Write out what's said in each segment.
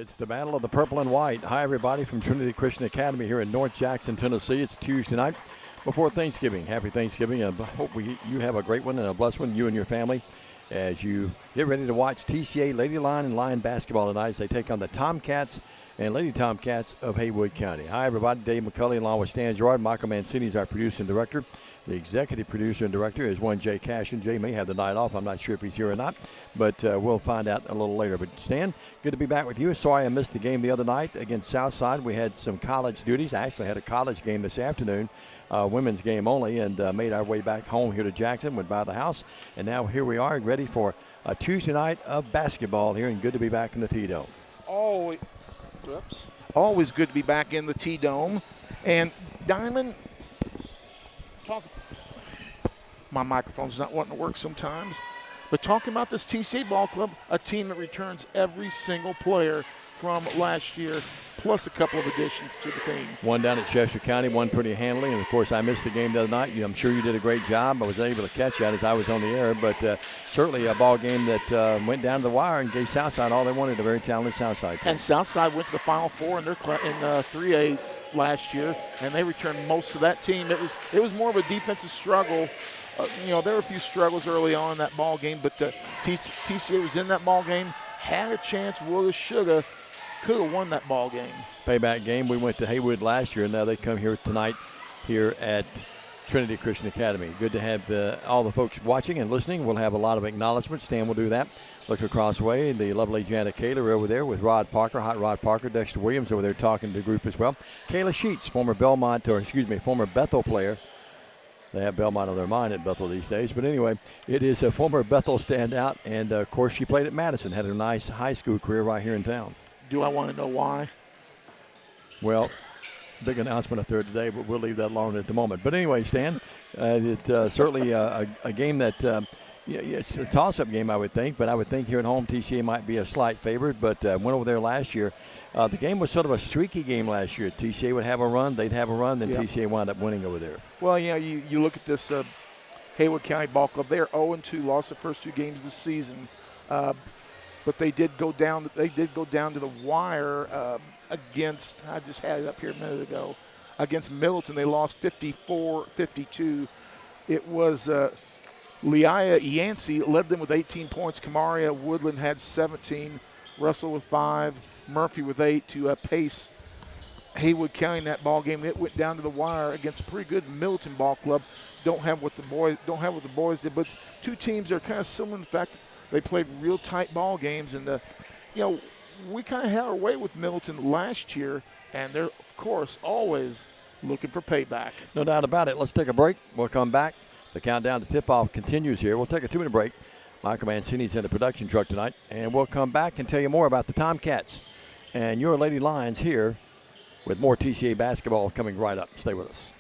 It's the Battle of the Purple and White. Hi, everybody, from Trinity Christian Academy here in North Jackson, Tennessee. It's Tuesday night before Thanksgiving. Happy Thanksgiving, and hope you have a great one and a blessed one, you and your family, as you get ready to watch TCA Lady Lion and Lion basketball tonight as they take on the Tomcats and Lady Tomcats of Haywood County. Hi, everybody. Dave McCulley along with Stan Gerard. Michael Mancini is our producer and director. The executive producer and director is one Jay Cashin. Jay may have the night off. I'm not sure if he's here or not, but we'll find out a little later. But Stan, good to be back with you. Sorry I missed the game the other night against Southside. We had some college duties. I actually had a college game this afternoon, women's game only, and made our way back home here to Jackson, went by the house, and now here we are ready for a Tuesday night of basketball here, and good to be back in the T-Dome. Always good to be back in the T-Dome. And Diamond, my microphone's not wanting to work sometimes, but talking about this TCA ball club, a team that returns every single player from last year, plus a couple of additions to the team. One down at Chester County, one pretty handily, and of course I missed the game the other night. I'm sure you did a great job. I was able to catch that as I was on the air, but certainly a ball game that went down to the wire and gave Southside all they wanted, a very talented Southside team. And Southside went to the Final Four in their in 3A last year, and they returned most of that team. It was more of a defensive struggle. There were a few struggles early on in that ball game, but TCA was in that ball game, had a chance, woulda, shoulda, could have won that ball game. Payback game. We went to Haywood last year, and now they come here tonight here at Trinity Christian Academy. Good to have all the folks watching and listening. We'll have a lot of acknowledgments. Stan will do that. Look across the way, the lovely Janet Kaler over there with Rod Parker, Hot Rod Parker, Dexter Williams over there talking to the group as well. Kayla Sheets, former Bethel player. They have Belmont on their mind at Bethel these days. But anyway, it is a former Bethel standout. And, of course, she played at Madison, had a nice high school career right here in town. Do I want to know why? Well, big announcement up there today, but we'll leave that alone at the moment. But anyway, Stan, it's certainly a game that it's a toss-up game, I would think. But I would think here at home TCA might be a slight favorite. But went over there last year. The game was sort of a streaky game last year. TCA would have a run, they'd have a run, then TCA wound up winning over there. Well, you look at this Haywood County Ball Club. They're 0-2, lost the first two games of the season, but they did go down. They did go down to the wire against. I just had it up here a minute ago against Middleton. They lost 54-52. It was Leia Yancey led them with 18 points. Kamaria Woodland had 17. Russell with 5. Murphy with 8 to pace Haywood County in that ball game. It went down to the wire against a pretty good Middleton ball club. Don't have what the boys did, but two teams are kind of similar in the fact that they played real tight ball games. And we kind of had our way with Middleton last year, and they're of course always looking for payback. No doubt about it. Let's take a break. We'll come back. The countdown to tip-off continues here. We'll take a 2-minute break. Michael Mancini's in the production truck tonight, and we'll come back and tell you more about the Tomcats and your Lady Lions here with more TCA basketball coming right up. Stay with us.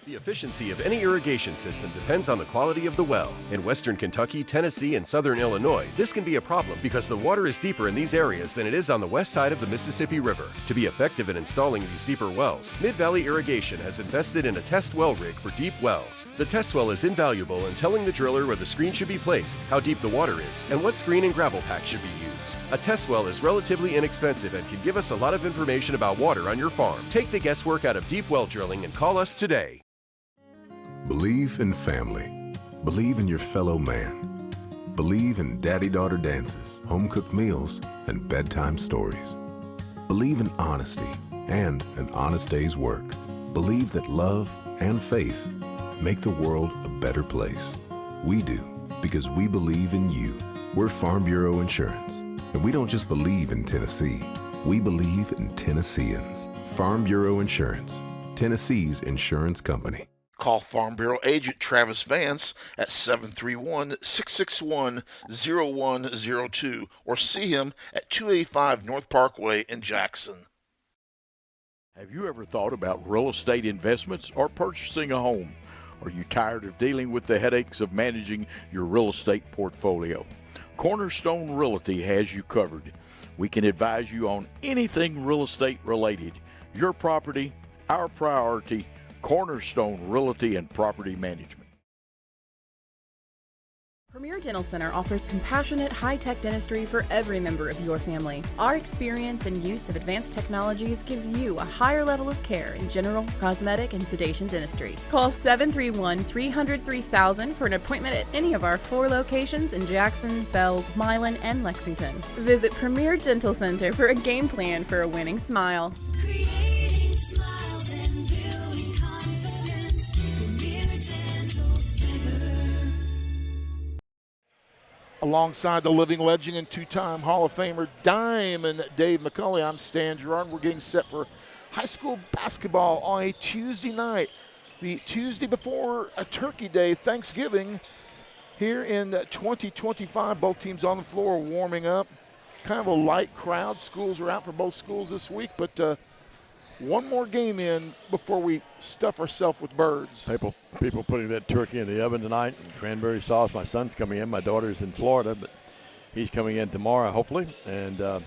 The efficiency of any irrigation system depends on the quality of the well. In western Kentucky, Tennessee, and southern Illinois, this can be a problem because the water is deeper in these areas than it is on the west side of the Mississippi River. To be effective in installing these deeper wells, Mid-Valley Irrigation has invested in a test well rig for deep wells. The test well is invaluable in telling the driller where the screen should be placed, how deep the water is, and what screen and gravel pack should be used. A test well is relatively inexpensive and can give us a lot of information about water on your farm. Take the guesswork out of deep well drilling and call us today. Believe in family. Believe in your fellow man. Believe in daddy-daughter dances, home-cooked meals, and bedtime stories. Believe in honesty and an honest day's work. Believe that love and faith make the world a better place. We do, because we believe in you. We're Farm Bureau Insurance, and we don't just believe in Tennessee. We believe in Tennesseans. Farm Bureau Insurance, Tennessee's insurance company. Call Farm Bureau agent Travis Vance at 731-661-0102 or see him at 285 North Parkway in Jackson. Have you ever thought about real estate investments or purchasing a home? Are you tired of dealing with the headaches of managing your real estate portfolio? Cornerstone Realty has you covered. We can advise you on anything real estate related. Your property, our priority. Cornerstone Realty and Property Management. Premier Dental Center offers compassionate, high-tech dentistry for every member of your family. Our experience and use of advanced technologies gives you a higher level of care in general, cosmetic, and sedation dentistry. Call 731-300-3000 for an appointment at any of our 4 locations in Jackson, Bells, Milan, and Lexington. Visit Premier Dental Center for a game plan for a winning smile. Creating smiles and building confidence. Premier Dental Center. Alongside the living legend and 2-time Hall of Famer Diamond Dave McCulley, I'm Stan Gerard. We're getting set for high school basketball on a Tuesday night, the Tuesday before a Turkey Day, Thanksgiving, here in 2025. Both teams on the floor warming up. Kind of a light crowd. Schools are out for both schools this week, but one more game in before we stuff ourselves with birds. People putting that turkey in the oven tonight. Cranberry sauce. My son's coming in. My daughter's in Florida, but he's coming in tomorrow, hopefully. And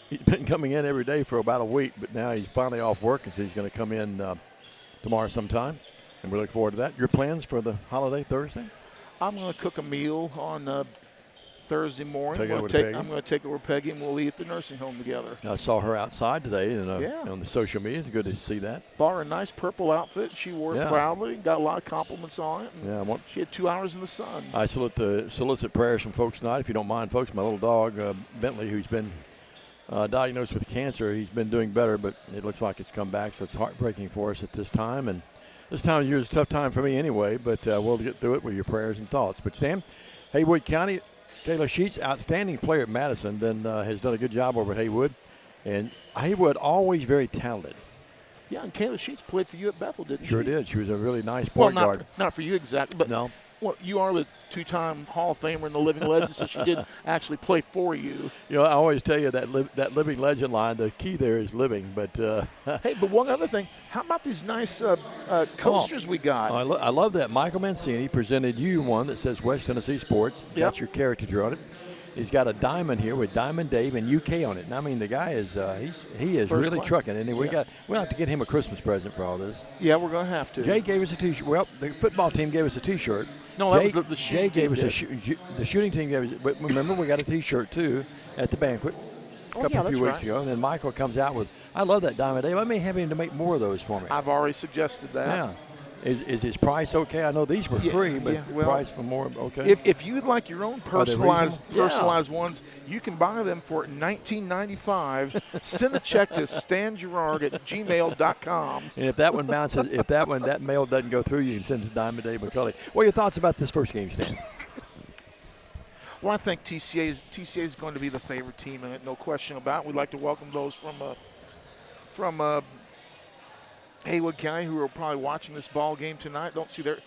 he's been coming in every day for about a week, but now he's finally off work, and so he's going to come in tomorrow sometime. And we look forward to that. Your plans for the holiday Thursday? I'm going to cook a meal on Thursday morning. I'm going to take it over Peggy, and we'll eat at the nursing home together. I saw her outside today and on the social media. It's good to see that. Bought her a nice purple outfit. She wore it proudly. Got a lot of compliments on it. She had 2 hours in the sun. I solicit prayers from folks tonight. If you don't mind, folks, my little dog, Bentley, who's been diagnosed with cancer, he's been doing better, but it looks like it's come back, so it's heartbreaking for us at this time. And this time of year is a tough time for me anyway, but we'll get through it with your prayers and thoughts. But, Sam, Haywood County, Kayla Sheets, outstanding player at Madison, then has done a good job over at Haywood. And Haywood, always very talented. Yeah, and Kayla Sheets played for you at Bethel, didn't she? Sure did. She was a really nice point guard. Not for you exactly, but no. Well, you are the 2-time Hall of Famer and the living legend, so she did actually play for you. You know, I always tell you that living legend line, the key there is living. But hey, but one other thing, how about these nice coasters we got? I love that. Michael Mancini presented you one that says West Tennessee Sports. Yep. Got your caricature on it. He's got a diamond here with Diamond Dave and UK on it. And I mean, the guy is he is really trucking. And we'll have to get him a Christmas present for all this. Yeah, we're going to have to. Jay gave us a T-shirt. Well, the football team gave us a T-shirt. No, Jay, that was the shooting Jay gave team us the shooting team gave us. But remember, we got a T-shirt too at the banquet a few weeks ago. And then Michael comes out with, I love that Diamond Dave. I may have him to make more of those for me. I've already suggested that. Yeah. Is his price okay? I know these were free, but the price for more, okay. If you'd like your own personalized ones, you can buy them for $19.95. Send a check to stangerard@gmail.com. And if that one bounces, that mail doesn't go through, you can send it to Diamond Dave McCulley. What are your thoughts about this first game, Stan? Well, I think TCA is going to be the favorite team in it, no question about it. We'd like to welcome those from Haywood County who are probably watching this ball game tonight. Don't see their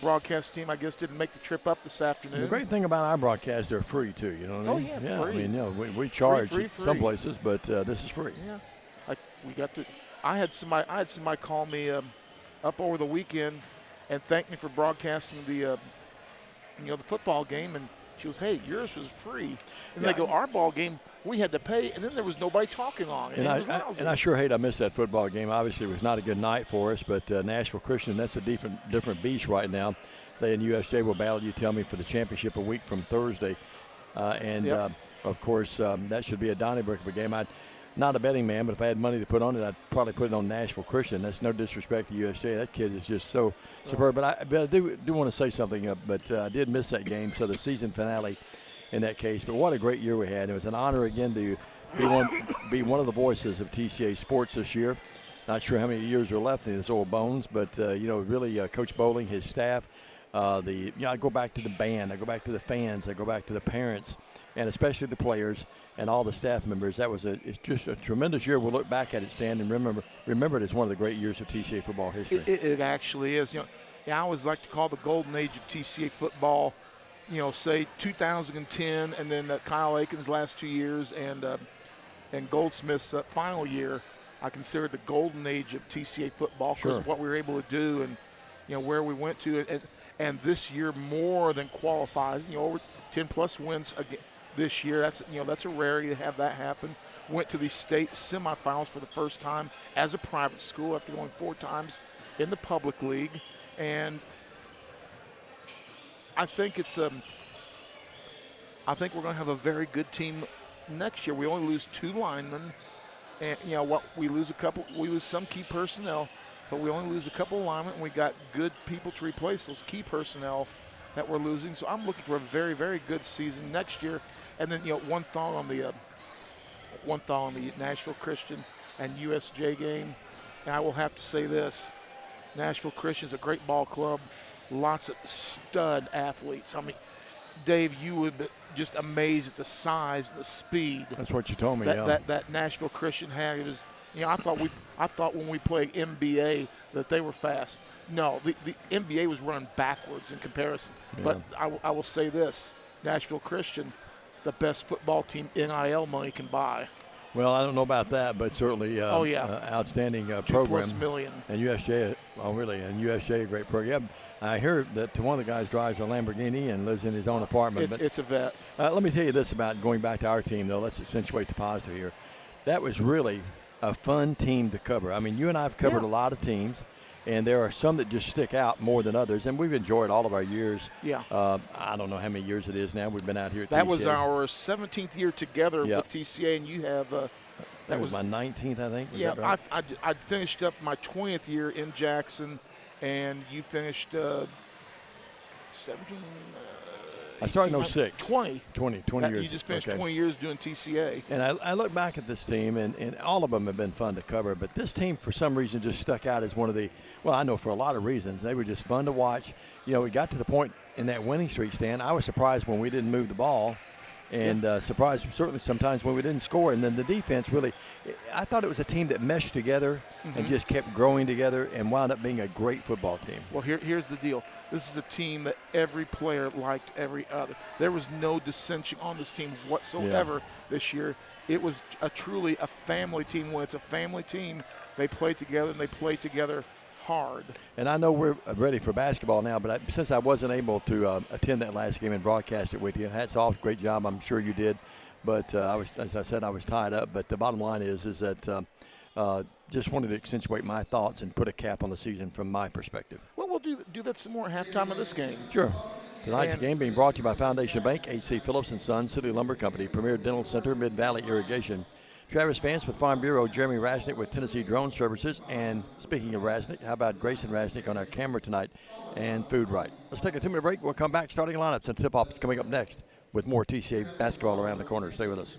broadcast team, I guess, didn't make the trip up this afternoon. The great thing about our broadcasts, they're free too. You know what I mean? Yeah, free. I mean, we charge free. some places, but this is free. Yeah, I had somebody call me up over the weekend and thank me for broadcasting the football game, and she goes, "Hey, yours was free." And they go, "Our ball game, we had to pay, and then there was nobody talking on it." And I sure hate I missed that football game. Obviously, it was not a good night for us, but Nashville Christian, that's a different beast right now. They and USJ will battle, you tell me, for the championship a week from Thursday. Of course, that should be a Donnybrook of a game. I'm not a betting man, but if I had money to put on it, I'd probably put it on Nashville Christian. That's no disrespect to USJ. That kid is just so superb. But I do want to say something, but I did miss that game, so the season finale in that case. But what a great year we had. It was an honor again to be one of the voices of TCA sports this year. Not sure how many years are left in this old bones, but really Coach Bowling, his staff, I go back to the band, I go back to the fans, I go back to the parents, and especially the players and all the staff members. It's just a tremendous year. We'll look back at it, Stan, and remember it as one of the great years of TCA football history. It actually is. I always like to call the golden age of TCA football, say 2010, and then Kyle Aiken's last 2 years, and Goldsmith's final year. I consider the golden age of TCA football because of what we were able to do and where we went to, and this year more than qualifies. Over 10+ wins again this year. That's a rarity to have that happen. Went to the state semifinals for the first time as a private school after going 4 times in the public league, and I think it's I think we're going to have a very good team next year. We only lose 2 linemen, and we lose some key personnel, but we only lose a couple of linemen, and we got good people to replace those key personnel that we're losing. So I'm looking for a very, very good season next year. And then one thought on the Nashville Christian and USJ game, and I will have to say this: Nashville Christian is a great ball club, lots of stud athletes. I mean, Dave, you would be just amazed at the size and the speed. That's what you told me. That Nashville Christian had. It was, I thought when we played NBA that they were fast. No, the NBA was running backwards in comparison. Yeah. But I will say this: Nashville Christian, the best football team NIL money can buy. Well, I don't know about that, but certainly outstanding program. $2+ million. And USJ, and USJ, a great program. I heard that one of the guys drives a Lamborghini and lives in his own apartment. It's a vet. Let me tell you this about going back to our team, though. Let's accentuate the positive here. That was really a fun team to cover. I mean, you and I have covered a lot of teams, and there are some that just stick out more than others, and we've enjoyed all of our years. Yeah. I don't know how many years it is now. We've been out here at That TCA. was our 17th year together Yep. with TCA, and you have that was my 19th, I think. Was yeah, that right? I finished up my 20th year in Jackson, and you finished 17. I started in 06. 20 years. You just finished Okay. 20 years doing TCA. And I look back at this team, and all of them have been fun to cover. But this team, for some reason, just stuck out as one of the – well, I know for a lot of reasons. They were just fun to watch. We got to the point in that winning streak, Stan. I was surprised when we didn't move the ball, and surprised certainly sometimes when we didn't score. And then the defense really – I thought it was a team that meshed together and just kept growing together and wound up being a great football team. Well, here's the deal. This is a team that every player liked every other. There was no dissension on this team whatsoever this year. It was truly a family team. When it's a family team, they play together, and they play together hard. And I know we're ready for basketball now, but since I wasn't able to attend that last game and broadcast it with you, hats off, great job. I'm sure you did. But as I said, I was tied up. But the bottom line is that just wanted to accentuate my thoughts and put a cap on the season from my perspective. Well, we'll do that some more at halftime of this game. Sure. Tonight's game being brought to you by Foundation Bank, H.C. Phillips & Son, City Lumber Company, Premier Dental Center, Mid-Valley Irrigation, Travis Vance with Farm Bureau, Jeremy Rasnick with Tennessee Drone Services, and speaking of Rasnick, how about Grayson Rasnick on our camera tonight, and Food Right. Let's take a 2-minute break. We'll come back, starting lineups and tip-off is coming up next with more TCA basketball around the corner. Stay with us.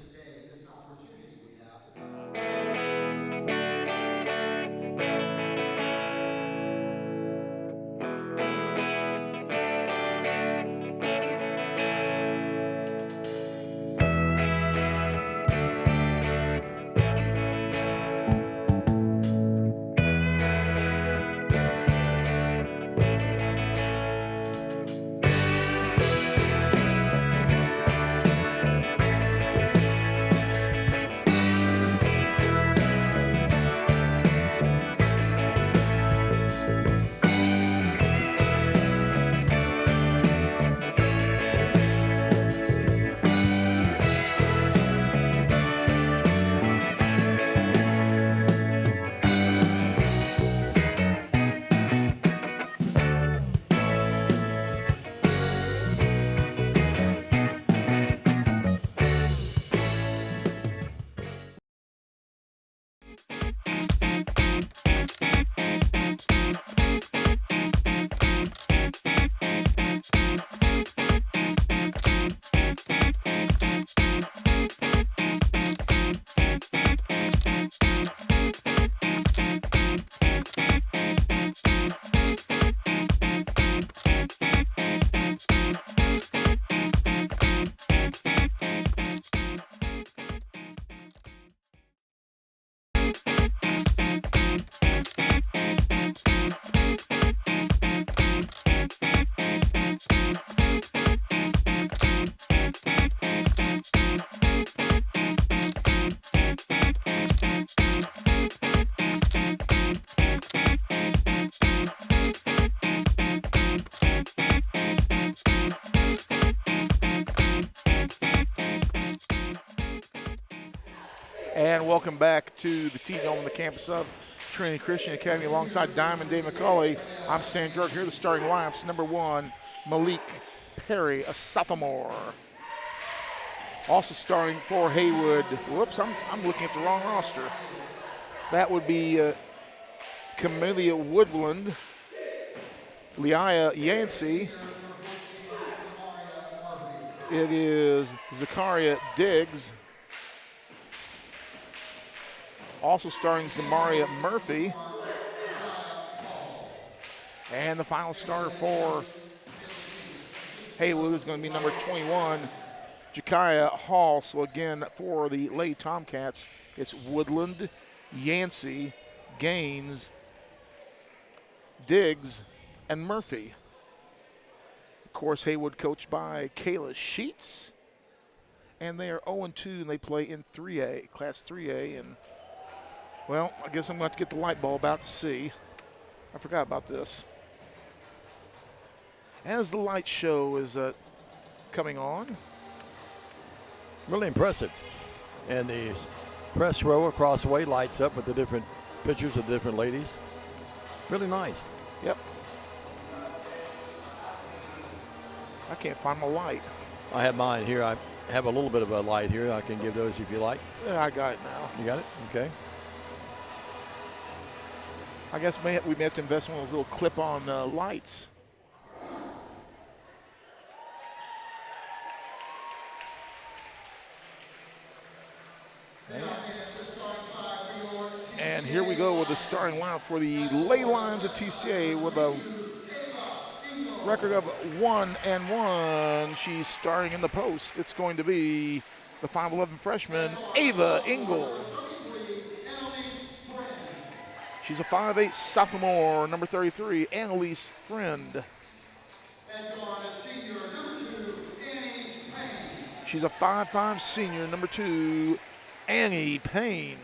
And welcome back to the T-Dome on the campus of Trinity Christian Academy alongside Diamond Dave McCauley. I'm Stan Dirk. Here are the starting lineups. Number 1, Malik Perry, a sophomore. Also starting for Haywood. Whoops, I'm looking at the wrong roster. That would be Camellia Woodland, Leia Yancey. It is Zakaria Diggs. Also starring Zamaria Murphy. And the final starter for Haywood is going to be number 21, Jakiah Hall. So again, for the Lady Tomcats, it's Woodland, Yancey, Gaines, Diggs, and Murphy. Of course, Haywood coached by Kayla Sheets. And they are 0-2, and they play in 3A, Class 3A. And, well, I guess I'm going to have to get the light bulb out to see. I forgot about this. As the light show is coming on. Really impressive. And the press row across the way lights up with the different pictures of the different ladies. Really nice. Yep. I can't find my light. I have mine here. I have a little bit of a light here. I can give those if you like. Yeah, I got it now. You got it? Okay. I guess we may have to invest in one of those little clip-on lights. And here we go with the starting lineup for the Ley Lions of TCA with a record of 1-1. She's starting in the post. It's going to be the 5'11" freshman, Ava Engel. She's a 5'8" sophomore, number 33, Annalise Friend. She's a 5'5" senior, number 2, Annie Payne.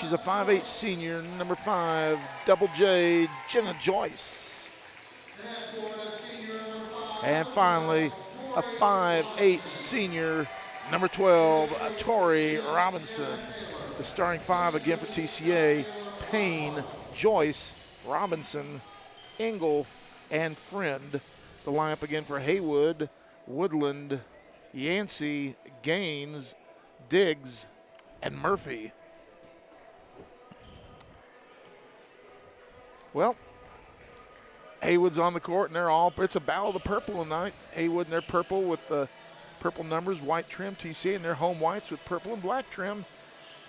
She's a 5'8" senior, number 5, Double J, Jenna Joyce. And finally, a 5'8" senior, number 12, Tori Robinson. The starting 5 again for TCA, Payne, Joyce, Robinson, Engel, and Friend. The lineup again for Haywood, Woodland, Yancey, Gaines, Diggs, and Murphy. Well, Haywood's on the court, and it's a battle of the purple tonight. Haywood in their purple with the purple numbers, white trim. TCA in their home whites with purple and black trim.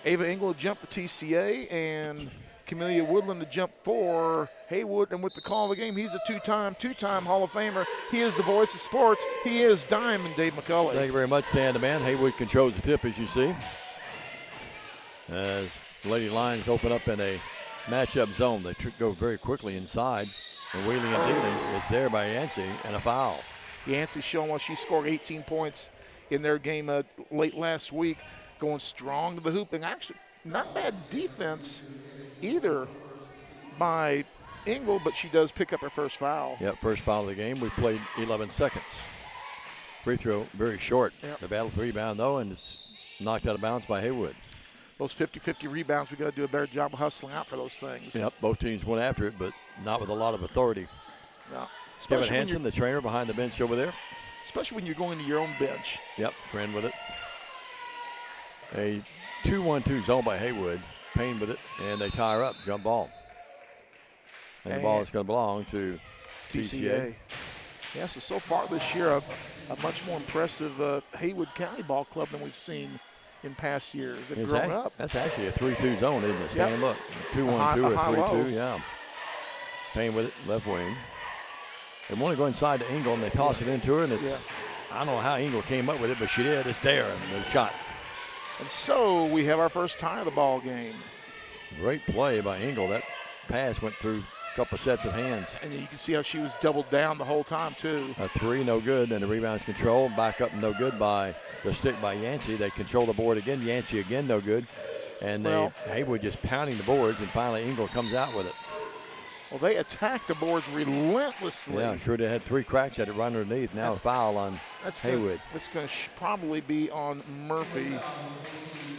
Ava Engel to jump for TCA, and Camellia Woodland to jump for Haywood. And with the call of the game, he's a two-time Hall of Famer. He is the voice of sports. He is Diamond Dave McCulley. Thank you very much, Stan the Man. Haywood controls the tip, as you see. As the Lady Lions open up in a matchup zone, they go very quickly inside. And wheeling and dealing, it's there by Yancey, and a foul. Yancey showing what she scored 18 points in their game late last week, going strong to the hoop. And actually, not bad defense either by Engel, but she does pick up her first foul. Yep, first foul of the game. We played 11 seconds. Free throw very short. Yep. The battle for rebound, though, and it's knocked out of bounds by Haywood. Those 50-50 rebounds, we got to do a better job of hustling out for those things. Yep, both teams went after it, but not with a lot of authority. No. Kevin Hansen, the trainer behind the bench over there. Especially when you're going to your own bench. Yep, Friend with it. A 2-1-2 zone by Haywood. Payne with it, and they tie her up, jump ball. And the ball is going to belong to TCA. Yeah, so far this year, a much more impressive Haywood County ball club than we've seen in past years. They've grown up. That's actually a 3-2 zone, isn't it? Stan, Yep. look, 2-1-2 or 3-2, low. yeah. Payne with it, left wing. They want to go inside to Engel, and they toss it into her, and it's, I don't know how Engel came up with it, but she did. It's there, and the shot. And so we have our first tie of the ball game. Great play by Engel. That pass went through a couple sets of hands. And you can see how she was doubled down the whole time, too. A 3, no good, and the rebound's controlled. Back up, no good by the stick by Yancey. They control the board again. Yancey again, no good. And Haywood just pounding the boards, and finally Engel comes out with it. Well, they attacked the boards relentlessly. Yeah, sure they had 3 cracks at it right underneath. Now a foul on Haywood. It's going to probably be on Murphy.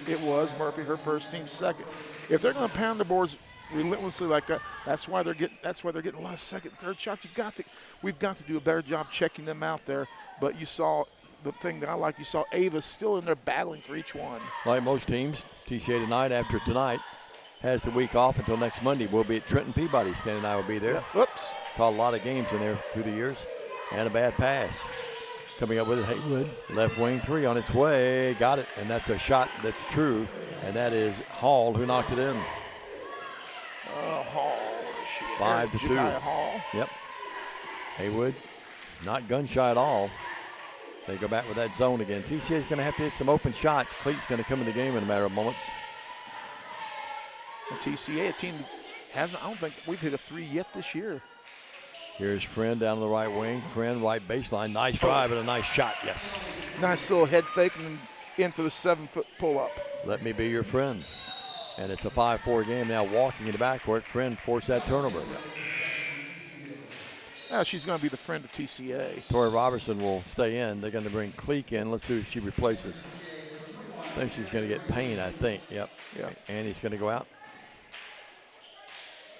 It was Murphy, her first team second. If they're going to pound the boards relentlessly like that. That's why they're getting a lot of second, third shots. We've got to do a better job checking them out there. But you saw the thing that I like. You saw Ava still in there battling for each one. Like most teams, TCA tonight, after tonight, has the week off until next Monday. We'll be at Trenton Peabody. Stan and I will be there. Yeah. Oops. Caught a lot of games in there through the years. And a bad pass. Coming up with it, Haywood. Left wing three on its way. Got it. And that's a shot that's true. And that is Hall who knocked it in. Hall. 5-2. Ja'Kiah Hall. Yep. Haywood, not gun shy at all. They go back with that zone again. TCA is going to have to hit some open shots. Cleat's going to come in the game in a matter of moments. And TCA, a team hasn't, I don't think we've hit a three yet this year. Here's Friend down the right wing. Friend, right baseline. Nice drive and a nice shot, yes. Nice little head fake and in for the 7-foot pull-up. Let me be your friend. And it's a 5-4 game now, walking in the backcourt. Friend forced that turnover. Now she's going to be the friend of TCA. Tori Robertson will stay in. They're going to bring Cleek in. Let's see who she replaces. I think she's going to get Payne, I think. Yep. Yeah. And he's going to go out.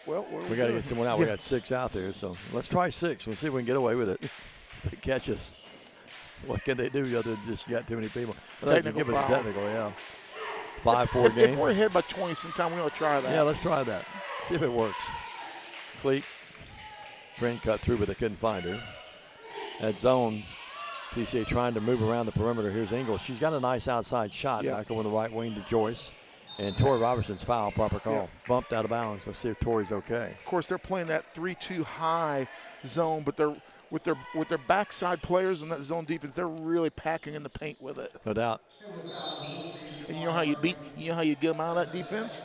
Well, we got to get someone out. We got 6 out there, so let's try 6. We'll see if we can get away with it. If they catch us, what can they do other than just got too many people? Technical give foul. us a technical, yeah. 5-4 game. If we're ahead by 20 sometime, we ought to try that. Yeah, let's try that. See if it works. Cleek. Friend cut through, but they couldn't find her. That zone, TCA trying to move around the perimeter. Here's Ingles. She's got a nice outside shot back over the right wing to Joyce. And Tori Robertson's foul, proper call. Yeah. Bumped out of bounds. Let's see if Tori's okay. Of course, they're playing that 3-2 high zone, but they're with their backside players in that zone defense, they're really packing in the paint with it. No doubt. And you know how you get them out of that defense?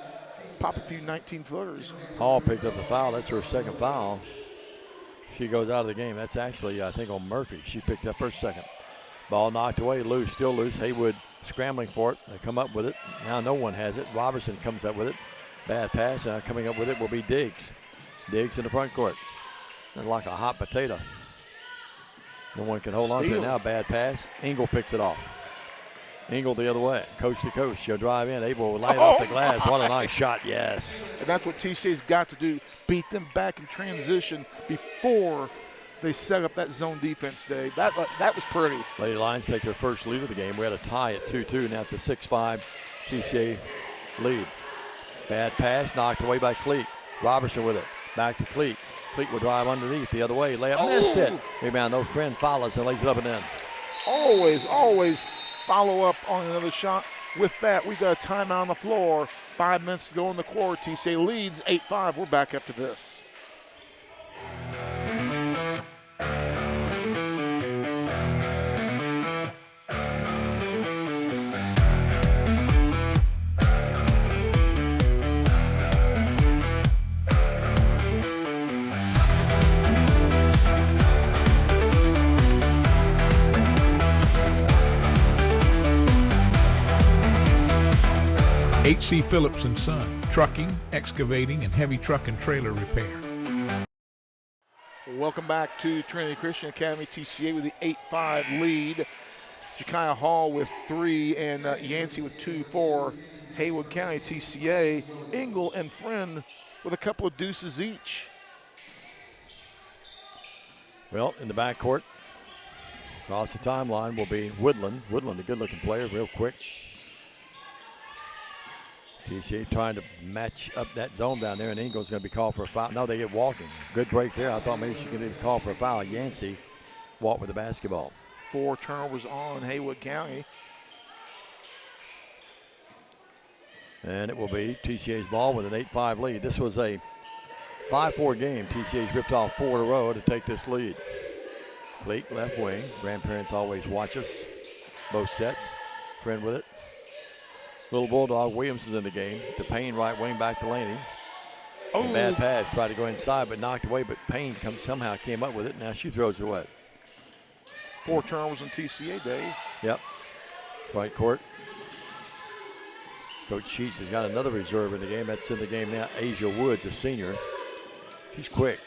Pop a few 19-footers. Hall picked up the foul. That's her second foul. She goes out of the game. That's actually, I think, on Murphy. She picked up her second. Ball knocked away, loose, still loose. Haywood scrambling for it. They come up with it. Now no one has it. Robertson comes up with it. Bad pass. Coming up with it will be Diggs. Diggs in the front court. They're like a hot potato. No one can hold on to it now. Bad pass. Engel picks it off. Engel the other way, coast to coast. She'll drive in. Abel will light off the glass. What a nice shot, yes. And that's what TCA's got to do, beat them back in transition before they set up that zone defense, Dave. That was pretty. Lady Lions take their first lead of the game. We had a tie at 2-2. Now it's a 6-5 TCA lead. Bad pass knocked away by Cleek. Robertson with it. Back to Cleek. Cleek will drive underneath the other way. Layup missed it. Rebound, no friend follows and lays it up and in. Always follow up on another shot. With that, we've got a timeout on the floor. 5 minutes to go in the quarter. TCA leads 8-5. We're back after this. H.C. Phillips & Son, trucking, excavating, and heavy truck and trailer repair. Welcome back to Trinity Christian Academy. TCA with the 8-5 lead. Ja'Kiah Hall with 3 and Yancey with 2 for Haywood County. TCA, Engel and Friend with a couple of deuces each. Well, in the backcourt, across the timeline will be Woodland. Woodland, a good-looking player, real quick. TCA trying to match up that zone down there, and Engel's going to be called for a foul. No, they get walking. Good break there. I thought maybe she could be called for a foul. Yancey walked with the basketball. 4 turnovers on Haywood County. And it will be TCA's ball with an 8-5 lead. This was a 5-4 game. TCA's ripped off 4 in a row to take this lead. Cleek, left wing. Grandparents always watch us. Both sets. Friend with it. Little Bulldog Williamson's in the game. To Payne, right wing, back to Laney. And bad pass. Tried to go inside, but knocked away. But Payne somehow came up with it. Now she throws it away. 4 turnovers on TCA, Dave. Yep. Right court. Coach Sheets has got another reserve in the game. That's in the game now. Asia Woods, a senior. She's quick.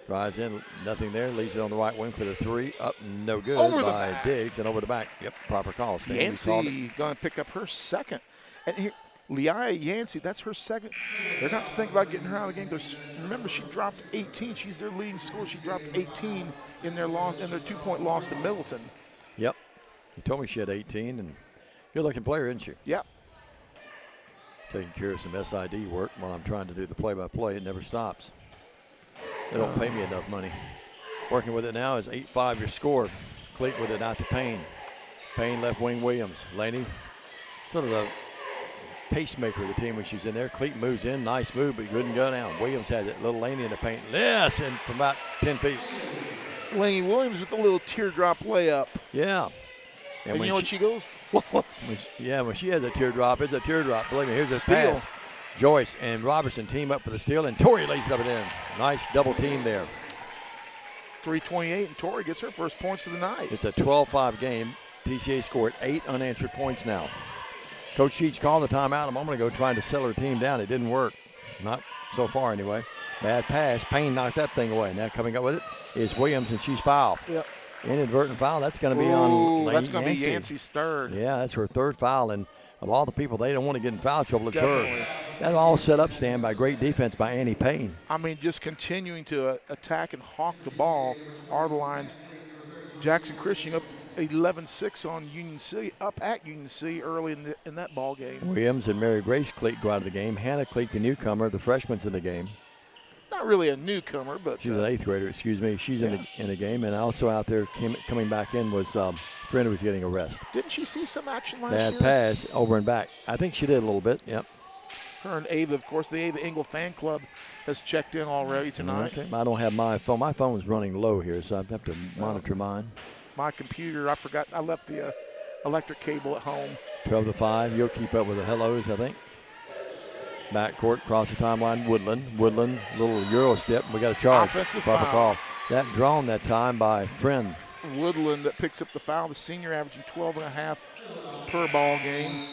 Drives in, nothing there. Leaves it on the right wing for the 3. Up, no good by Diggs, and over the back. Yep, proper call. Yancey going to pick up her second. And Leia Yancey, that's her second. They're not to think about getting her out of the game. Remember, she dropped 18. She's their leading scorer. She dropped 18 in their 2-point loss to Middleton. Yep. You told me she had 18, and good-looking player, isn't she? Yep. Taking care of some SID work while I'm trying to do the play-by-play. It never stops. They don't pay me enough money. Working with it now is 8-5 your score. Cleek with it out to Payne. Payne left wing Williams. Laney, sort of the pacemaker of the team when she's in there. Cleek moves in. Nice move, but he couldn't go down. Williams had it. Little Laney in the paint. Yes, and from about 10 feet. Laney Williams with a little teardrop layup. Yeah. And you know what she goes? When she has a teardrop, it's a teardrop. Believe me, here's a Steal. pass. Joyce and Robertson team up for the steal, and Torrey lays it up and in. Nice double team there. 3:28, and Torrey gets her first points of the night. It's a 12-5 game. TCA scored 8 unanswered points now. Coach Sheets called the timeout a moment ago trying to settle her team down. It didn't work. Not so far anyway. Bad pass. Payne knocked that thing away. Now coming up with it is Williams, and she's fouled. Yep. Inadvertent foul. That's going to be on Lane That's going to be Yancey. Yancey's third. Yeah, that's her third foul. And of all the people they don't want to get in foul trouble, it's Definitely. her. That all set up, Stan, by great defense by Annie Payne. I mean, just continuing to attack and hawk the ball are the lines. Jackson Christian up 11-6 on Union City, up at Union City early in that ball game. Williams and Mary Grace Cleek go out of the game. Hannah Cleek, the newcomer, the freshman's in the game. Not really a newcomer, but She's an 8th grader, excuse me. She's in the game. And also out there coming back in was friend who was getting a rest. Didn't she see some action last Bad year? pass over and back. I think she did a little bit, yep. Her and Ava, of course, the Ava Engel fan club has checked in already tonight. Okay. I don't have my phone. My phone is running low here, so I have to monitor mine. My computer, I forgot, I left the electric cable at home. 12-5. You'll keep up with the hellos, I think. Backcourt, cross the timeline, Woodland, little Euro step. We got a charge. Offensive Proper foul. call. That drawn that time by Friend. Woodland that picks up the foul, the senior averaging 12.5 per ball game.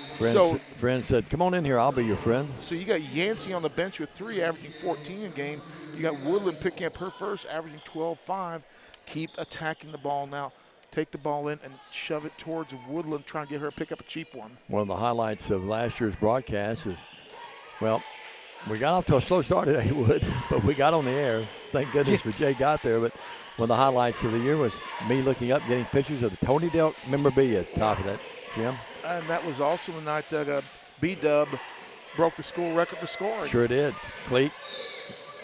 Friend said, come on in here, I'll be your friend. So you got Yancey on the bench with 3, averaging 14 a game. You got Woodland picking up her first, averaging 12.5. Keep attacking the ball now. Take the ball in and shove it towards Woodland, trying to get her to pick up a cheap one. One of the highlights of last year's broadcast is, well, we got off to a slow start at Haywood, but we got on the air. Thank goodness for Jay got there. But one of the highlights of the year was me looking up, getting pictures of the Tony Delk memorabilia at the top of that, Jim. And that was also the night that B-Dub broke the school record for scoring. Sure did. Cleek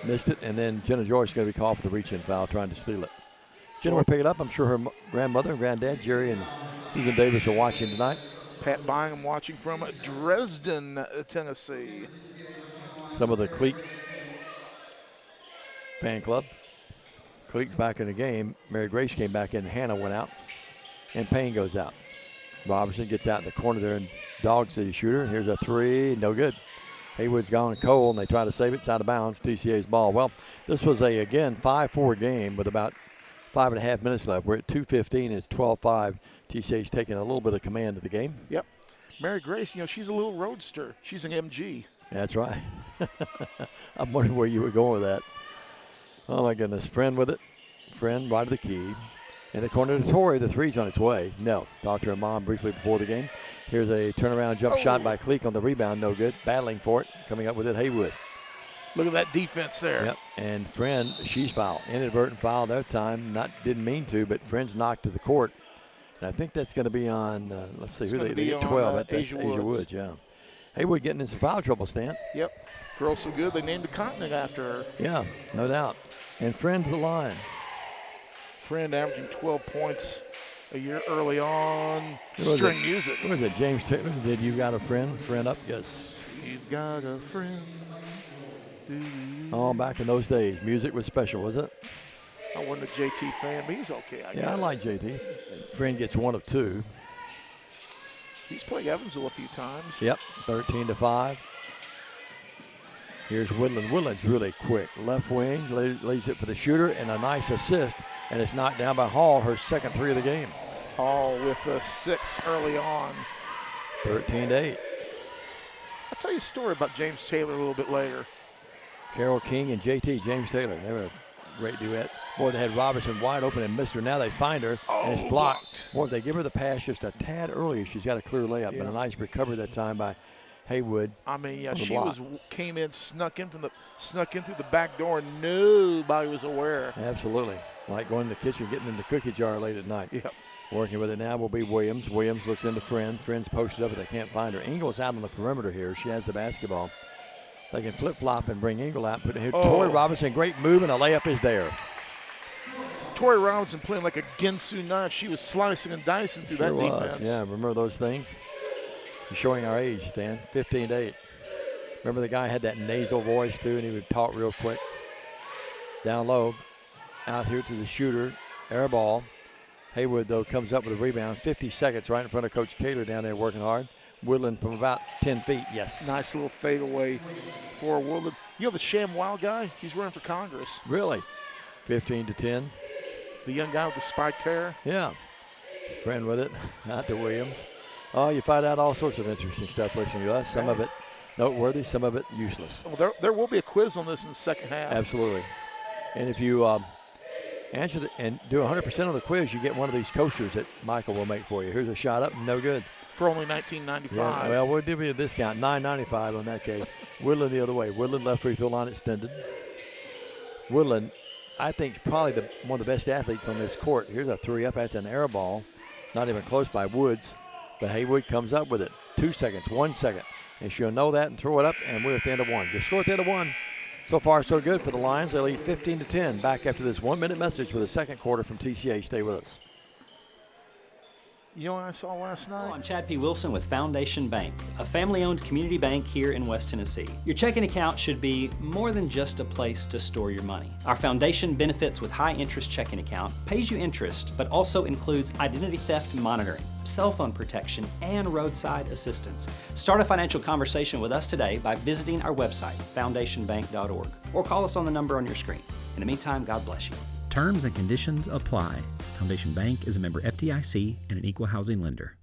missed it, and then Jenna Joyce is going to be called for the reach-in foul, trying to steal it. Jenna will pick it up. I'm sure her grandmother and granddad, Jerry and Susan Davis, are watching tonight. Pat Bynum watching from Dresden, Tennessee. Some of the Cleek fan club. Cleek's back in the game. Mary Grace came back in. Hannah went out. And Payne goes out. Robertson gets out in the corner there and Dog City shooter. And here's a three. No good. Haywood's gone cold, and they try to save it. It's out of bounds. TCA's ball. Well, this was again, 5-4 game with about 5.5 minutes left. We're at 2:15. It's 12-5. TCA's taking a little bit of command of the game. Yep. Mary Grace, she's a little roadster. She's an MG. That's right. I'm wondering where you were going with that. Oh, my goodness. Friend with it. Friend right of the key. In the corner to Torrey. The three's on its way. No. Talked to her mom briefly before the game. Here's a turnaround jump shot by Cleek on the rebound. No good. Battling for it. Coming up with it, Haywood. Look at that defense there. Yep. And Friend, she's fouled. Inadvertent foul that time. Didn't mean to, but Friend's knocked to the court. And I think that's going to be on, let's see, It's who gonna they be get on, 12. That's Asia Asia Woods. Woods, yeah. Haywood getting in some foul trouble, Stan. Yep. Girl so good, they named the continent after her. Yeah, no doubt. And Friend to the line. Friend averaging 12 points a year early on. Who was String it? music. Who was it? James Taylor. Did you got a friend? Friend up? Yes. You've got a friend. Oh, back in those days, music was special, was it? I wasn't a JT fan, but he's okay, I guess. Yeah, I like JT. Friend gets 1 of 2. He's played Evansville a few times. Yep, 13-5. Here's Woodland. Woodland's really quick. Left wing, lays it for the shooter, and a nice assist. And it's knocked down by Hall, her second 3 of the game. Hall with a 6 early on. 13-8. I'll tell you a story about James Taylor a little bit later. Carol King and JT, James Taylor. They were a great duet. Boy, they had Robertson wide open and missed her. Now they find her, and it's blocked. Boy, if they give her the pass just a tad earlier, she's got a clear layup. Yeah. But a nice recovery that time by Haywood. I mean, yeah, on the she block. came in, snuck in through the back door, and nobody was aware. Absolutely. Like going to the kitchen, getting in the cookie jar late at night. Yep. Working with it now will be Williams. Williams looks into Friend. Friend's posted up, but they can't find her. Ingle's out on the perimeter here. She has the basketball. They can flip-flop and bring Ingle out. But here, Tori Robinson, great move, and a layup is there. Tori Robinson playing like a Ginsu knife. She was slicing and dicing through that defense. Yeah, remember those things? You're showing our age, Stan. 15-8. Remember the guy had that nasal voice, too, and he would talk real quick. Down low, out here to the shooter, air ball. Haywood, though, comes up with a rebound. 50 seconds right in front of Coach Kaler down there working hard. Woodland from about 10 feet, yes. Nice little fadeaway for Woodland. You know the Sham Wild guy? He's running for Congress. Really? 15-10. The young guy with the spiked hair. Yeah. Friend with it, out to Williams. Oh, you find out all sorts of interesting stuff listening to us. Some of it noteworthy, some of it useless. Well, there will be a quiz on this in the second half. Absolutely. And if you answer and do 100% of the quiz, you get one of these coasters that Michael will make for you. Here's a shot up, no good. For only $19.95. Yeah, well, we'll give you a discount, $9.95 on that case. Woodland the other way. Woodland left free throw line extended. Woodland, I think, is probably one of the best athletes on this court. Here's a three up. That's an air ball. Not even close by Woods. But Haywood comes up with it. 2 seconds, 1 second. And she'll know that and throw it up, and we're at the end of one. Just score at the end of one. So far, so good for the Lions. They lead 15-10. Back after this 1 minute message for the second quarter from TCA. Stay with us. You know what I saw last night? I'm Chad P. Wilson with Foundation Bank, a family-owned community bank here in West Tennessee. Your checking account should be more than just a place to store your money. Our foundation benefits with high-interest checking account pays you interest, but also includes identity theft monitoring, cell phone protection, and roadside assistance. Start a financial conversation with us today by visiting our website, foundationbank.org, or call us on the number on your screen. In the meantime, God bless you. Terms and conditions apply. Foundation Bank is a member FDIC and an equal housing lender.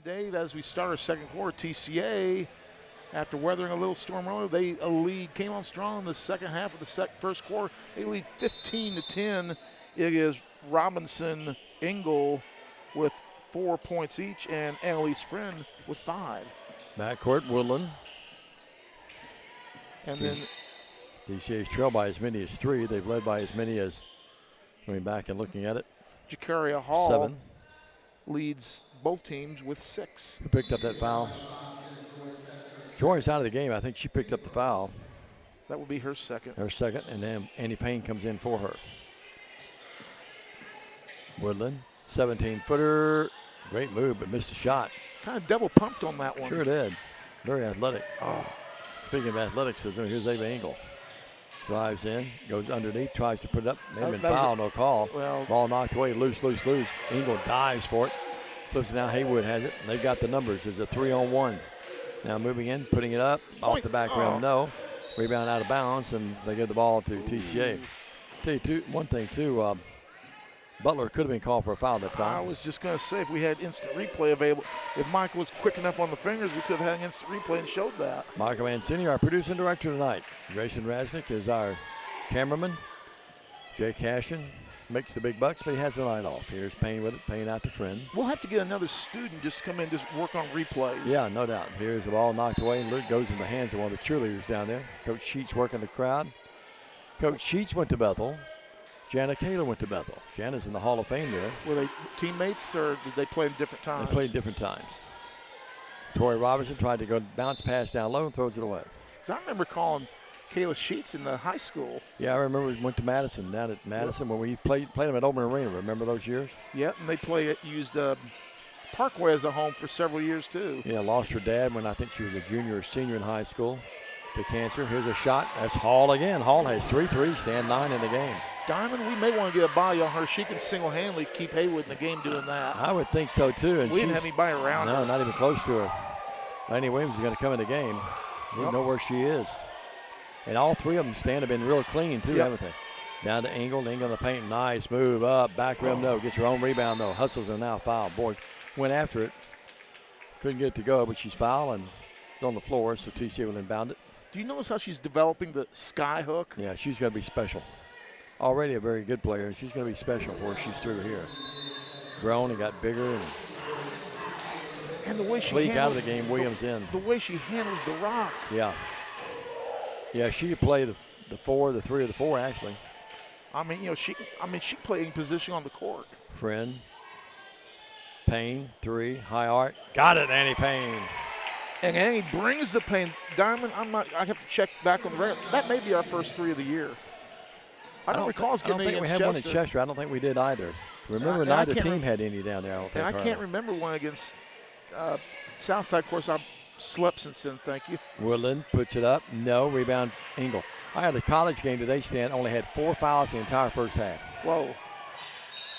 Dave, as we start our second quarter, TCA, after weathering a little storm earlier, they came on strong in the second half of the first quarter. They lead 15-10. It is Robinson, Ingle with 4 points each, and Annalise Friend with 5. Backcourt, Woodland. And then TCA's trail by as many as 3. They've led by as many as, going back and looking at it, Jacaria Hall 7. leads both teams with 6. Who picked up that foul? Joy's out of the game. I think she picked up the foul. That would be her second. Her second, and then Annie Payne comes in for her. Woodland, 17-footer. Great move, but missed a shot. Kind of double pumped on that one. Sure did. Very athletic. Oh, speaking of athleticism, here's Ava Engel. Drives in, goes underneath, tries to put it up. Maybe foul, no call. Well, ball knocked away, loose. Engel dives for it. Flips it now, Haywood has it. They've got the numbers. It's a 3-on-1. Now moving in, putting it up. Off the back rim, no. Rebound out of bounds, and they give the ball to TCA. Tell you one thing, too. Butler could have been called for a foul that time. I was just going to say, if we had instant replay available, if Michael was quick enough on the fingers, we could have had an instant replay and showed that. Michael Mancini, our producer and director tonight. Grayson Rasnick is our cameraman. Jay Cashin makes the big bucks, but he has the night off. Here's Payne with it, Payne out to Friend. We'll have to get another student just to come in, just work on replays. Yeah, no doubt. Here's the ball knocked away, and Luke goes in the hands of one of the cheerleaders down there. Coach Sheets working the crowd. Coach Sheets went to Bethel. Jana Kaler went to Bethel. Jana's in the Hall of Fame there. Were they teammates, or did they play at different times? They played different times. Tori Robinson tried to go bounce pass down low and throws it away. Because I remember calling Kayla Sheets in the high school. Yeah, I remember we went to Madison, down at Madison, when we played them at Open Arena. Remember those years? Yep, and they used Parkway as a home for several years, too. Yeah, lost her dad when I think she was a junior or senior in high school to cancer. Here's a shot. That's Hall again. Hall has 3 threes, stand 9 in the game. Diamond, we may want to get a body on her. She can single-handedly keep Haywood in the game doing that. I would think so, too. And we didn't have anybody around her. No, not even close to her. Laney Williams is going to come in the game. We know where she is. And all three of them have been real clean, too, haven't they? Down to Engel. Engel in the paint. Nice move up. Back rim, no. Gets her own rebound, though. Hustles and now foul. Boy, went after it. Couldn't get it to go, but she's foul and on the floor, so TCA will inbound it. Do you notice how she's developing the sky hook? Yeah, she's going to be special. Already a very good player, and she's going to be special for her. She's through here. Grown and got bigger. And the way she Leak out handles of the game, Williams in. The way she handles the rock. Yeah. Yeah, she could play the 4, the 3, or the 4, actually. I mean, she played in position on the court. Friend. Payne, 3, high arc. Got it, Annie Payne. And Annie brings the Payne. Diamond, I have to check back on the record. That may be our first 3 of the year. I don't recall us getting any against Chester. I don't think we had one at Chester. Chester. I don't think we did either. Remember, neither team had any down there. I can't remember one against Southside. Of course, I've slept since then, thank you. Woodland puts it up. No, rebound, Engel. I had a college game today, Stan, only had 4 fouls the entire first half. Whoa.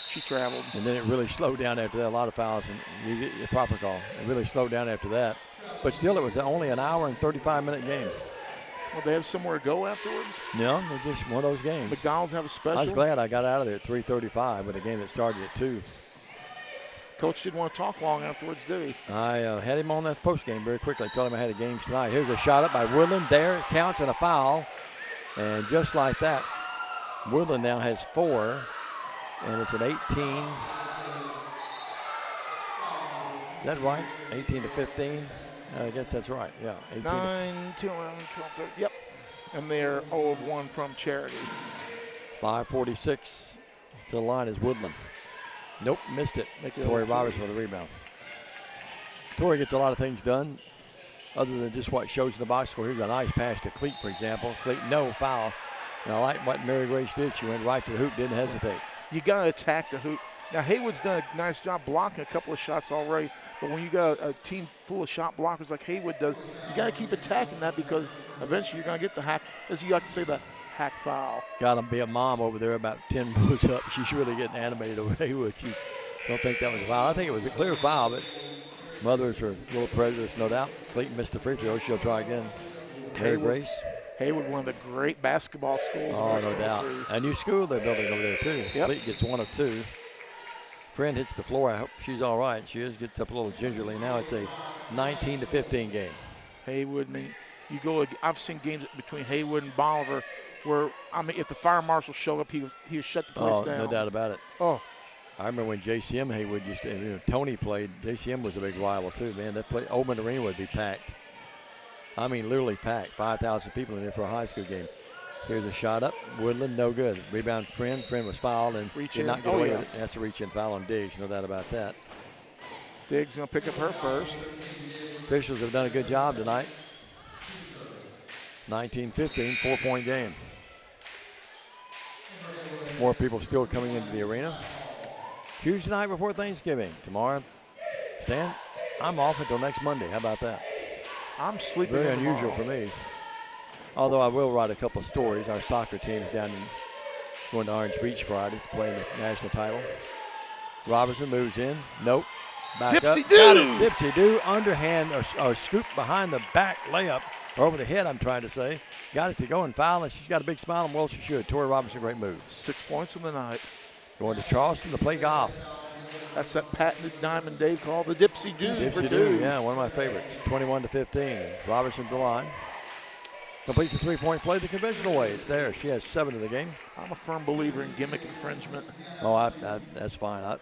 She traveled. And then it really slowed down after that. A lot of fouls, and you get the proper call. It really slowed down after that. But still, it was only an hour and 35-minute game. Well, they have somewhere to go afterwards? No, it's just one of those games. McDonald's have a special? I was glad I got out of there at 3:35 with a game that started at 2. Coach didn't want to talk long afterwards, did he? I had him on that post game very quickly. I told him I had a game tonight. Here's a shot up by Woodland. There it counts and a foul. And just like that, Woodland now has 4, and it's an 18. Is that right? 18 to 15? I guess that's right. Yeah. 18 9, 10, 11, 12, 13. Yep. And they're 0 of 1 from charity. 5:46 to the line is Woodland. Nope, missed it. Tori Roberts with a rebound. Tori gets a lot of things done other than just what shows in the box score. Here's a nice pass to Cleet, for example. Cleet, no foul. And I like what Mary Grace did. She went right to the hoop, didn't hesitate. You got to attack the hoop. Now, Haywood's done a nice job blocking a couple of shots already, but when you got a team full of shot blockers like Haywood does, you got to keep attacking that because eventually you're going to get the hack, as you like to say, the hack foul. Got to be a mom over there about 10 moves up. She's really getting animated over Haywood. She don't think that was a foul. I think it was a clear foul, but mothers are a little prejudiced, no doubt. Clayton missed the free throw. She'll try again. Mary Grace. Haywood, one of the great basketball schools in West doubt. Tennessee. A new school they're building over there, too. Yep. Clayton gets 1 of 2. Friend hits the floor. I hope she's all right. She is. Gets up a little gingerly. Now it's a 19 to 15 game. Haywood, I've seen games between Haywood and Bolivar where, if the fire marshal showed up, he would shut the place down. No doubt about it. Oh. I remember when JCM Haywood used to, Tony played. JCM was a big rival, too, man. That play, Old Arena would be packed. I mean, literally packed. 5,000 people in there for a high school game. Here's a shot up. Woodland, no good. Rebound, Friend. Friend was fouled and did not get away with it. That's a reach-in foul on Diggs. No doubt about that. Diggs going to pick up her first. Officials have done a good job tonight. 19-15, 4-point game. More people still coming into the arena. Tuesday night before Thanksgiving. Tomorrow, Stan, I'm off until next Monday. How about that? I'm sleeping. Very unusual for me. Although I will write a couple of stories. Our soccer team is going to Orange Beach Friday to play in the national title. Robertson moves in. Nope. Back up. Got it. Dipsy-do. Underhand or scoop behind the back layup. Or over the head, I'm trying to say. Got it to go and foul, and she's got a big smile, and well, she should. Tori Robinson, great move. 6 points in the night. Going to Charleston to play golf. That's that patented Diamond Dave call the Dipsy-do. Dipsy-do, yeah, one of my favorites. 21 to 15. Robinson to the line. Completes the three-point play the conventional way. It's there. She has 7 in the game. I'm a firm believer in gimmick infringement. Oh, that's fine.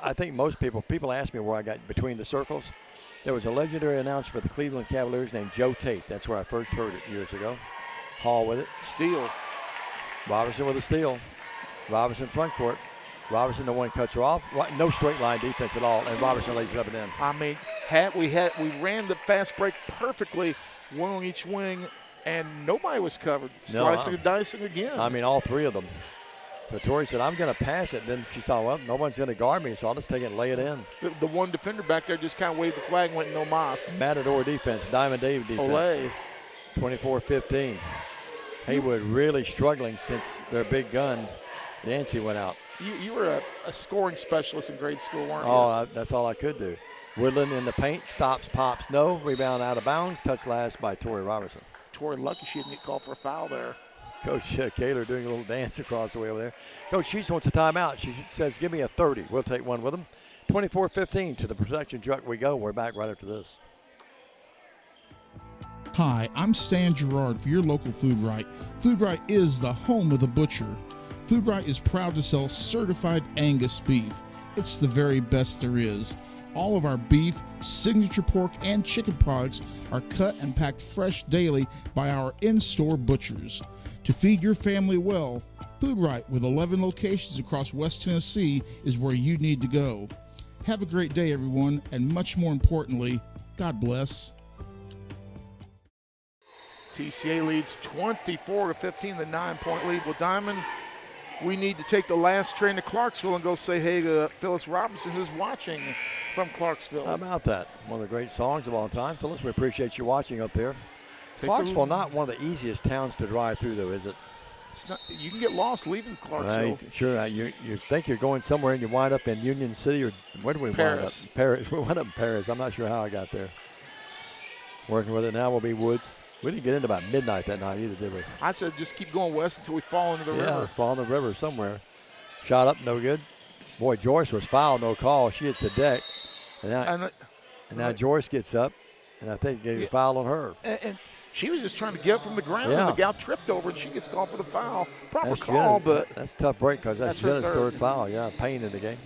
I think most people ask me where I got between the circles. There was a legendary announcer for the Cleveland Cavaliers named Joe Tate. That's where I first heard it years ago. Hall with it. Steal. Robinson with a steal. Robinson front court. Robinson, the one cuts her off. No straight line defense at all, and Robinson lays it up and in. I mean, we ran the fast break perfectly, one on each wing, and nobody was covered. Slicing and dicing again. I mean, all 3 of them. So Tori said, I'm going to pass it. Then she thought, well, no one's going to guard me, so I'll just take it and lay it in. The one defender back there just kind of waved the flag and went no mas. Matador defense, Diamond Dave defense. Olay. 24-15. Haywood really struggling since their big gun, Nancy, went out. You were a scoring specialist in grade school, weren't you? Oh, that's all I could do. Woodland in the paint, stops, pops, no. Rebound out of bounds, touch last by Tori Robertson. Tori lucky she didn't get called for a foul there. Coach Kaler doing a little dance across the way over there. Coach Sheets wants a timeout. She says, give me a 30. We'll take one with them. 24-15 to the production truck we go. We're back right after this. Hi, I'm Stan Gerard for your local Food Right. Food Right is the home of the butcher. Food Right is proud to sell certified Angus beef. It's the very best there is. All of our beef, signature pork, and chicken products are cut and packed fresh daily by our in-store butchers. To feed your family well, Food Right with 11 locations across West Tennessee is where you need to go. Have a great day, everyone, and much more importantly, God bless. TCA leads 24-15, the 9-point lead. Well, Diamond, we need to take the last train to Clarksville and go say hey to Phyllis Robinson, who's watching from Clarksville. How about that? One of the great songs of all time. Phyllis, we appreciate you watching up there. Clarksville, not one of the easiest towns to drive through, though, is it? It's not. You can get lost leaving Clarksville. Sure. You think you're going somewhere and you wind up in Union City, or where do we wind up? Paris. We wind up in Paris. I'm not sure how I got there. Working with it now will be Woods. We didn't get into about midnight that night either, did we? I said just keep going west until we fall into the river. Yeah, fall in the river somewhere. Shot up, no good. Boy, Joyce was fouled, no call. She hits the deck. And now Joyce gets up, and I think gave a foul on her. And she was just trying to get up from the ground, and the gal tripped over, and she gets called for the foul. Proper that's call, Jenna, but that's a tough break because that's Jenna's third foul. Yeah, pain in the game.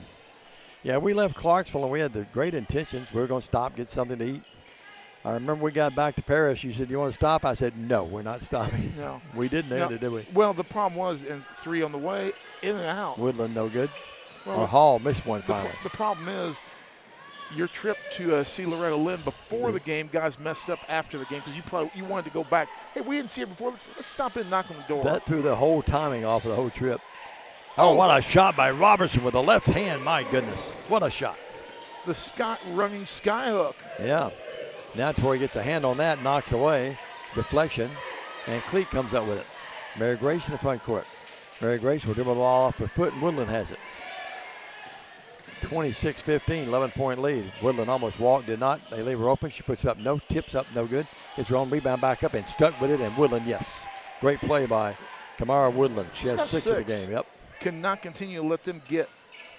Yeah, we left Clarksville, and we had the great intentions. We were going to stop, get something to eat. I remember we got back to Paris. You said, you want to stop? I said, no, we're not stopping. No. We didn't end it, did we? Well, the problem was, and 3 on the way, in and out. Woodland, no good. Well, Hall missed one finally. The problem is, your trip to see Loretta Lynn before the game, guys messed up after the game because you wanted to go back. Hey, we didn't see her before. Let's stop in and knock on the door. That threw the whole timing off of the whole trip. Oh, what a shot by Robertson with the left hand. My goodness. What a shot. The running skyhook. Yeah. Now Tori gets a hand on that, knocks away. Deflection. And Cleat comes up with it. Mary Grace in the front court. Mary Grace will dribble the ball off her foot, and Woodland has it. 26-15, 11-point lead. Woodland almost walked, did not. They leave her open. She puts up no, tips up, no good. Gets her own rebound back up and stuck with it, and Woodland, yes. Great play by Kamara Woodland. She has 6 in the game, yep. Cannot continue to let them get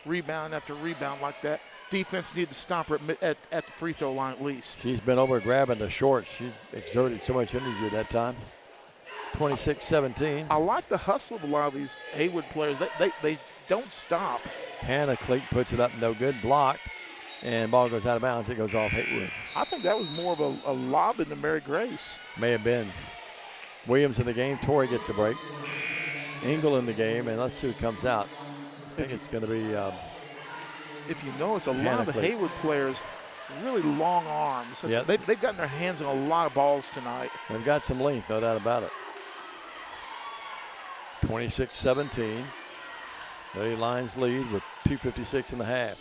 rebound after rebound like that. Defense need to stop her at the free throw line at least. She's been over grabbing the shorts. She exerted so much energy at that time. 26-17. I like the hustle of a lot of these Haywood players. They don't stop. Hannah Cleat puts it up, no good. Blocked. And ball goes out of bounds. It goes off Haywood. I think that was more of a lob into Mary Grace. May have been. Williams in the game. Tori gets a break. Engel in the game. And let's see who comes out. I think it's going to be if you notice, a Hannah lot of the Cleat. Haywood players, really long arms. Yep. They've gotten their hands on a lot of balls tonight. They've got some length, no doubt about it. 26-17. The Lions lead with 2:56 in the half.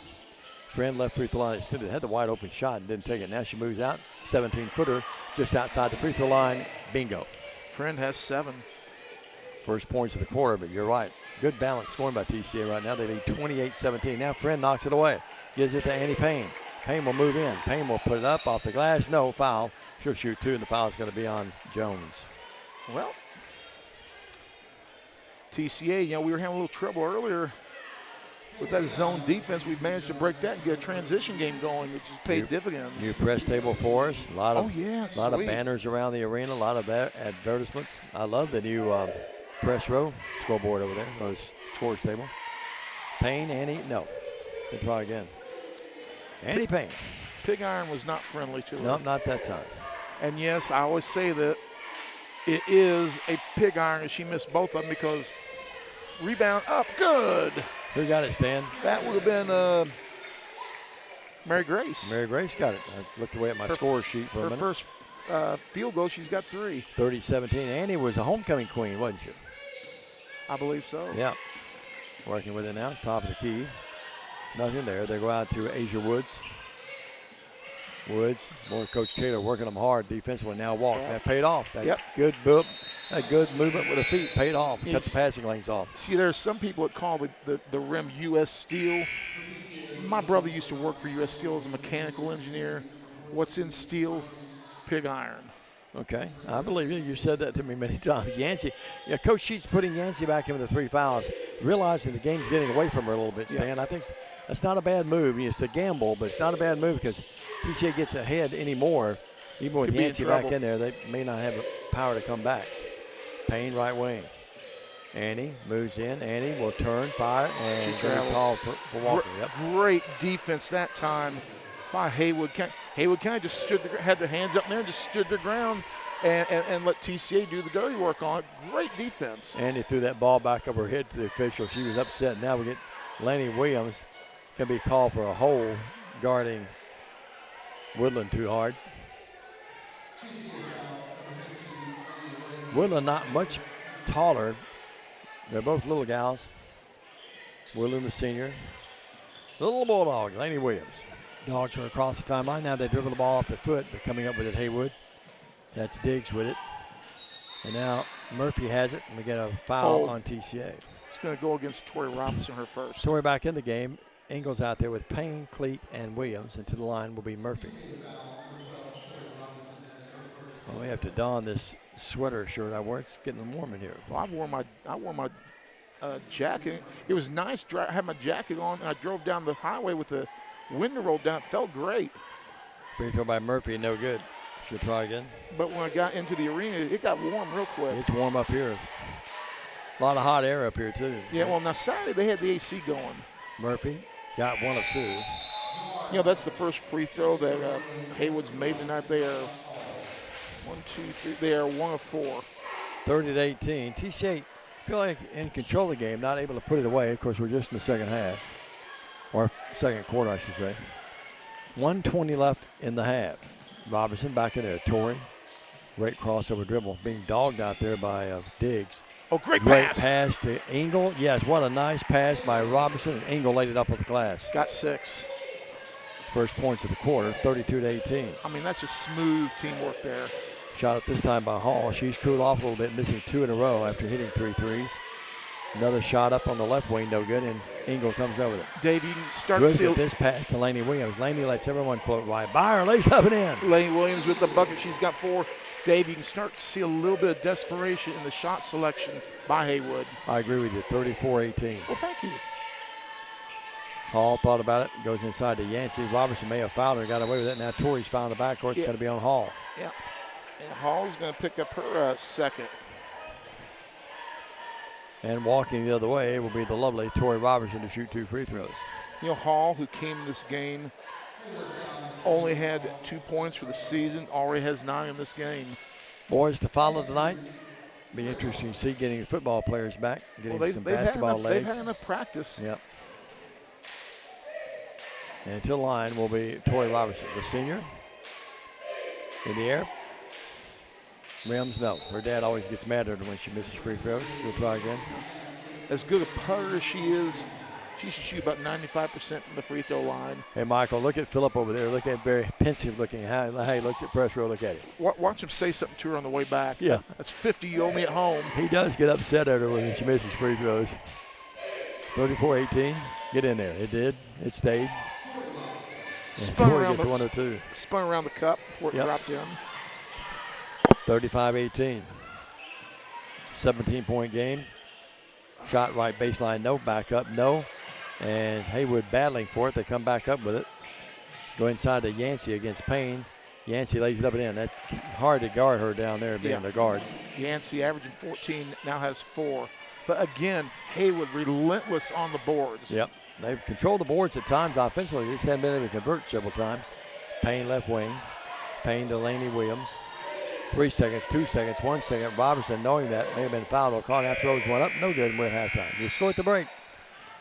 Friend left free throw line extended. Had the wide open shot and didn't take it. Now she moves out. 17-footer just outside the free throw line. Bingo. Friend has 7. First points of the quarter, but you're right. Good balance scoring by TCA right now. They lead 28-17. Now Friend knocks it away. Gives it to Annie Payne. Payne will move in. Payne will put it up off the glass. No foul. She'll shoot 2, and the foul is going to be on Jones. Well, TCA, we were having a little trouble earlier with that zone defense. We've managed to break that and get a transition game going, which has paid dividends. New press table for us. A lot of sweet. banners around the arena. A lot of advertisements. I love the new press row scoreboard over there. Or scores table. Payne, Annie, no. They try again. Annie Payne. Pig Iron was not friendly to her. No, not that time. And yes, I always say that it is a pig iron, and she missed both of them because rebound up, good. Who got it, Stan? That would have been Mary Grace. Mary Grace got it. I looked away at my score sheet for a minute. Her first field goal, she's got 3. 30-17. Annie was a homecoming queen, wasn't she? I believe so. Yeah. Working with it now, top of the key. Nothing there. They go out to Asia Woods. Woods, more Coach Kaler working them hard defensively. Now walk. Yeah. That paid off. That Yep. good movement with the feet paid off. Cut the passing lanes off. See, there's some people that call the rim U.S. Steel. My brother used to work for U.S. Steel as a mechanical engineer. What's in steel? Pig iron. Okay, I believe you. You said that to me many times. Yancey, Coach Sheets putting Yancey back into the 3 fouls, realizing the game's getting away from her a little bit, Stan. I think that's not a bad move. It's a gamble, but it's not a bad move because TCA gets ahead anymore. Even with Yancey back in there, they may not have the power to come back. Payne, right wing. Annie moves in. Annie will turn, fire, and call for Walker. Great defense that time by Haywood. Haywood kind of just had their hands up there and just stood their ground and let TCA do the dirty work on it. Great defense. Annie threw that ball back over her head to the official. She was upset. Now we get Laney Williams. Can be called for a hole guarding Woodland too hard. Woodland not much taller. They're both little gals. Woodland the senior. Little bulldog, Laney Williams. Dogs are across the timeline. Now they dribble the ball off the foot. They're coming up with it, Haywood. That's Diggs with it. And now Murphy has it, and we get a foul on TCA. It's going to go against Tori Robinson, her first. Tori back in the game. Ingles out there with Payne, Cleek, and Williams. And to the line will be Murphy. Well, we have to don this sweater shirt I wore. It's getting warm in here. Well, I wore my jacket. It was nice. I had my jacket on, and I drove down the highway with the window rolled down. It felt great. Free throw by Murphy, no good. Should try again. But when I got into the arena, it got warm real quick. It's warm up here. A lot of hot air up here, too. Yeah, well, now Saturday they had the AC going. Murphy got 1 of 2. That's the first free throw that Haywood's made tonight. They are 1, 2, 3. They are 1 of 4. 30-18. TCA feel like in control of the game, not able to put it away. Of course, we're just in the second half. Or second quarter, I should say. 1:20 left in the half. Robinson back in there. Torrey. Great crossover dribble. Being dogged out there by Diggs. Oh, great pass. Great pass to Engel. Yes, what a nice pass by Robinson. And Engel laid it up with the glass. Got 6. First points of the quarter, 32-18. I mean, that's just smooth teamwork there. Shot up this time by Hall. She's cooled off a little bit, missing 2 in a row after hitting 3 threes. Another shot up on the left wing, no good, and Engel comes over it. Dave, you can start to see this pass to Laney Williams. Laney lets everyone float right by her, lays up and in. Laney Williams with the bucket. She's got 4. Dave, you can start to see a little bit of desperation in the shot selection by Haywood. I agree with you, 34-18. Well, thank you. Hall thought about it, goes inside to Yancey. Robertson may have fouled her, got away with it. Now Torrey's fouled the backcourt. It's going to be on Hall. Yeah, and Hall's going to pick up her second. And walking the other way will be the lovely Tori Robertson to shoot 2 free throws. Hall, who came in this game, only had 2 points for the season, already has 9 in this game. Boys to follow tonight. Be interesting to see getting the football players back, getting some basketball legs. They've had enough practice. Yep. And to the line will be Tori Robertson, the senior. In the air. Williams, no. Her dad always gets mad at her when she misses free throws. She'll try again. As good a putter as she is, she should shoot about 95% from the free throw line. Hey, Michael, look at Phillip over there. Look at very pensive looking. How he looks at press row. Look at it. Watch him say something to her on the way back. Yeah. That's 50 you owe me at home. He does get upset at her when she misses free throws. 34-18. Get in there. It did. It stayed. Spun Tori around, gets 1 or 2. Spun around the cup before it dropped in. 35-18. 17-point game. Shot right baseline, no. Back up, no. And Haywood battling for it. They come back up with it. Go inside to Yancey against Payne. Yancey lays it up and in. That's hard to guard her down there being the guard. Yancey averaging 14, now has 4. But again, Haywood relentless on the boards. Yep. They've controlled the boards at times offensively. They just haven't been able to convert several times. Payne left wing. Payne to Laney Williams. 3 seconds, 2 seconds, 1 second. Robertson, knowing that, may have been fouled. O'Connor throws one up. No good, and we're at halftime. We score at the break.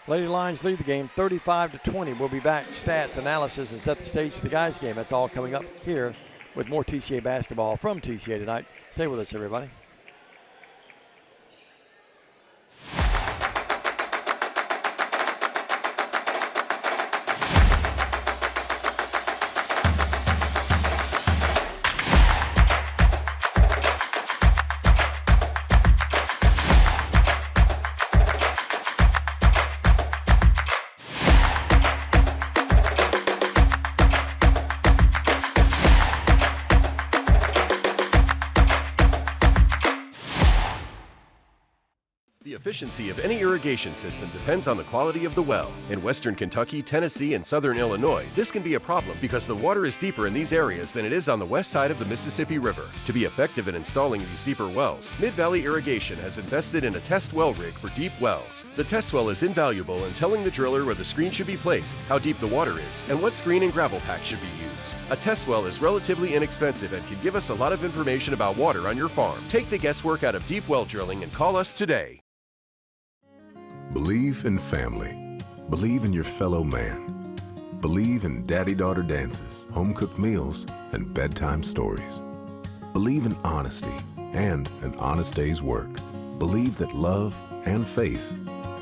Lady Lions lead the game 35-20. We'll be back. Stats, analysis, and set the stage for the guys' game. That's all coming up here with more TCA basketball from TCA tonight. Stay with us, everybody. efficiency of any irrigation system depends on the quality of the well. In western Kentucky, Tennessee, and southern Illinois, this can be a problem because the water is deeper in these areas than it is on the west side of the Mississippi River. To be effective in installing these deeper wells, Mid-Valley Irrigation has invested in a test well rig for deep wells. The test well is invaluable in telling the driller where the screen should be placed, how deep the water is, and what screen and gravel pack should be used. A test well is relatively inexpensive and can give us a lot of information about water on your farm. Take the guesswork out of deep well drilling and call us today. Believe in family. Believe in your fellow man. Believe in daddy-daughter dances, home-cooked meals, and bedtime stories. Believe in honesty and an honest day's work. Believe that love and faith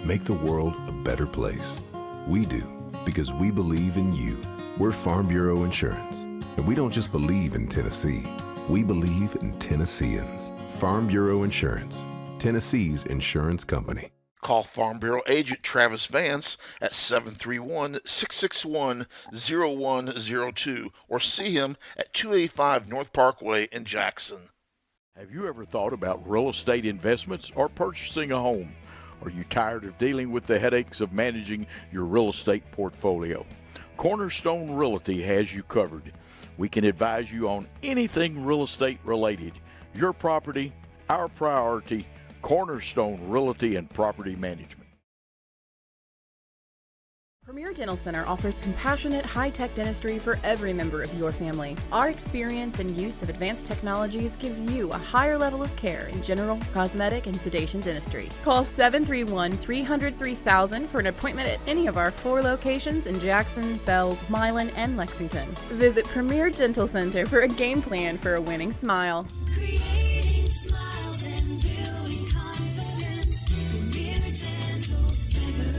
make the world a better place. We do, because we believe in you. We're Farm Bureau Insurance, and we don't just believe in Tennessee. We believe in Tennesseans. Farm Bureau Insurance, Tennessee's insurance company. Call Farm Bureau agent Travis Vance at 731-661-0102 or see him at 285 North Parkway in Jackson. Have you ever thought about real estate investments or purchasing a home? Are you tired of dealing with the headaches of managing your real estate portfolio? Cornerstone Realty has you covered. We can advise you on anything real estate related. Your property, our priority. Cornerstone Realty and Property Management. Premier Dental Center offers compassionate, high-tech dentistry for every member of your family. Our experience and use of advanced technologies gives you a higher level of care in general, cosmetic, and sedation dentistry. Call 731-300-3000 for an appointment at any of our 4 locations in Jackson, Bells, Milan, and Lexington. Visit Premier Dental Center for a game plan for a winning smile. Creating smiles and building confidence. Premier Dental Center.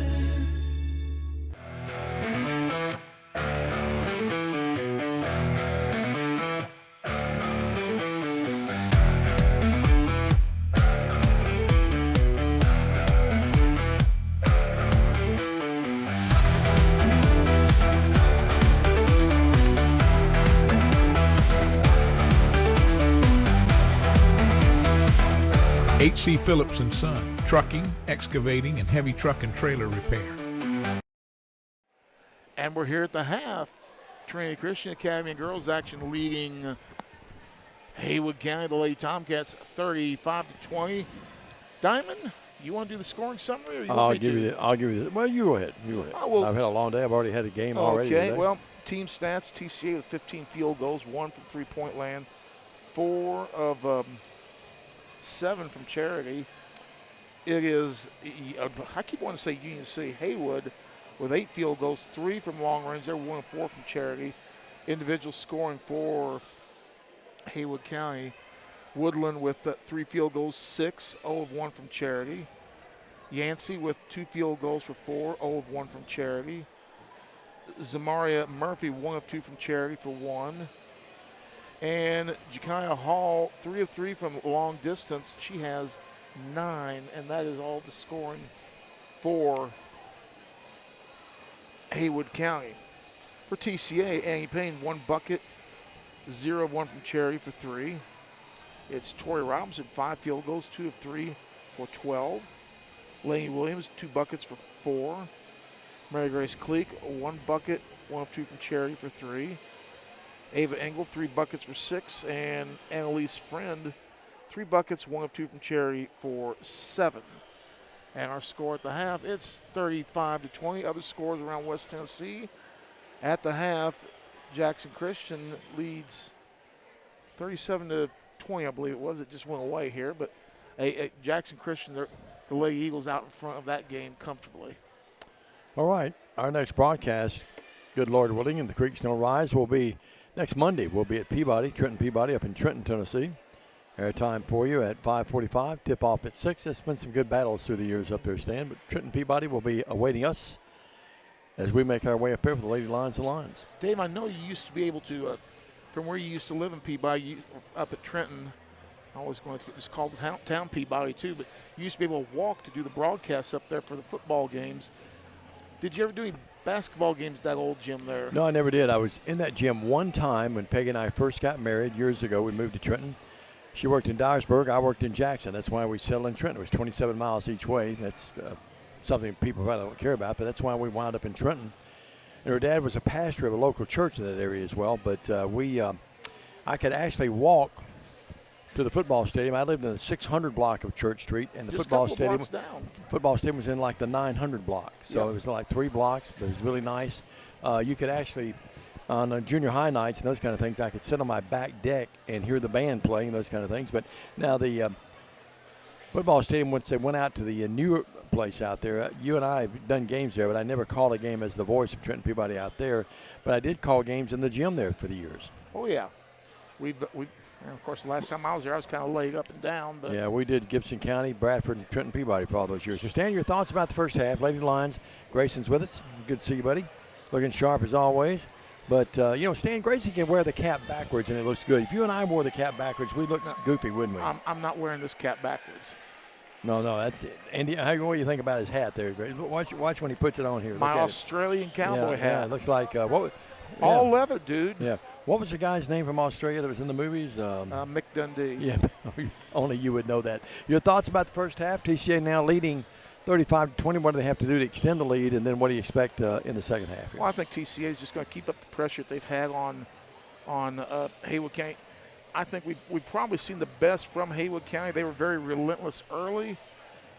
H.C. Phillips & Son, trucking, excavating, and heavy truck and trailer repair. And we're here at the half. Trinity Christian Academy girls action leading Haywood County, the Lady Tomcats, 35-20. Diamond, you want to do the scoring summary? Or you I'll give you the. Well, you go ahead. I've had a long day. I've already had a game already. Okay, today. well, team stats, TCA with 15 field goals, 1 from three-point land, 4 of 7 from charity. It is, I keep wanting to say Union City. Haywood with 8 field goals, 3 from long range. They're 1 of 4 from charity. Individual scoring for Haywood County. Woodland with 3 field goals, 6, 0 of 1 from charity. Yancey with 2 field goals for 4, 0 of 1 from charity. Zamaria Murphy, 1 of 2 from charity for 1. And Jekiah Hall, 3 of 3 from long distance. She has 9, and that is all the scoring for Haywood County. For TCA, Annie Payne, 1 bucket, 0 of 1 from charity for 3. It's Tori Robinson, 5 field goals, 2 of 3 for 12. Lainey Williams, 2 buckets for 4. Mary Grace Cleek, 1 bucket, 1 of 2 from charity for 3. Ava Engel, 3 buckets for 6. And Annalise Friend, 3 buckets, 1 of 2 from charity for 7. And our score at the half, it's 35-20. Other scores around West Tennessee. At the half, Jackson Christian leads 37-20, I believe it was. It just went away here. But Jackson Christian, the Lady Eagles out in front of that game comfortably. All right. Our next broadcast, good Lord willing, and the creeks don't rise, will be next Monday. We'll be at Peabody, Trenton Peabody up in Trenton, Tennessee. Airtime for you at 5:45, tip-off at 6. There's been some good battles through the years up there, Stan, but Trenton Peabody will be awaiting us as we make our way up there for the Lady Lions and Lions. Dave, I know you used to be able to, from where you used to live in Peabody, up at Trenton, I always going to just call the town Peabody too, but you used to be able to walk to do the broadcasts up there for the football games. Did you ever do any basketball games at that old gym there? No, I never did. I was in that gym one time when Peggy and I first got married years ago. We moved to Trenton. She worked in Dyersburg. I worked in Jackson. That's why we settled in Trenton. It was 27 miles each way. That's something people probably don't care about, but that's why we wound up in Trenton. And her dad was a pastor of a local church in that area as well. But I could actually walk to the football stadium. I lived in the 600 block of Church Street, and the Just football a couple stadium. blocks down. Football stadium was in like the 900 block, so Yep. it was like 3 blocks. But it was really nice. You could actually, on junior high nights and those kind of things, I could sit on my back deck and hear the band playing and those kind of things. But now the football stadium, once they went out to the newer place out there, you and I have done games there, but I never called a game as the voice of Trenton Peabody out there. But I did call games in the gym there for the years. Oh, yeah. We and of course, the last time I was there, I was kind of laid up and down. But Yeah, we did Gibson County, Bradford, and Trenton Peabody for all those years. So, Stan, your thoughts about the first half? Lady Lions, Grayson's with us. Good to see you, buddy. Looking sharp as always. But, Stan, Grayson can wear the cap backwards, and it looks good. If you and I wore the cap backwards, we'd look goofy, wouldn't we? I'm not wearing this cap backwards. No, that's it. Andy, what do you think about his hat there, Gray? Watch when he puts it on here. My Look at Australian it. cowboy hat. Yeah, it looks like All leather, dude. Yeah. What was the guy's name from Australia that was in the movies? Mick Dundee. Yeah, only you would know that. Your thoughts about the first half? TCA now leading 35-20. What do they have to do to extend the lead, and then what do you expect in the second half? Well, I think TCA is just going to keep up the pressure that they've had on Haywood County. I think we've probably seen the best from Haywood County. They were very relentless early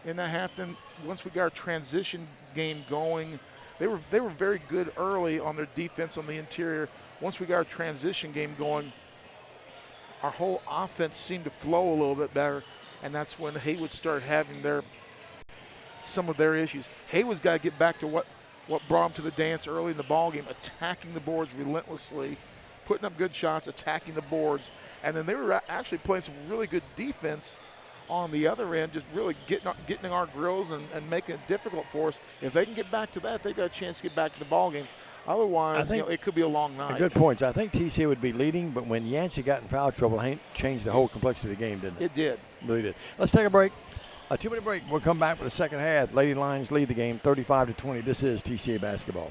in that half. Then once we got our transition game going, they were very good early on their defense on the interior. Once we got our transition game going, our whole offense seemed to flow a little bit better, and that's when Haywood started having some of their issues. Haywood's got to get back to what brought them to the dance early in the ball game, attacking the boards relentlessly, putting up good shots, attacking the boards, and then they were actually playing some really good defense on the other end, just really getting our grills and making it difficult for us. If they can get back to that, they've got a chance to get back to the ball game. Otherwise, it could be a long night. Good points. I think TCA would be leading, but when Yancey got in foul trouble, it changed the whole complexity of the game, didn't it? It did. Really did. Let's take a break. A 2-minute break. We'll come back for the second half. Lady Lions lead the game 35-20. This is TCA basketball.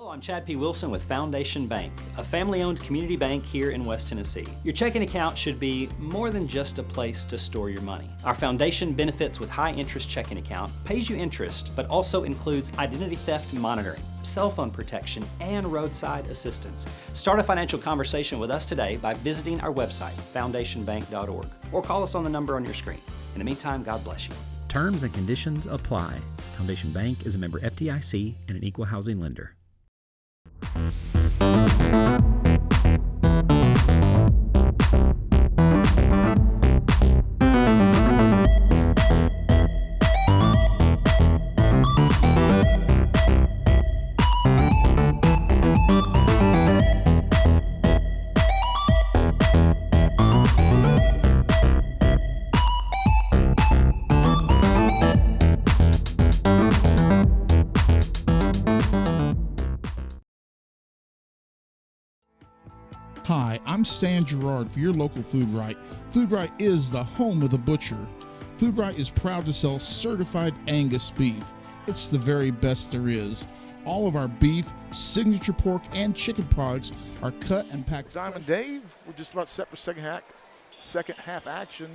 I'm Chad P. Wilson with Foundation Bank, a family-owned community bank here in West Tennessee. Your checking account should be more than just a place to store your money. Our foundation benefits with high-interest checking account pays you interest, but also includes identity theft monitoring, cell phone protection, and roadside assistance. Start a financial conversation with us today by visiting our website, foundationbank.org, or call us on the number on your screen. In the meantime, God bless you. Terms and conditions apply. Foundation Bank is a member FDIC and an equal housing lender. Hi, I'm Stan Gerard for your local Food Right. Food Right is the home of the butcher. Food Right is proud to sell certified Angus beef. It's the very best there is. All of our beef, signature pork, and chicken products are cut and packed. Diamond Dave, we're just about set for second half action.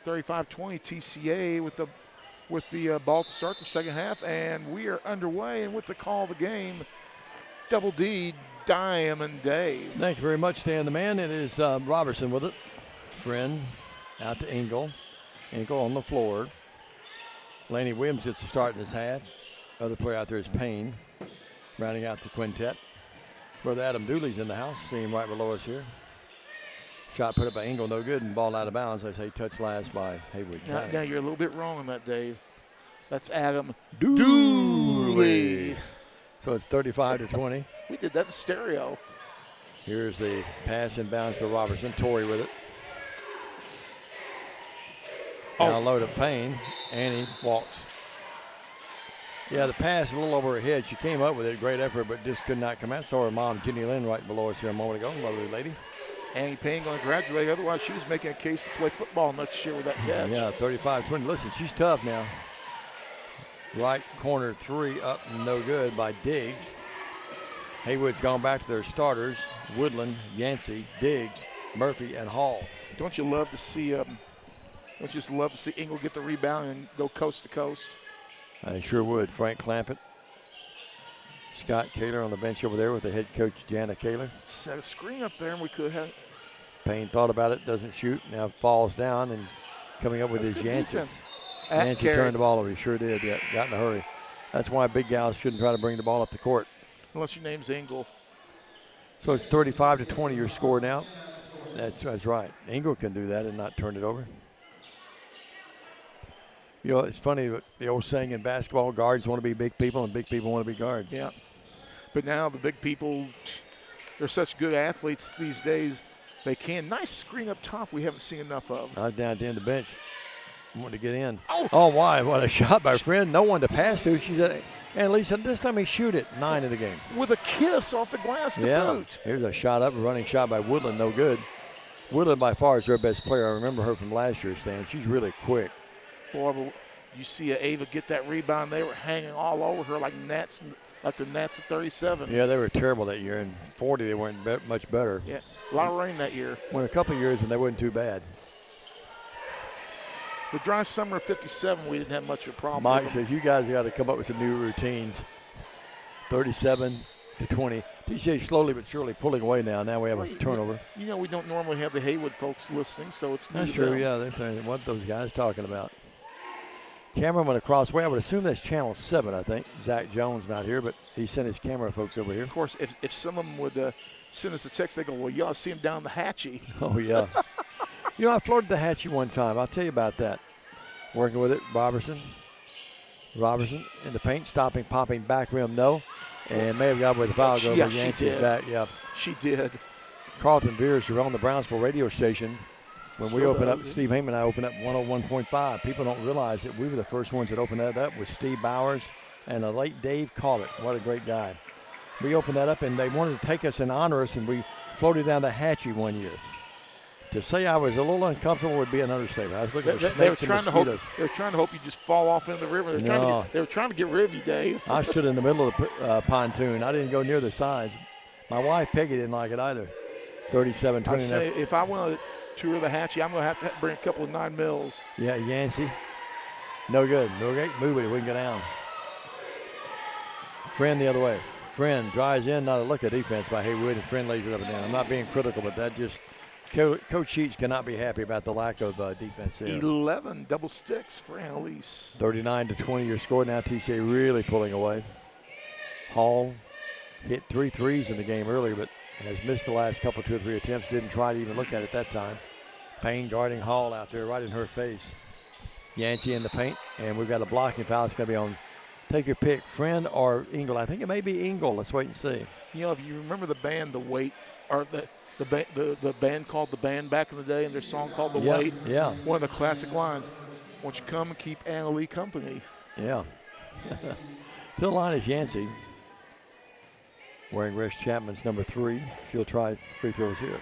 35-20 TCA with the ball to start the second half, and we are underway. And with the call of the game, Double D Diamond Dave. Thank you very much, Stan the Man. It is Robertson with it. Friend out to Engel. Engel on the floor. Laney Williams gets a start in his half. Other player out there is Payne, rounding out the quintet. Brother Adam Dooley's in the house. See him right below us here. Shot put up by Engel, no good, and ball out of bounds. I say touch last by Haywood. Now you're a little bit wrong on that, Dave. That's Adam Dooley. So it's 35-20. We did that in stereo. Here's the pass inbounds to Robertson. Torrey with it. Down low to Payne, and he walks. Yeah, the pass a little over her head. She came up with it, great effort, but just could not come out. Saw her mom, Jenny Lynn, right below us here a moment ago. Lovely lady. Annie Payne going to graduate. Otherwise, she was making a case to play football next year with that catch. Yeah, 35-20. Listen, she's tough now. Right corner three up, no good by Diggs. Haywood's gone back to their starters: Woodland, Yancey, Diggs, Murphy, and Hall. Don't you love to see? Don't you just love to see Engel get the rebound and go coast to coast? I sure would. Frank Clampett, Scott Kaler on the bench over there with the head coach Jana Kaler. Set a screen up there, and we could have. Payne thought about it, doesn't shoot. Now falls down and coming up with That's his good Yancey. defense. Yancey turned the ball over. He sure did. Yeah, got in a hurry. That's why big gals shouldn't try to bring the ball up the court. Unless your name's Engel. So it's 35-20 your score now. That's right. Engel can do that and not turn it over. You know, it's funny, the old saying in basketball, guards want to be big people and big people want to be guards. Yeah. But now the big people, they're such good athletes these days. They can. Nice screen up top we haven't seen enough of. I was down at the end of the bench. Wanted to get in. Oh, why? What a shot by Friend. No one to pass to. She said, and Lisa, this let me shoot it. 9 in the game. With a kiss off the glass to boot. Here's a shot up, a running shot by Woodland, no good. Woodland by far is their best player. I remember her from last year, Stan. She's really quick. Boy, but you see Ava get that rebound. They were hanging all over her like gnats, like the Nats at 37. Yeah, they were terrible that year. And 40, they weren't much better. Yeah, a lot of rain that year. Went a couple of years when they wasn't too bad. The dry summer of 57, we didn't have much of a problem. Mike says, you guys got to come up with some new routines. 37-20. TCA slowly but surely pulling away now. Now we have a turnover. You know, we don't normally have the Haywood folks listening, so it's new. That's to true, them. yeah. They're saying, what those guys talking about? Cameraman across the way. I would assume that's Channel 7, I think. Zach Jones not here, but he sent his camera folks over here. Of course, if some of them would send us a text, they go, well, you ought to see him down the Hatchie. Oh, yeah. You know, I floated the Hatchie one time. I'll tell you about that. Working with it, Robertson in the paint, stopping, popping, back rim, no. And may have got with the foul go over Yancey's back. Yeah, she did. Carlton Veers, who are on the Brownsville radio station. When we opened up, Steve Heyman and I opened up 101.5. People don't realize that we were the first ones that opened that up with Steve Bowers and the late Dave Collett. What a great guy. We opened that up, and they wanted to take us and honor us, and we floated down the Hatchie one year. To say I was a little uncomfortable would be an understatement. I was looking for snakes and mosquitoes. They were trying to hope you just fall off into the river. They were trying to get rid of you, Dave. I stood in the middle of the pontoon. I didn't go near the sides. My wife, Peggy, didn't like it either. 37-20. I say, if I want to tour the Hatchie, I'm going to have to bring a couple of 9 mils. Yeah, Yancey. No good. No great move, but he wouldn't go down. Friend the other way. Friend drives in, not a look at defense by Haywood, and Friend lays it up and down. I'm not being critical, but that just – Coach Sheets cannot be happy about the lack of defense there. 11 double sticks for Annalise. 39-20 your score. Now TCA really pulling away. Hall hit 3 threes in the game earlier, but has missed the last couple, 2 or 3 attempts. Didn't try to even look at it that time. Payne guarding Hall out there right in her face. Yancey in the paint, and we've got a blocking foul. It's going to be on, take your pick, Friend or Engel. I think it may be Engel. Let's wait and see. You know, if you remember the band, The Weight, or the band called The Band back in the day, and their song called The Weight. Yeah. One of the classic lines. Won't you come and keep Anna Lee company? Yeah. To the line is Yancey. Wearing Rex Chapman's number 3. She'll try free throws here.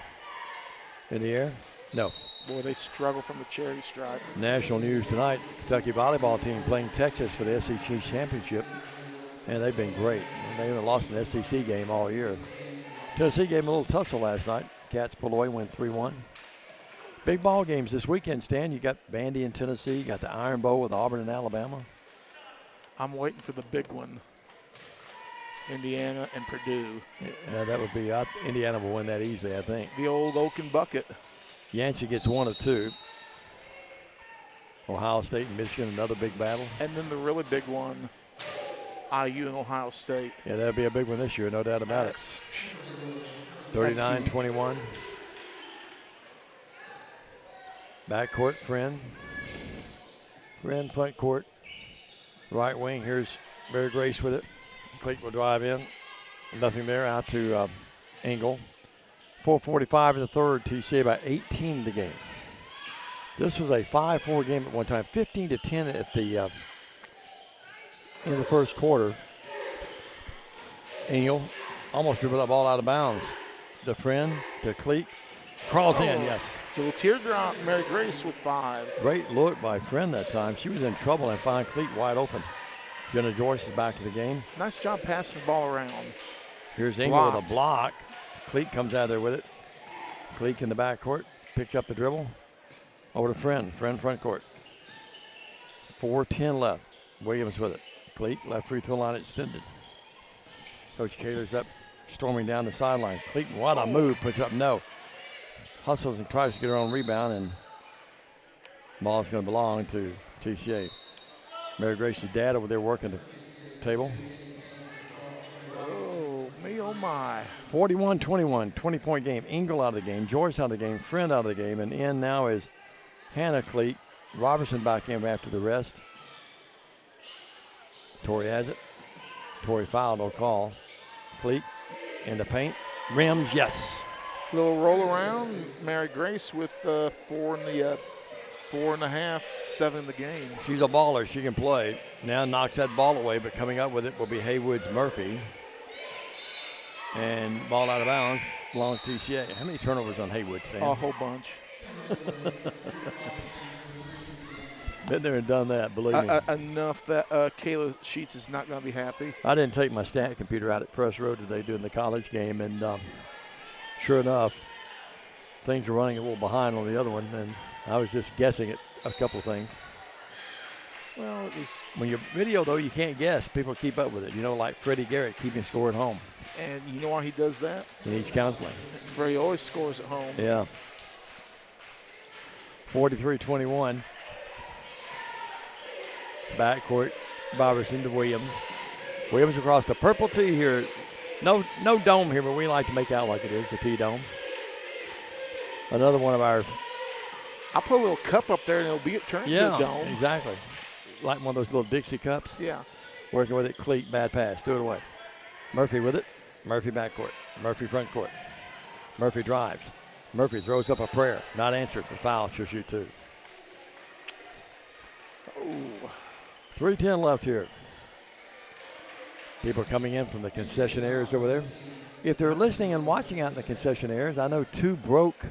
In the air? No. Boy, they struggle from the charity stripe. National news tonight. Kentucky volleyball team playing Texas for the SEC championship. And they've been great. They haven't lost an SEC game all year. Tennessee gave them a little tussle last night. Cats pulled away, win 3-1. Big ball games this weekend, Stan. You got Vandy in Tennessee. You got the Iron Bowl with Auburn and Alabama. I'm waiting for the big one. Indiana and Purdue. Yeah, that would be Indiana will win that easily, I think. The old Oaken bucket. Yancey gets 1 of 2. Ohio State and Michigan, another big battle. And then the really big one, IU and Ohio State. Yeah, that'll be a big one this year, no doubt about it. 39-21. Backcourt, Friend. Friend, front court. Right wing, here's Mary Grace with it. Cleat will drive in. Nothing there, out to Engel. 4:45 in the third, TCA by 18 in the game. This was a 5-4 game at one time, 15-10 at the in the first quarter. Engel almost dribbled that ball out of bounds. The Friend to Cleat. Crawls in, yes. Little teardrop, Mary Grace with 5. Great look by Friend that time. She was in trouble and find Cleat wide open. Jenna Joyce is back to the game. Nice job passing the ball around. Here's Engel with a block. Cleat comes out there with it. Cleat in the backcourt, picks up the dribble. Over to Friend. Friend front court. 4:10 left. Williams with it. Cleat left free throw line extended. Coach Kaler's up, storming down the sideline. Cleat, what a move, puts it up, no. Hustles and tries to get her own rebound, and ball's going to belong to TCA. Mary Grace's dad over there working the table. Oh, me, oh my. 41-21, 20-point game. Engel out of the game, Joyce out of the game, Friend out of the game, and in now is Hannah Cleat. Robertson back in after the rest. Torrey has it. Torrey foul, no call. Cleat in the paint. Rims, yes. Little roll around. Mary Grace with 4.5, 7 in the game. She's a baller. She can play. Now knocks that ball away, but coming up with it will be Haywood's Murphy. And ball out of bounds belongs to TCA. How many turnovers on Haywood, Sam? A whole bunch. Been there and done that, believe me. Enough that Kayla Sheets is not going to be happy. I didn't take my stat computer out at Press Road today doing the college game, and sure enough, things were running a little behind on the other one, and I was just guessing at a couple of things. Well, at least when you video, though, you can't guess. People keep up with it. You know, like Freddie Garrett keeping score at home. And you know why he does that? He needs counseling. Freddie always scores at home. Yeah. 43-21. Backcourt, Robertson to Williams. Williams across the purple tee here. No dome here, but we like to make out like it is, the T-dome. Another one of our... I'll put a little cup up there and it'll be turned into a dome. Yeah, exactly. Like one of those little Dixie cups. Yeah. Working with it, Cleat, bad pass, threw it away. Murphy with it. Murphy backcourt. Murphy front court. Murphy drives. Murphy throws up a prayer. Not answered. The foul. She'll shoot 2. Oh. 3:10 left here. People coming in from the concessionaires over there. If they're listening and watching out in the concessionaires, I know 2 broke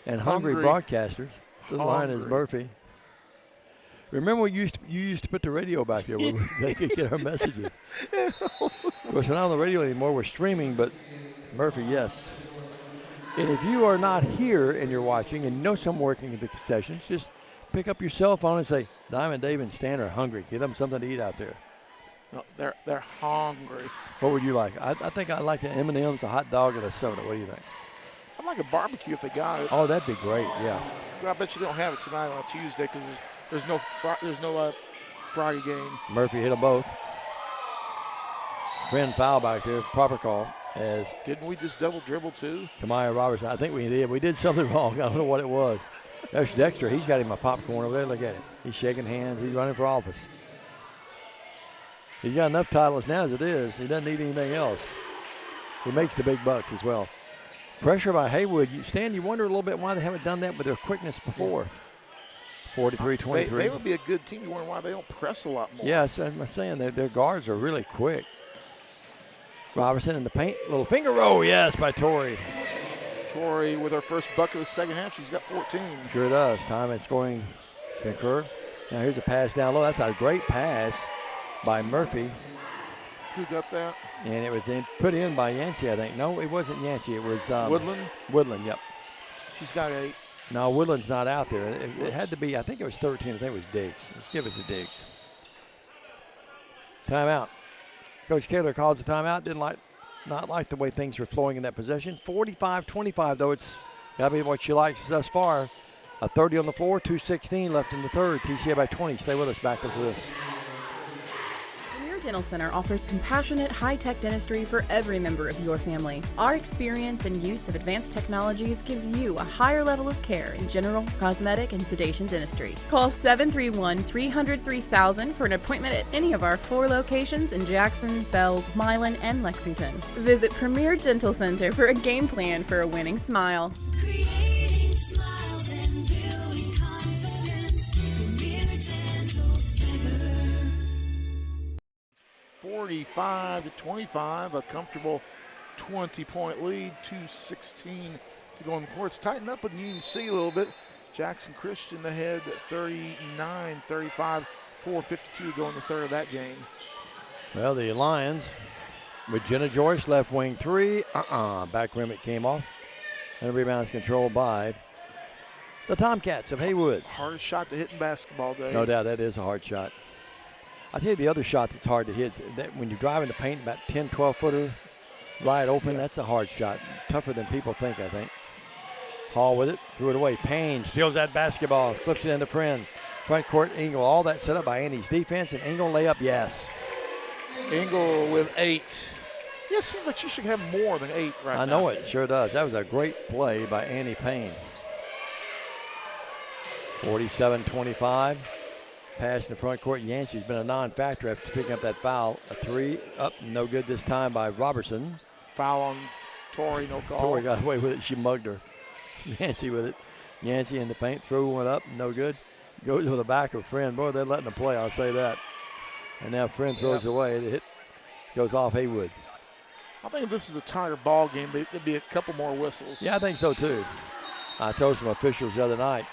and hungry broadcasters. The line is Murphy. Remember when you used to put the radio back there where they could get our messages. Of course, we're not on the radio anymore. We're streaming, but Murphy, yes. And if you are not here and you're watching and you know someone working at the concessions, just pick up your cell phone and say, Diamond, Dave, and Stan are hungry. Get them something to eat out there. No, they're hungry. What would you like? I think I'd like an M&M's, a hot dog, and a soda. What do you think? I'd like a barbecue if they got it. Oh, that'd be great, yeah. Well, I bet you they don't have it tonight on a Tuesday because there's no Friday game. Murphy hit them both. Friend foul back there, proper call. As didn't we just double dribble too? Kamaya Robertson, I think we did. We did something wrong. I don't know what it was. There's Dexter. He's got him a popcorn over there. Look at him. He's shaking hands. He's running for office. He's got enough titles now as it is. He doesn't need anything else. He makes the big bucks as well. Pressure by Haywood. Stan, you wonder a little bit why they haven't done that with their quickness before. 43-23. They would be a good team. You wonder why they don't press a lot more. Yes, I'm saying their guards are really quick. Robertson in the paint. Little finger roll, yes, by Torrey. Torrey with her first bucket of the second half. She's got 14. Sure does. Time and scoring concur. Now here's a pass down low. That's a great pass by Murphy. Who got that? And it was put in by Yancey, I think. No, it wasn't Yancey. It was Woodland? Woodland, yep. She's got 8. No, Woodland's not out there. It had to be, I think it was 13. I think it was Diggs. Let's give it to Diggs. Timeout. Coach Kaler calls the timeout. Not like the way things are flowing in that possession. 45-25, though. It's got to be what she likes thus far. A 30 on the floor, 2:16 left in the third. TCA by 20. Stay with us back into this. Premier Dental Center offers compassionate, high-tech dentistry for every member of your family. Our experience and use of advanced technologies gives you a higher level of care in general, cosmetic, and sedation dentistry. Call 731-300-3000 for an appointment at any of our 4 locations in Jackson, Bells, Milan, and Lexington. Visit Premier Dental Center for a game plan for a winning smile. Creating smiles and building confidence. Premier Dental Center. 45-25, a comfortable 20-point lead, 2:16 to go on the court. It's tightened up with Union C a little bit. Jackson Christian ahead 39-35, 4:52 to go in the third of that game. Well, the Lions with Jenna Joyce, left wing 3. Back rim it came off. And the rebound is controlled by the Tomcats of Haywood. Hardest shot to hit in basketball, Dave. No doubt that is a hard shot. I'll tell you the other shot that's hard to hit is that when you drive in the paint, about 10, 12-footer, wide open, that's a hard shot. Tougher than people think, I think. Hall with it, threw it away. Payne steals that basketball, flips it into Friend. Front court, Engel, all that set up by Andy's defense, and Engel layup, yes. Engel with 8. Yeah, it seems like you should have more than 8 right now. I know it, sure does. That was a great play by Andy Payne. 47-25. Pass in the front court. Yancey's been a non-factor after picking up that foul. A 3 up, no good this time by Robertson. Foul on Torrey, no call. Torrey got away with it. She mugged her. Yancey with it. Yancey in the paint, threw one up, no good. Goes to the back of Friend. Boy, they're letting them play, I'll say that. And now Friend throws it away. The hit goes off Haywood. I think if this is a tighter ball game, there'd be a couple more whistles. Yeah, I think so too. I told some officials the other night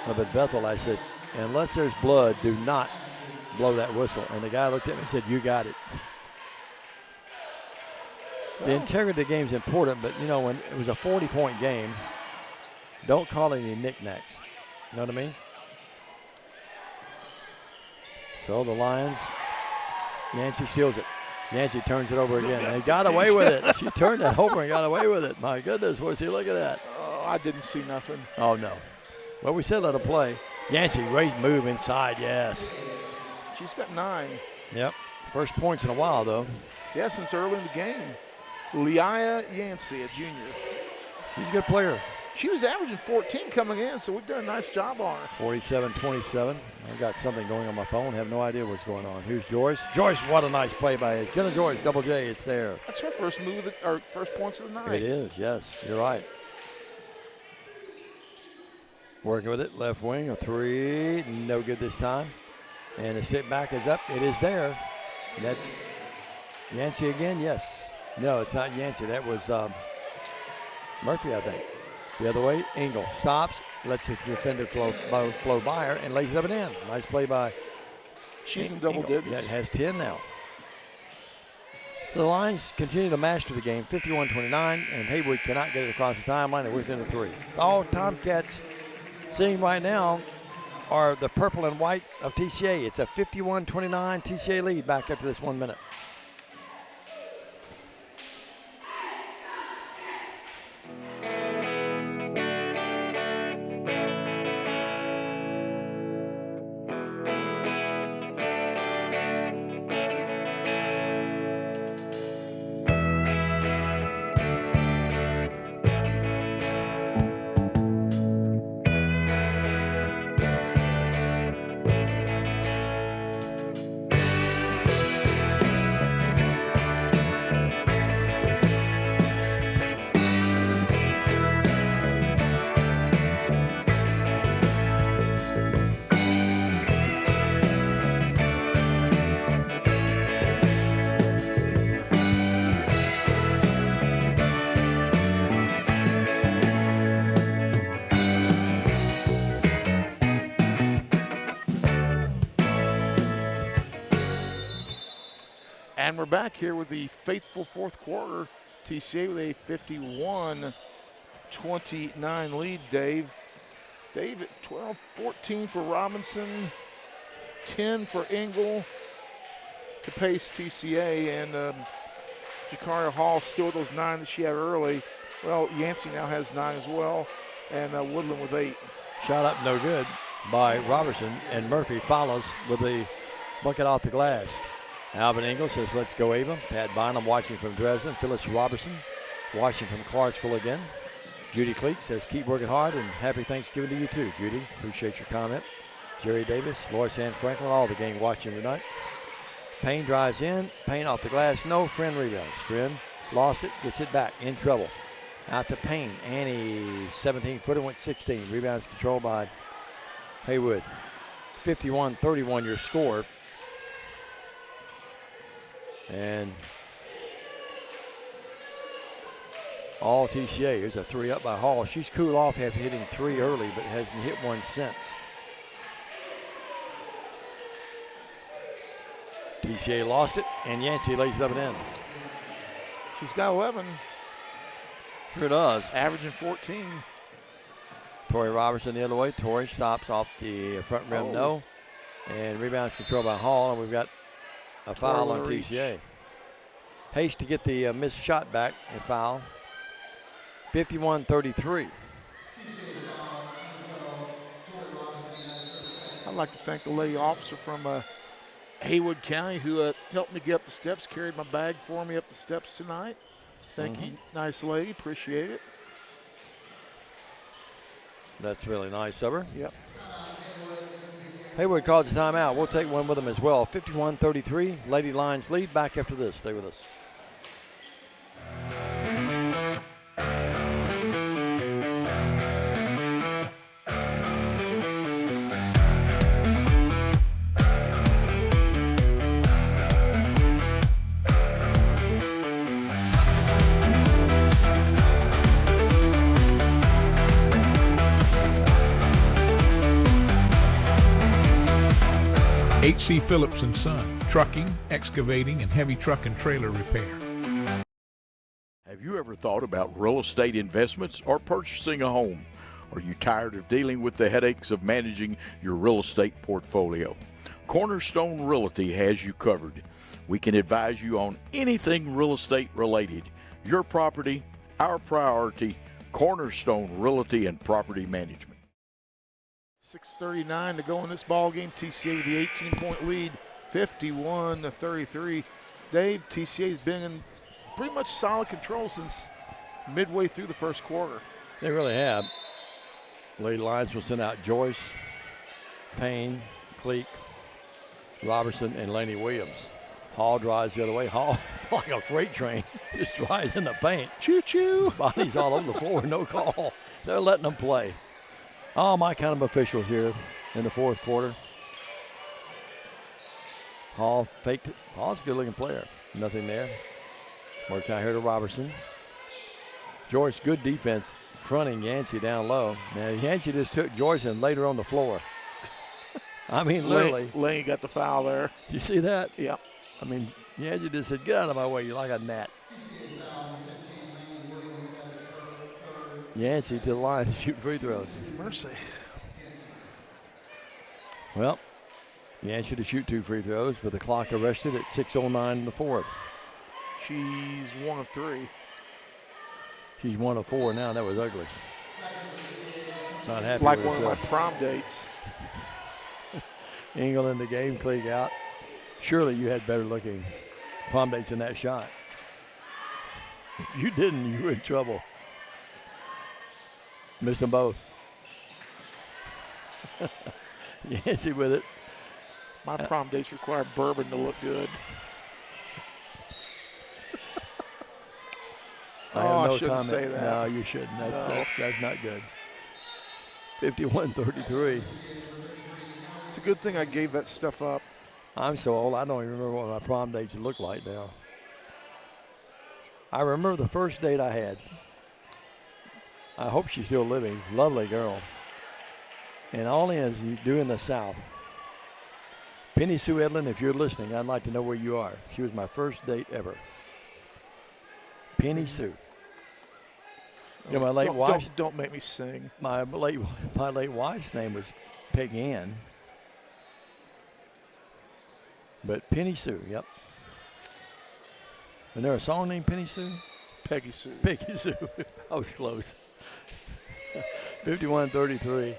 up at Bethel, I said, unless there's blood, do not blow that whistle. And the guy looked at me and said, you got it. The integrity of the game is important, but, you know, when it was a 40-point game, don't call any knickknacks. You know what I mean? So the Lions, Yancey steals it. Yancey turns it over again, and he got away with it. She turned it over and got away with it. My goodness, what's he look at that? Oh, I didn't see nothing. Oh, no. Well, we said let her play. Yancey, raised move inside, yes. She's got 9. Yep. First points in a while, though. Yeah, since early in the game. Leia Yancey, a junior. She's a good player. She was averaging 14 coming in, so we've done a nice job on her. 47-27. I've got something going on my phone. Have no idea what's going on. Here's Joyce. Joyce, what a nice play by Jenna Joyce. Double J, it's there. That's her first move, or first points of the night. It is, yes. You're right. Working with it, left wing, a 3, no good this time. And the sit back is up. It is there. That's Yancey again, yes. No, it's not Yancey. That was Murphy, I think. The other way, Engel stops, lets the defender flow by her, and lays it up and in. Nice play by She's in double Engel. digits. Yeah, it has 10 now. The Lions continue to master the game, 51-29, and Haywood cannot get it across the timeline. They're within the 3. All Tomcats seeing right now are the purple and white of TCA. It's a 51-29 TCA lead back after this 1 minute. And we're back here with the faithful fourth quarter. TCA with a 51-29 lead, Dave. Dave at 12-14 for Robinson, 10 for Engel, to pace TCA, and Jakaria Hall still with those 9 that she had early. Well, Yancey now has 9 as well, and Woodland with 8. Shot up, no good by Robertson, and Murphy follows with the bucket off the glass. Alvin Engel says, let's go, Ava. Pat Bynum watching from Dresden. Phyllis Robertson watching from Clarksville again. Judy Cleek says, keep working hard, and happy Thanksgiving to you too, Judy. Appreciate your comment. Jerry Davis, Loris Ann Franklin, all the gang watching tonight. Payne drives in. Payne off the glass. No. Friend rebounds. Friend lost it, gets it back. In trouble. Out to Payne. Annie, 17-footer, went 16. Rebounds controlled by Haywood. 51-31 your score. And all TCA. Here's a 3 up by Hall. She's cooled off after hitting 3 early, but hasn't hit one since. TCA lost it, and Yancey lays it up and in. She's got 11. Sure does. Averaging 14. Tori Robertson the other way. Tori stops off the front rim, no. And rebounds controlled by Hall, and we've got a foul on TCA. Hayes to get the missed shot back and foul. 51-33. I'd like to thank the lady officer from Haywood County who helped me get up the steps, carried my bag for me up the steps tonight. Thank you, nice lady. Appreciate it. That's really nice of her. Yep. Haywood calls a timeout. We'll take one with them as well. 51-33. Lady Lions lead. Back after this. Stay with us. H.C. Phillips and Son, trucking, excavating, and heavy truck and trailer repair. Have you ever thought about real estate investments or purchasing a home? Are you tired of dealing with the headaches of managing your real estate portfolio? Cornerstone Realty has you covered. We can advise you on anything real estate related. Your property, our priority. Cornerstone Realty and Property Management. 6:39 to go in this ball game. TCA with the 18-point lead, 51-33. Dave, TCA's been in pretty much solid control since midway through the first quarter. They really have. Lady Lions will send out Joyce, Payne, Cleek, Robertson, and Laney Williams. Hall drives the other way. Hall, like a freight train, just drives in the paint. Choo-choo. Bodies all over the floor, no call. They're letting them play. All my kind of officials here in the fourth quarter. Hall faked it. Hall's a good-looking player. Nothing there. Works out here to Robertson. Joyce, good defense, fronting Yancey down low. Now, Yancey just took Joyce and laid her on the floor. I mean, literally. Lane got the foul there. You see that? Yep. I mean, Yancey just said, get out of my way. You're like a gnat. Yancey to the line to shoot free throws. Mercy. Well, Yancey to shoot 2 free throws, but the clock arrested at 6:09 in the fourth. She's 1 of 3. She's 1 of 4 now. That was ugly. Not happy Like with one of my herself. prom dates. Engel in the game, Cleek out. Surely you had better looking prom dates than that shot. If you didn't, you were in trouble. Missed them both. Yancey with it. My prom dates require bourbon to look good. I shouldn't say that. No, you shouldn't. That's not good. 51-33. It's a good thing I gave that stuff up. I'm so old, I don't even remember what my prom dates look like now. I remember the first date I had. I hope she's still living. Lovely girl. And only as you do in the South. Penny Sue Edlin, if you're listening, I'd like to know where you are. She was my first date ever. Penny Sue. You know, my late wife. Don't make me sing. My late wife's name was Peg Ann. But Penny Sue, yep. Isn't there a song named Penny Sue? Peggy Sue. Peggy Sue. I was close. 51-33.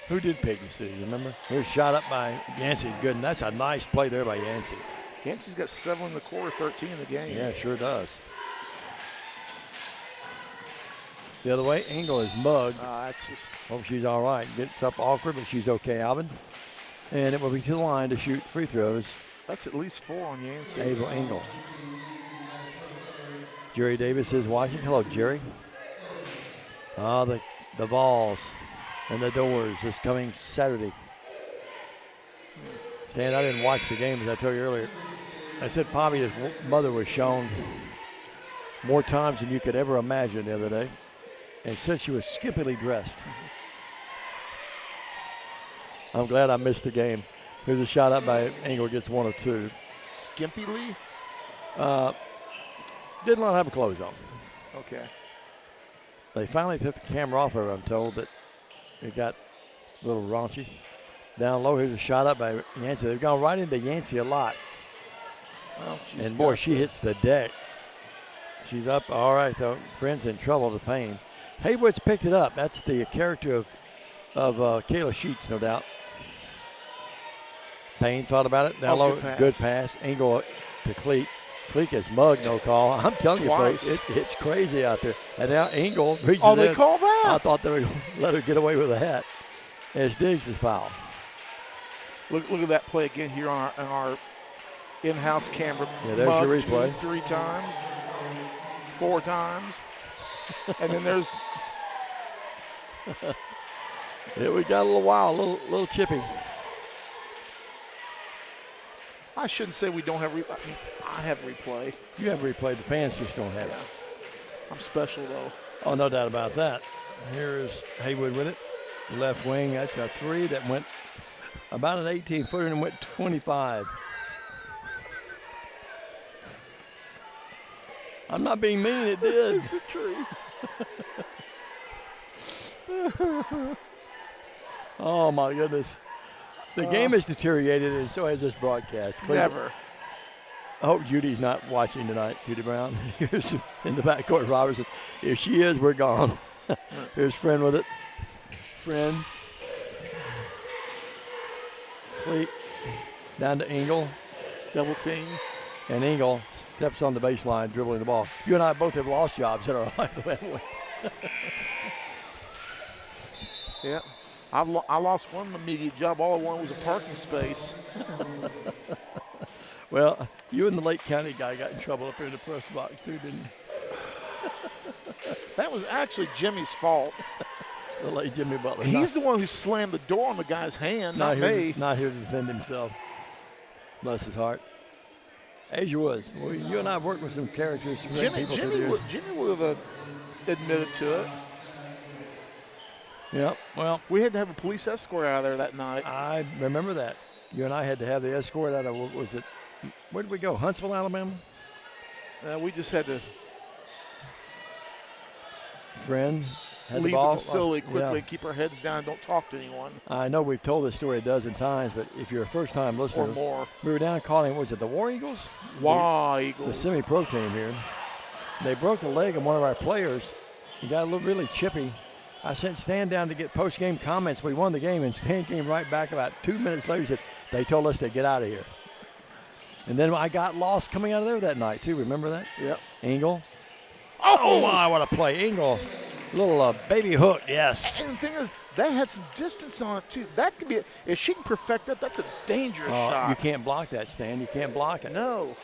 Who did Peggy Sue, you remember? Here's shot up by Yancey. Good, and that's a nice play there by Yancey. Yancey's got 7 in the quarter, 13 in the game. Yeah, sure does. The other way, Engel is mugged. That's just. Hope she's all right. Gets up awkward, but she's okay, Alvin. And it will be to the line to shoot free throws. That's at least 4 on Yancey. Abel Engel. Jerry Davis is watching. Hello, Jerry. The Vols and the Doors this coming Saturday. Stan, I didn't watch the game, as I told you earlier. I said Poppy's mother was shown more times than you could ever imagine the other day, and said she was skimpily dressed. I'm glad I missed the game. Here's a shot up by Engel, gets 1 or 2. Skimpily? Did not have her clothes on. Okay. They finally took the camera off her, I'm told, that it got a little raunchy. Down low, here's a shot up by Yancey. They've gone right into Yancey a lot. Well, and boy, she hits the deck. She's up. All right, though. Friend's in trouble to Payne. Haywood's picked it up. That's the character of Kayla Sheets, no doubt. Payne thought about it. Down low, good pass. Engel to Cleek. Cleek is mugged, no call. I'm telling you, folks, it's crazy out there. And now Engel reaches in. They call that? I thought they would let her get away with a hat. As Diggs is fouled. Look at that play again here on our in-house camera. Yeah, there's your replay. 3 times, 4 times, and then there's. Yeah, we got a little wild, a little chippy. I shouldn't say we don't have replay. I have replay. You have replay. The fans just don't have it. I'm special, though. Oh, no doubt about that. Here's Haywood with it. Left wing. That's a 3 that went about an 18-footer and went 25. I'm not being mean. It did. It's the truth. Oh, my goodness. The game has deteriorated, and so has this broadcast. Never. I hope Judy's not watching tonight, Judy Brown. Here's in the backcourt, Robertson. If she is, we're gone. Here's Friend with it. Friend. Cleek. Down to Engel. Double team. And Engel steps on the baseline, dribbling the ball. You and I both have lost jobs in our life, haven't we? Yeah. I lost one immediate job. All I wanted was a parking space. Well, you and the Lake County guy got in trouble up here in the press box, too, didn't you? That was actually Jimmy's fault. The late Jimmy Butler. He's the one who slammed the door on the guy's hand, not me. Not here to defend himself. Bless his heart. As you was. Well, you and I have worked with some characters, some great people through the years. Jimmy would have admitted to it. Yeah, well. We had to have a police escort out of there that night. I remember that. You and I had to have the escort out of, what was it? Where did we go? Huntsville, Alabama? We just had to Friend had leave the ball. the facility quickly, Yeah. keep our heads down, and don't talk to anyone. I know we've told this story a dozen times, but if you're a first-time listener, Or more. we were down calling, was it the War Eagles? War The Eagles. semi-pro team here. They broke a leg of one of our players. He got a little really chippy. I sent Stan down to get post-game comments. We won the game, and Stan came right back about 2 minutes later and said, they told us to get out of here. And then I got lost coming out of there that night, too. Remember that? Yep. Engel. Oh, my, what a play. Engel, little baby hook, yes. And the thing is, that had some distance on it, too. That could be, if she can perfect that, that's a dangerous shot. You can't block that, Stan. You can't block it. No.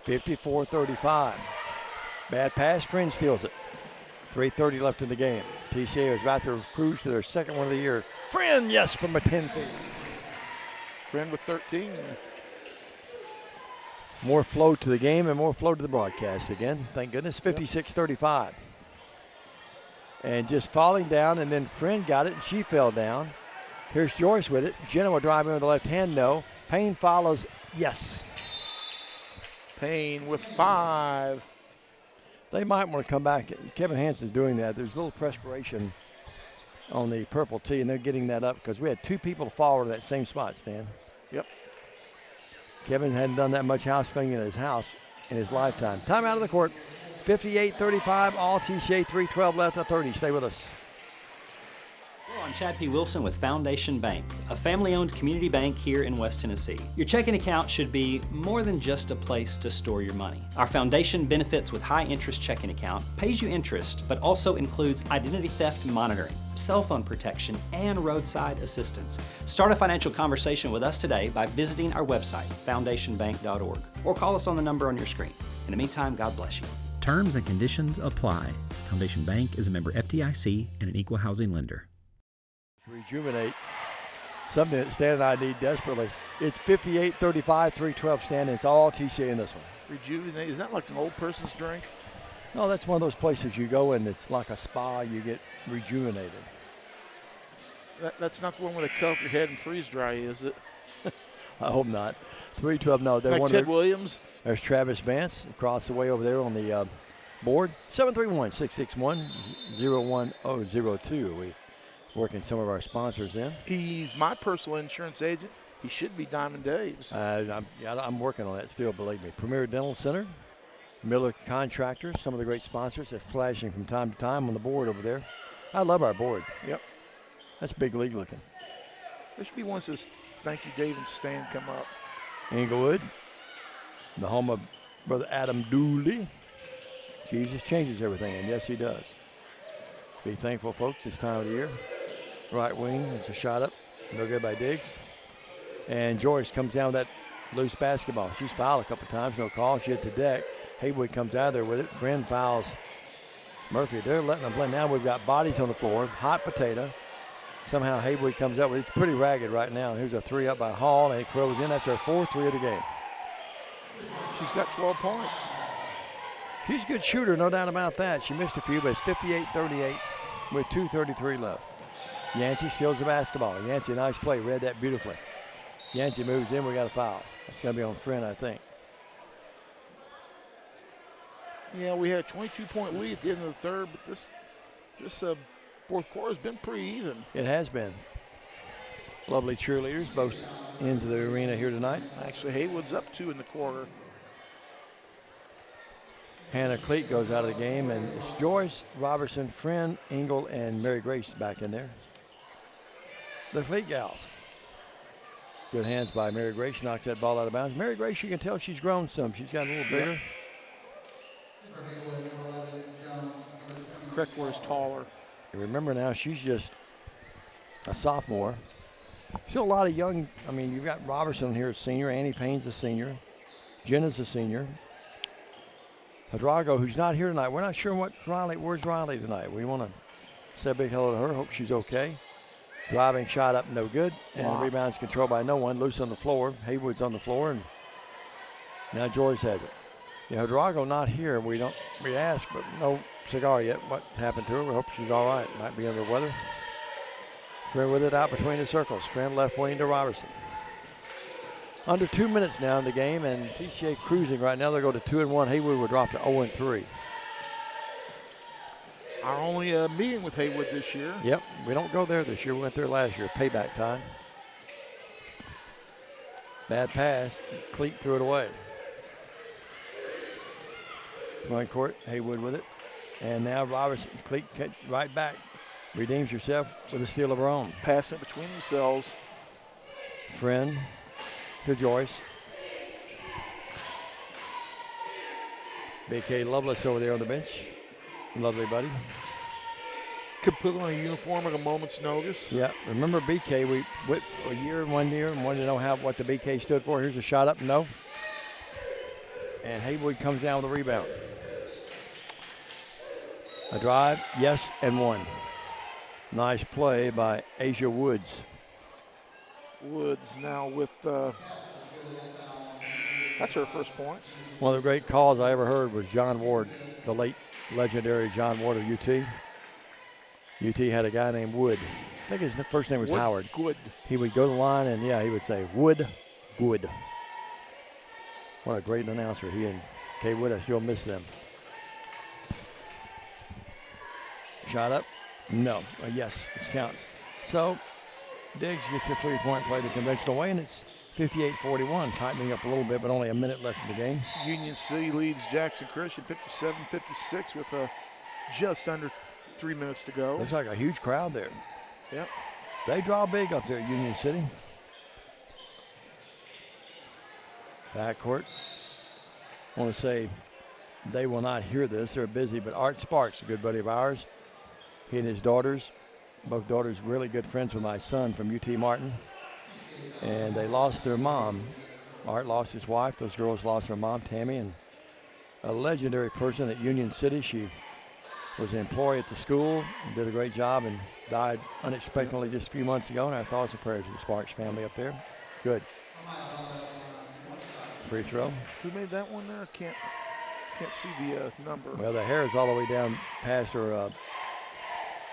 54-35. Bad pass, Friend steals it. 3:30 left in the game. TCA is about to cruise to their second one of the year. Friend, yes, from a 10 feet. Friend with 13. More flow to the game and more flow to the broadcast again. Thank goodness. 56-35. And just falling down, and then Friend got it, and she fell down. Here's Joyce with it. Jenna will drive in with the left hand, no. Payne follows, yes. Payne with 5. They might want to come back. Kevin Hansen's doing that. There's a little perspiration on the purple tee, and they're getting that up because we had 2 people fall to that same spot, Stan. Yep. Kevin hadn't done that much house cleaning in his house in his lifetime. Time out of the court. 58-35, all TCA, 3:12 left at 30. Stay with us. I'm Chad P. Wilson with Foundation Bank, a family-owned community bank here in West Tennessee. Your checking account should be more than just a place to store your money. Our foundation benefits with high-interest checking account pays you interest, but also includes identity theft monitoring, cell phone protection, and roadside assistance. Start a financial conversation with us today by visiting our website, foundationbank.org, or call us on the number on your screen. In the meantime, God bless you. Terms and conditions apply. Foundation Bank is a member FDIC and an equal housing lender. Rejuvenate. Something that Stan and I need desperately. It's 58-35, 3:12 stand. It's all TCA in this one. Rejuvenate, is that like an old person's drink? No, that's one of those places you go and it's like a spa. You get rejuvenated. That's not the one where they cut off your head and freeze dry, is it? I hope not. 3:12, no. They're Like Ted Williams? There's Travis Vance across the way over there on the board. 731-661-01002. We working some of our sponsors in. He's my personal insurance agent. He should be Diamond Dave's. I'm working on that still, believe me. Premier Dental Center, Miller Contractors, some of the great sponsors that flashing from time to time on the board over there. I love our board. Yep. That's big league looking. There should be one that says, "Thank you, Dave and Stan," come up. Inglewood, the home of Brother Adam Dooley. Jesus changes everything, and yes, he does. Be thankful, folks, this time of the year. Right wing, it's a shot up. No good by Diggs. And Joyce comes down with that loose basketball. She's fouled a couple times, no call. She hits the deck. Haywood comes out of there with it. Friend fouls Murphy. They're letting them play. Now we've got bodies on the floor. Hot potato. Somehow Haywood comes up with it. It's pretty ragged right now. Here's a three up by Hall, and he throws in. That's her 4th-3 of the game. She's got 12 points. She's a good shooter, no doubt about that. She missed a few, but it's 58-38 with 2:33 left. Yancey steals the basketball. Yancey, nice play. Read that beautifully. Yancey moves in. We got a foul. That's going to be on Friend, I think. Yeah, we had a 22-point lead at the end of the third, but this fourth quarter has been pretty even. It has been. Lovely cheerleaders, both ends of the arena here tonight. Actually, Haywood's up 2 in the quarter. Hannah Cleet goes out of the game, and it's Joyce, Robertson, Friend, Engel, and Mary Grace back in there. The Fleet gals. Good hands by Mary Grace. She knocks that ball out of bounds. Mary Grace, you can tell she's grown some. She's got a little bigger. Correct word is taller. And remember now, she's just a sophomore. Still a lot of young. I mean, you've got Robertson here, a senior. Annie Payne's a senior. Jenna's a senior. Hadrago, who's not here tonight. We're not sure where's Riley tonight. We want to say a big hello to her. Hope she's okay. Driving shot up, no good. And the rebound's controlled by no one. Loose on the floor. Haywood's on the floor. And now Joyce has it. Yeah, Hadrago not here. We ask, but no cigar yet. What happened to her? We hope she's all right. Might be under the weather. Friend with it out between the circles. Friend left wing to Robertson. Under 2 minutes now in the game, and TCA cruising right now. They go to 2-1. Haywood will drop to 0-3. Our only meeting with Haywood this year. Yep, we don't go there this year. We went there last year. Payback time. Bad pass. Cleat threw it away. Going court. Haywood with it. And now Robertson. Cleat gets right back. Redeems herself with a steal of her own. Passing between themselves. Friend to Joyce. BK Lovelace over there on the bench. Lovely buddy. Could put on a uniform at a moment's notice. Yeah, remember BK, we went a year and wanted to know what the BK stood for. Here's a shot up, no. And Haywood comes down with a rebound. A drive, yes, and one. Nice play by Asia Woods. Woods now with, that's her first points. One of the great calls I ever heard was John Ward, the late legendary John Ward of UT. UT had a guy named Wood. I think his first name was Howard. Good. He would go to the line and, he would say, Wood, good. What a great announcer. He and Kay Wood, I still miss them. Shot up. No. Yes, it counts. So Diggs gets the three-point play the conventional way, and it's 58-41, tightening up a little bit, but only a minute left in the game. Union City leads Jackson Christian 57-56 with just under 3 minutes to go. Looks like a huge crowd there. Yep. They draw big up there at Union City. Backcourt. I want to say they will not hear this. They're busy, but Art Sparks, a good buddy of ours, he and his daughters, both daughters really good friends with my son from UT Martin, and they lost their mom. Art lost his wife. Those girls lost their mom, Tammy, and a legendary person at Union City. She was an employee at the school, did a great job, and died unexpectedly just a few months ago, and our thoughts and prayers with the Sparks family up there. Good. Free throw. Who made that one there? Can't see the number. Well, the hair is all the way down past her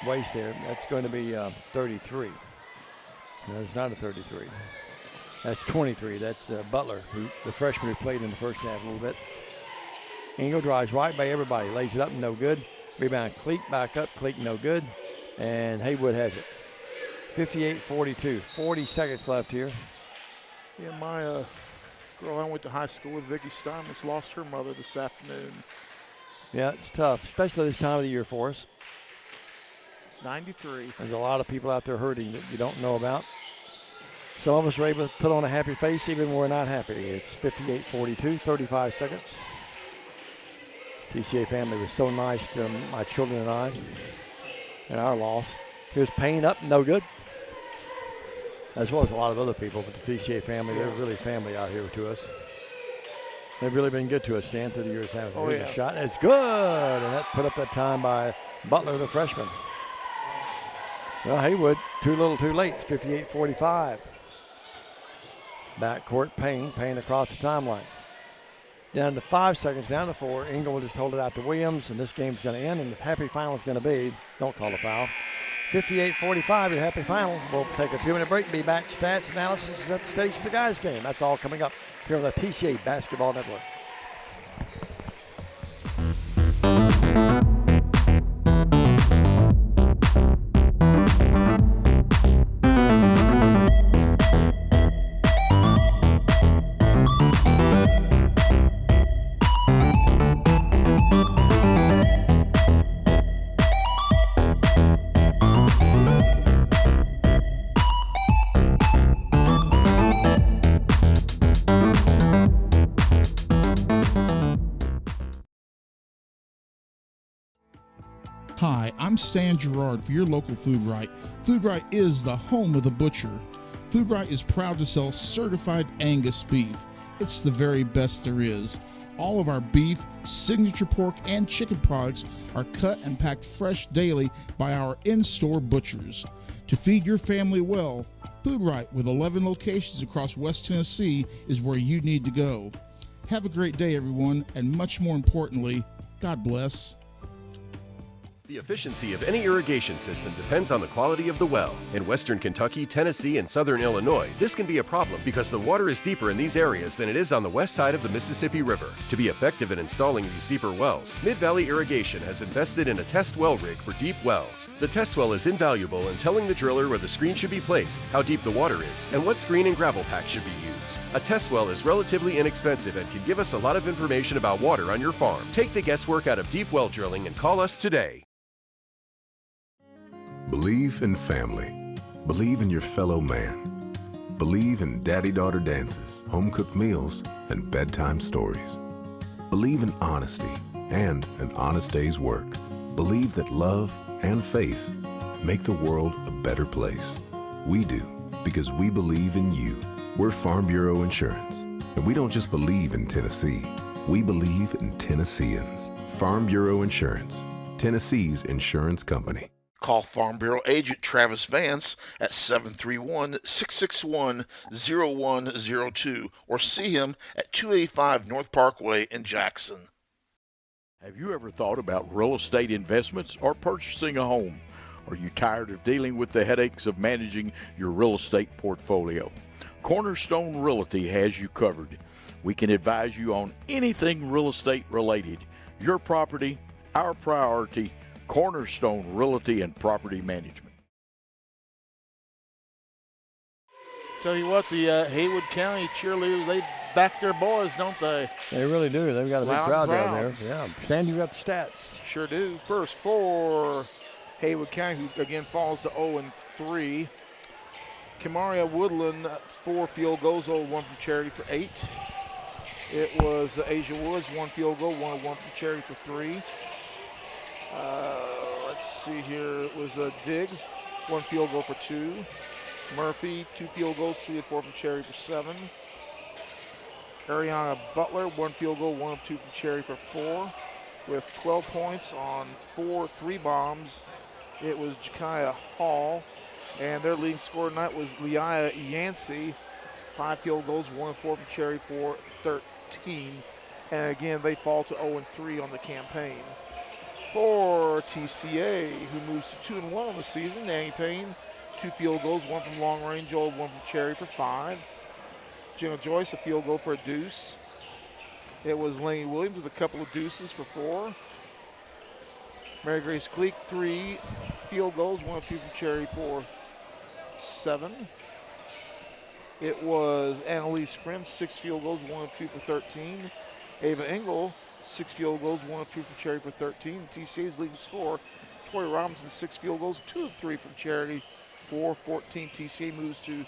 waist there. That's going to be 33. No, it's not a 33. That's 23. That's Butler, the freshman who played in the first half a little bit. Engel drives right by everybody. Lays it up, no good. Rebound, Cleek back up. Cleek, no good. And Haywood has it. 58-42. 40 seconds left here. Yeah, my girl I went to high school with, Vicky Steinmetz, lost her mother this afternoon. Yeah, it's tough, especially this time of the year for us. 93. There's a lot of people out there hurting that you don't know about. Some of us are able to put on a happy face even when we're not happy. It's 58-42, 35 seconds. TCA family was so nice to my children and I in our loss. Here's Payne up, no good. As well as a lot of other people, but the TCA family, they're really family out here to us. They've really been good to us, Stan, through the years. Here's a shot, and it's good. And that put up that time by Butler, the freshman. Well, Haywood, too little, too late. It's 58-45. Backcourt, Payne across the timeline. Down to 5 seconds, down to 4. Engel will just hold it out to Williams, and this game's going to end. And the happy final is going to be, don't call a foul, 58-45, your happy final. We'll take a 2-minute break, be back. Stats analysis is at the stage for the guys' game. That's all coming up here on the TCA Basketball Network. Hi, I'm Stan Gerard for your local Food Right. Food Right is the home of the butcher. Food Right is proud to sell certified Angus beef. It's the very best there is. All of our beef, signature pork, and chicken products are cut and packed fresh daily by our in-store butchers. To feed your family well, Food Right, with 11 locations across West Tennessee, is where you need to go. Have a great day, everyone, and much more importantly, God bless. The efficiency of any irrigation system depends on the quality of the well. In western Kentucky, Tennessee, and southern Illinois, this can be a problem because the water is deeper in these areas than it is on the west side of the Mississippi River. To be effective in installing these deeper wells, Mid-Valley Irrigation has invested in a test well rig for deep wells. The test well is invaluable in telling the driller where the screen should be placed, how deep the water is, and what screen and gravel pack should be used. A test well is relatively inexpensive and can give us a lot of information about water on your farm. Take the guesswork out of deep well drilling and call us today. Believe in family. Believe in your fellow man. Believe in daddy-daughter dances, home-cooked meals, and bedtime stories. Believe in honesty and an honest day's work. Believe that love and faith make the world a better place. We do, because we believe in you. We're Farm Bureau Insurance, and we don't just believe in Tennessee. We believe in Tennesseans. Farm Bureau Insurance, Tennessee's insurance company. Call Farm Bureau agent Travis Vance at 731-661-0102 or see him at 285 North Parkway in Jackson. Have you ever thought about real estate investments or purchasing a home? Are you tired of dealing with the headaches of managing your real estate portfolio? Cornerstone Realty has you covered. We can advise you on anything real estate related. Your property, our priority. Cornerstone Realty and Property Management. Tell you what, the Haywood County cheerleaders, they back their boys, don't they? They really do. They've got a big Loud crowd down crowd. there. Yeah. Sandy, you got the stats. Sure do. First for Haywood County, who again falls to 0-3. Kamaria Woodland, 4 field goals, 0-1 from charity for 8. It was Asia Woods, 1 field goal, 1-1 from charity for 3. Let's see here. It was Diggs, 1 field goal for 2. Murphy, 2 field goals, 3 of 4 from charity for 7. Ariana Butler, 1 field goal, 1 of 2 from charity for 4. With 12 points on 4 3-bombs, it was Jakiah Hall. And their leading scorer tonight was Leia Yancey, 5 field goals, 1 of 4 from charity for 13. And again, they fall to 0-3 on the campaign. For TCA, who moves to 2-1 on the season, Danny Payne, 2 field goals, 1 from long range, 1 from charity for 5. Jenna Joyce, a field goal for a deuce. It was Laney Williams with a couple of deuces for 4. Mary Grace Cleek, 3 field goals, 1 of 2 from charity for 7. It was Annalise Friends, 6 field goals, 1 of 2 for 13. Ava Engel, 6 field goals, 1 of 2 from charity for 13. TCA's leading scorer, Tori Robinson, 6 field goals, 2 of 3 from charity for 14. TCA moves to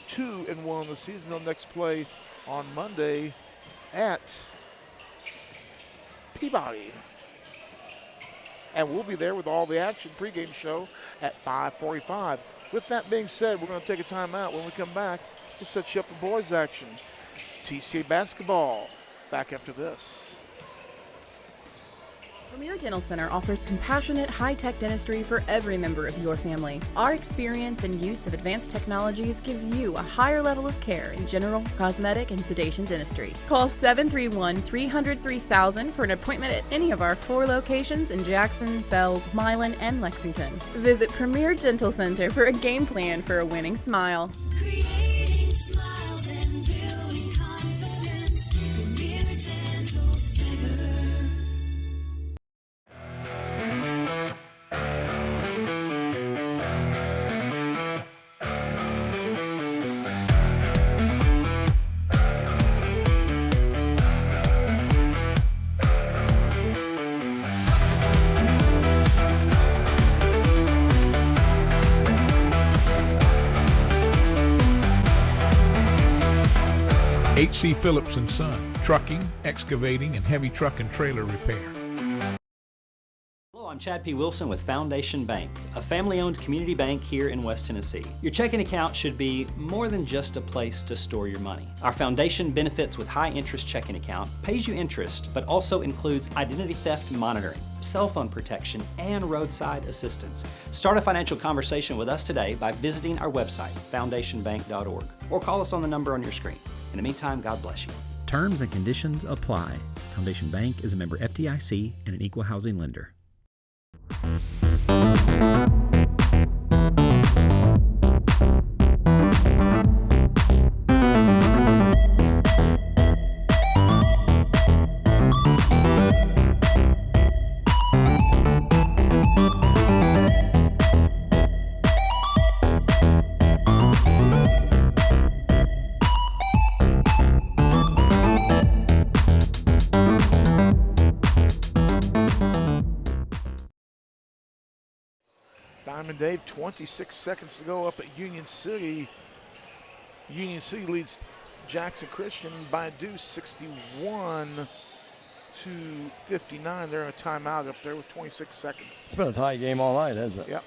2-1 on the season. They'll next play on Monday at Peabody. And we'll be there with all the action pregame show at 5:45. With that being said, we're going to take a timeout. When we come back, we'll set you up for boys action. TCA basketball back after this. Premier Dental Center offers compassionate, high-tech dentistry for every member of your family. Our experience and use of advanced technologies gives you a higher level of care in general, cosmetic, and sedation dentistry. Call 731-300-3000 for an appointment at any of our 4 locations in Jackson, Bells, Milan, and Lexington. Visit Premier Dental Center for a game plan for a winning smile. Creating smiles and building confidence. Premier Dental Center. H.C. Phillips and Son, trucking, excavating, and heavy truck and trailer repair. Hello, I'm Chad P. Wilson with Foundation Bank, a family-owned community bank here in West Tennessee. Your checking account should be more than just a place to store your money. Our foundation benefits with high-interest checking account pays you interest, but also includes identity theft monitoring, cell phone protection, and roadside assistance. Start a financial conversation with us today by visiting our website, foundationbank.org, or call us on the number on your screen. In the meantime, God bless you. Terms and conditions apply. Foundation Bank is a member FDIC and an equal housing lender. Diamond Dave, 26 seconds to go up at Union City. Union City leads Jackson Christian by a deuce, 61-59. They're in a timeout up there with 26 seconds. It's been a tight game all night, hasn't it? Yep.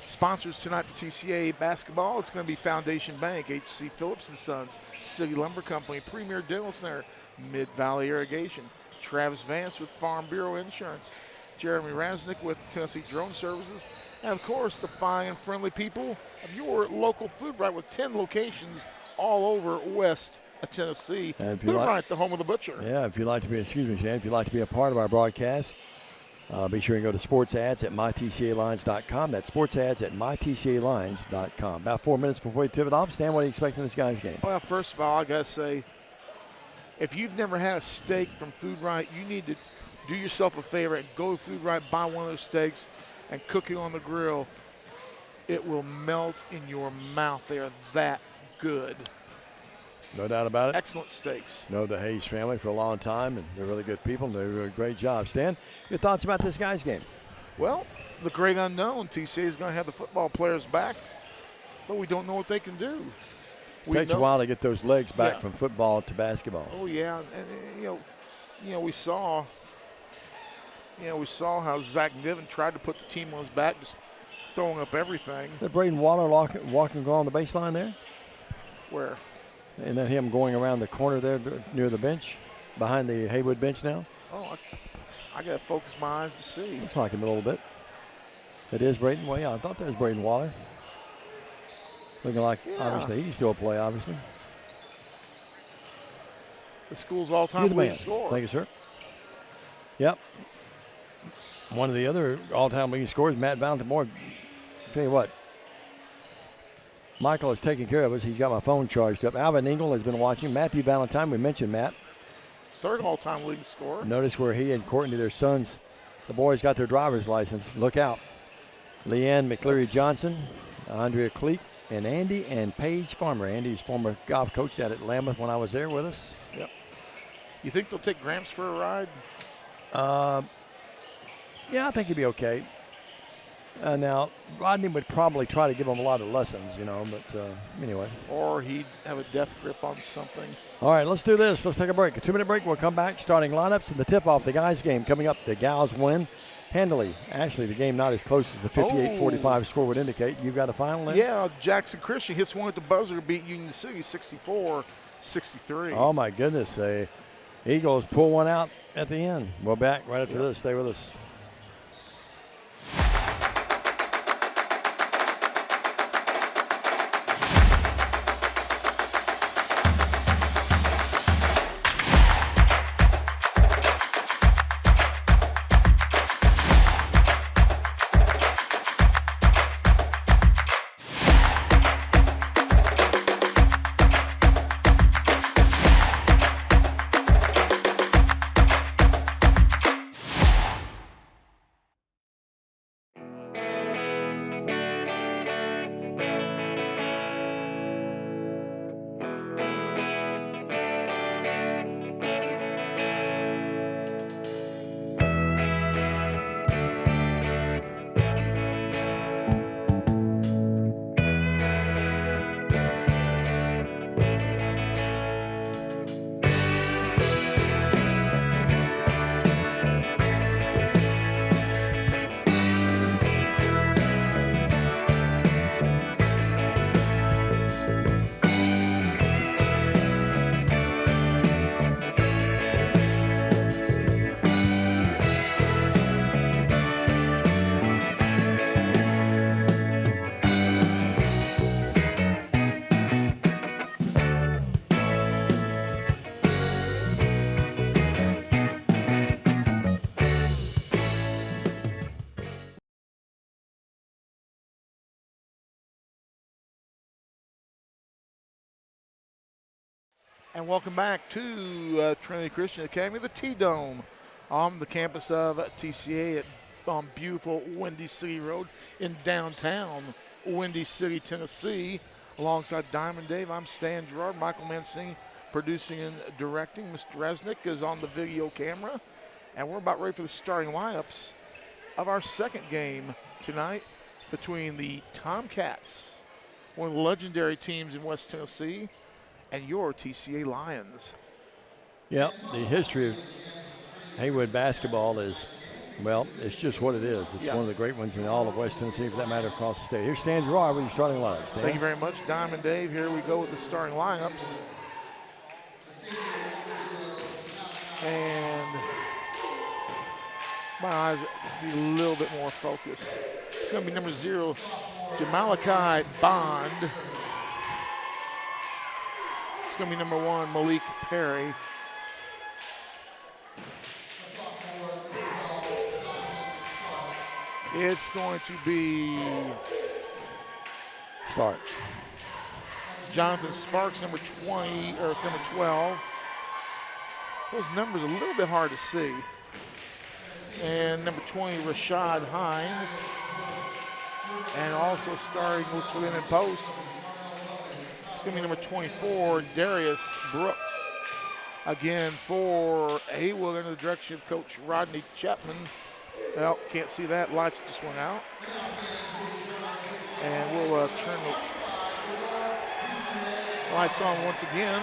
Sponsors tonight for TCA basketball, it's going to be Foundation Bank, H.C. Phillips and Sons, City Lumber Company, Premier Dental Center, Mid-Valley Irrigation, Travis Vance with Farm Bureau Insurance, Jeremy Rasnick with Tennessee Drone Services, and of course the fine and friendly people of your local Food Right with 10 locations all over West Tennessee. And if you Food like- Right, the home of the butcher. Yeah, if you'd like to be, Shane, if you'd like to be a part of our broadcast, be sure and go to sports ads at mytcalines.com. That's sports ads at mytcalines.com. About 4 minutes before we tip it off, Stan, what are you expecting this guy's game? Well, first of all, I got to say, if you've never had a steak from Food Right, you need to do yourself a favor and go to Food Right, buy one of those steaks, and cook it on the grill. It will melt in your mouth. They are that good. No doubt about it. Excellent steaks. Know the Hayes family for a long time, and they're really good people. And they do a great job. Stan, your thoughts about this guy's game? Well, the great unknown. TCA is going to have the football players back, but we don't know what they can do. Takes a while to get those legs back from football to basketball. Oh yeah, and we saw how Zach Niven tried to put the team on his back, just throwing up everything. Is that Braden Waller walking along the baseline there? Where? And then him going around the corner there near the bench, behind the Haywood bench now. Oh, I got to focus my eyes to see. Looks like him a little bit. It is Braden. Well, yeah, I thought that was Braden Waller. Looking like, obviously, he can still play, obviously. The school's all-time leading scorer. Thank you, sir. Yep. One of the other all-time leading scorers, Matt Valentine. Boy, tell you what, Michael is taking care of us. He's got my phone charged up. Alvin Engel has been watching. Matthew Valentine, we mentioned Matt. Third all-time leading scorer. Notice where he and Courtney, their sons, the boys got their driver's license. Look out. Leanne McCleary-Johnson, Andrea Cleek, and Andy and Paige Farmer. Andy's former golf coach out at Lambeth when I was there with us. Yep. You think they'll take Gramps for a ride? Yeah, I think he'd be okay. Now, Rodney would probably try to give him a lot of lessons, but anyway. Or he'd have a death grip on something. All right, let's do this. Let's take a break. A 2-minute break. We'll come back. Starting lineups and the tip-off. The guys' game coming up. The gals win handily. Actually, the game not as close as the 58-45 score would indicate. You've got a final in? Yeah, Jackson Christian hits one at the buzzer, beat Union City 64-63. Oh, my goodness. The Eagles pull one out at the end. We're back right after this. Stay with us. And welcome back to Trinity Christian Academy, the T-Dome, on the campus of TCA on beautiful Windy City Road in downtown Windy City, Tennessee. Alongside Diamond Dave, I'm Stan Gerard, Michael Mancini producing and directing. Mr. Resnick is on the video camera. And we're about ready for the starting lineups of our second game tonight between the Tomcats, one of the legendary teams in West Tennessee, and your TCA Lions. Yep, the history of Haywood basketball is, well, it's just what it is. It's one of the great ones in all of West Tennessee, for that matter, across the state. Here's Stan Gerard with your starting lineups. Thank you very much, Diamond Dave. Here we go with the starting lineups. And my eyes be a little bit more focused. It's going to be number 0, Jamalachi Bond. It's going to be number 1, Malik Perry. It's going to be Starks. Jonathan Sparks, number 20, or number 12. Those numbers are a little bit hard to see. And number 20, Rashad Hines. And also starting, looks for them in post, It's going to be number 24, Darius Brooks. Again for Haywood under the direction of Coach Rodney Chapman. Well, can't see that. Lights just went out. And we'll turn the lights on once again.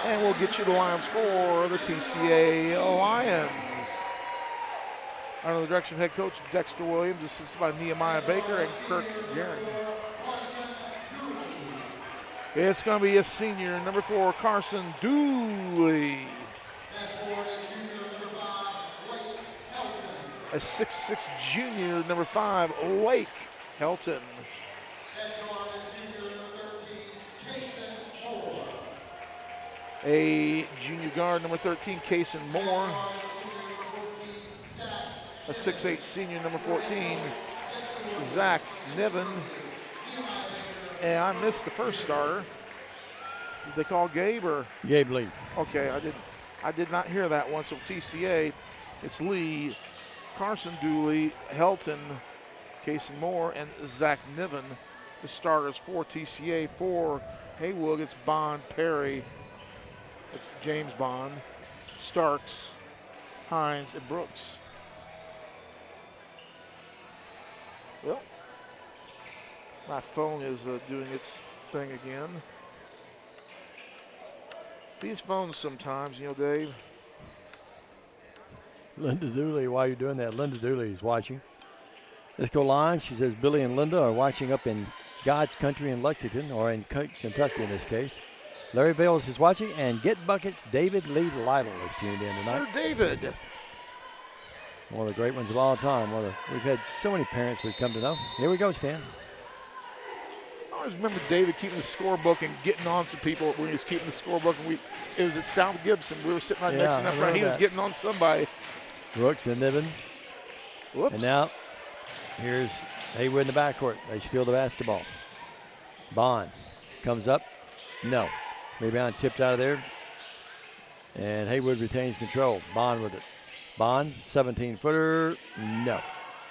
And we'll get you the lines for the TCA Lions. Under the direction of head coach Dexter Williams, assisted by Nehemiah Baker and Kirk Guerin. It's going to be a senior, number 4, Carson Dooley. A 6'6" junior, number 5, Lake Helton. A junior guard, number 13, Kason Moore. A 6'8" senior, number 14, Zach Niven. And I missed the first starter. Did they call Gabe or? Gabe Lee. Okay, I did not hear that one. So TCA, it's Lee, Carson Dooley, Helton, Kason Moore, and Zach Niven. The starters for TCA. For Haywood, it's Bond, Perry. It's James Bond, Starks, Hines, and Brooks. Well, my phone is doing its thing again. These phones sometimes, Dave. Linda Dooley, while you're doing that, Linda Dooley is watching. Let's go line. She says Billy and Linda are watching up in God's country in Lexington, or in Kentucky in this case. Larry Bales is watching, and Get Buckets, David Lee Lytle is tuned in tonight. Sir David. One of the great ones of all time. We've had so many parents we've come to know. Here we go, Stan. I always remember David keeping the scorebook and getting on some people when he was keeping the scorebook. And it was at South Gibson. We were sitting right next to him. He was getting on somebody. Brooks and Niven. Whoops. And now here's Haywood in the backcourt. They steal the basketball. Bond comes up. No. Rebound tipped out of there. And Haywood retains control. Bond with it. Bond, 17-footer. No.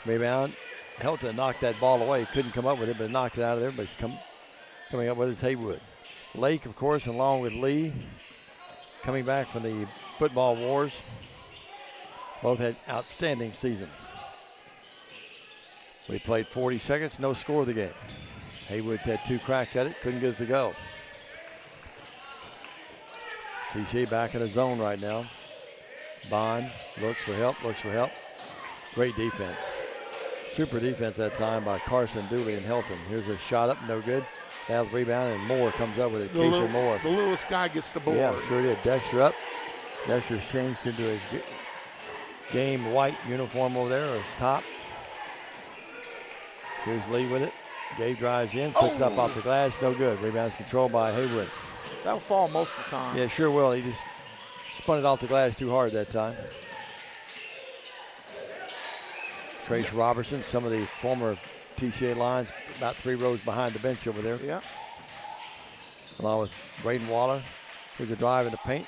Rebound. Helton knocked that ball away. Couldn't come up with it, but knocked it out of there. But it's coming up with his Haywood. Lake, of course, along with Lee, coming back from the football wars. Both had outstanding seasons. We played 40 seconds, no score of the game. Haywood's had 2 cracks at it, couldn't get it to go. TCA back in the zone right now. Bond looks for help. Great defense. Super defense that time by Carson Dooley and Helton. Here's a shot up, no good. That rebound, and Moore comes up with it. Casey Moore. The Lewis guy gets the board. Yeah, sure did. Dexter up. Dexter's changed into his game white uniform over there, or his top. Here's Lee with it. Gabe drives in, puts it up off the glass, no good. Rebound's controlled by Haywood. That'll fall most of the time. Yeah, sure will. He just spun it off the glass too hard that time. Trace Robertson, some of the former TCA lines, about 3 rows behind the bench over there. Yeah. Along with Braden Waller. Here's a drive in the paint.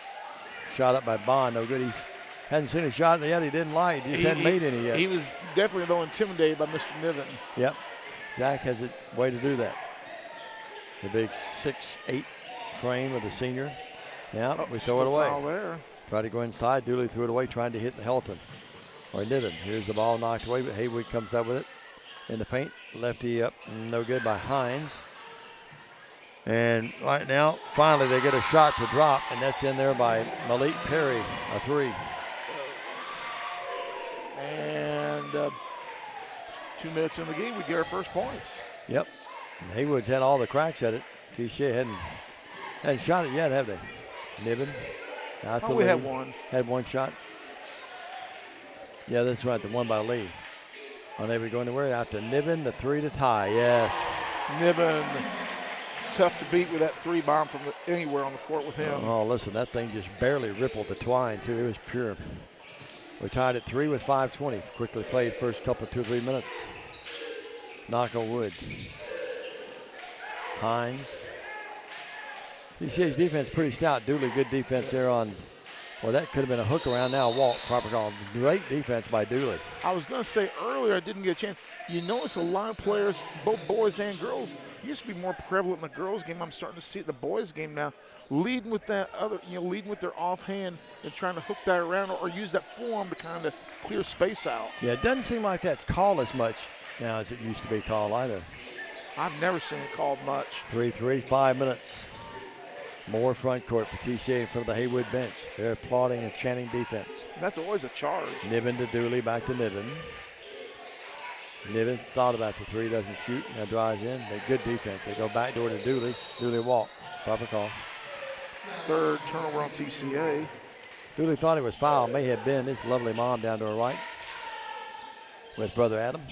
Shot up by Bond, no good. He hasn't seen a shot yet he didn't like. He just hadn't made any yet. He was definitely, though, intimidated by Mr. Niven. Yep. Zach has a way to do that. The big 6'8" frame of the senior. Yeah, we throw it away. Foul there. Tried to go inside. Dooley threw it away, trying to hit the Helton. Or Niven. Here's the ball knocked away, but Haywood comes up with it in the paint. Lefty up, no good by Hines. And right now, finally, they get a shot to drop, and that's in there by Malik Perry, a 3. And 2 minutes in the game, we get our first points. Yep. And Haywood's had all the cracks at it. TCA hadn't shot it yet, have they? Niven. We had one. Had one shot. Yeah, that's right, the one by Lee. Unable to go anywhere. Out to Niven, the 3 to tie. Yes. Niven, tough to beat with that 3 bomb from anywhere on the court with him. Oh, listen, that thing just barely rippled the twine, too. It was pure. We tied at 3 with 5:20. Quickly played first couple of 2 or 3 minutes. Knock on wood. Hines. TCA's defense pretty stout. Dooley, good defense there on. Well, that could have been a hook around now. Walt, proper call. Great defense by Dooley. I was going to say earlier, I didn't get a chance. You notice a lot of players, both boys and girls, used to be more prevalent in the girls' game. I'm starting to see it in the boys' game now. Leading with that leading with their offhand and trying to hook that around or use that form to kind of clear space out. Yeah, it doesn't seem like that's called as much now as it used to be called either. I've never seen it called much. 3-3, 5 minutes. More front court for TCA in front of the Haywood bench. They're applauding and chanting defense. That's always a charge. Niven to Dooley, back to Niven. Niven thought about the three, doesn't shoot, now drives in. They good defense. They go back door to Dooley. Dooley walk. Proper call. Third turnover on TCA. Dooley thought it was foul. May have been. His lovely mom down to her right with brother Adam.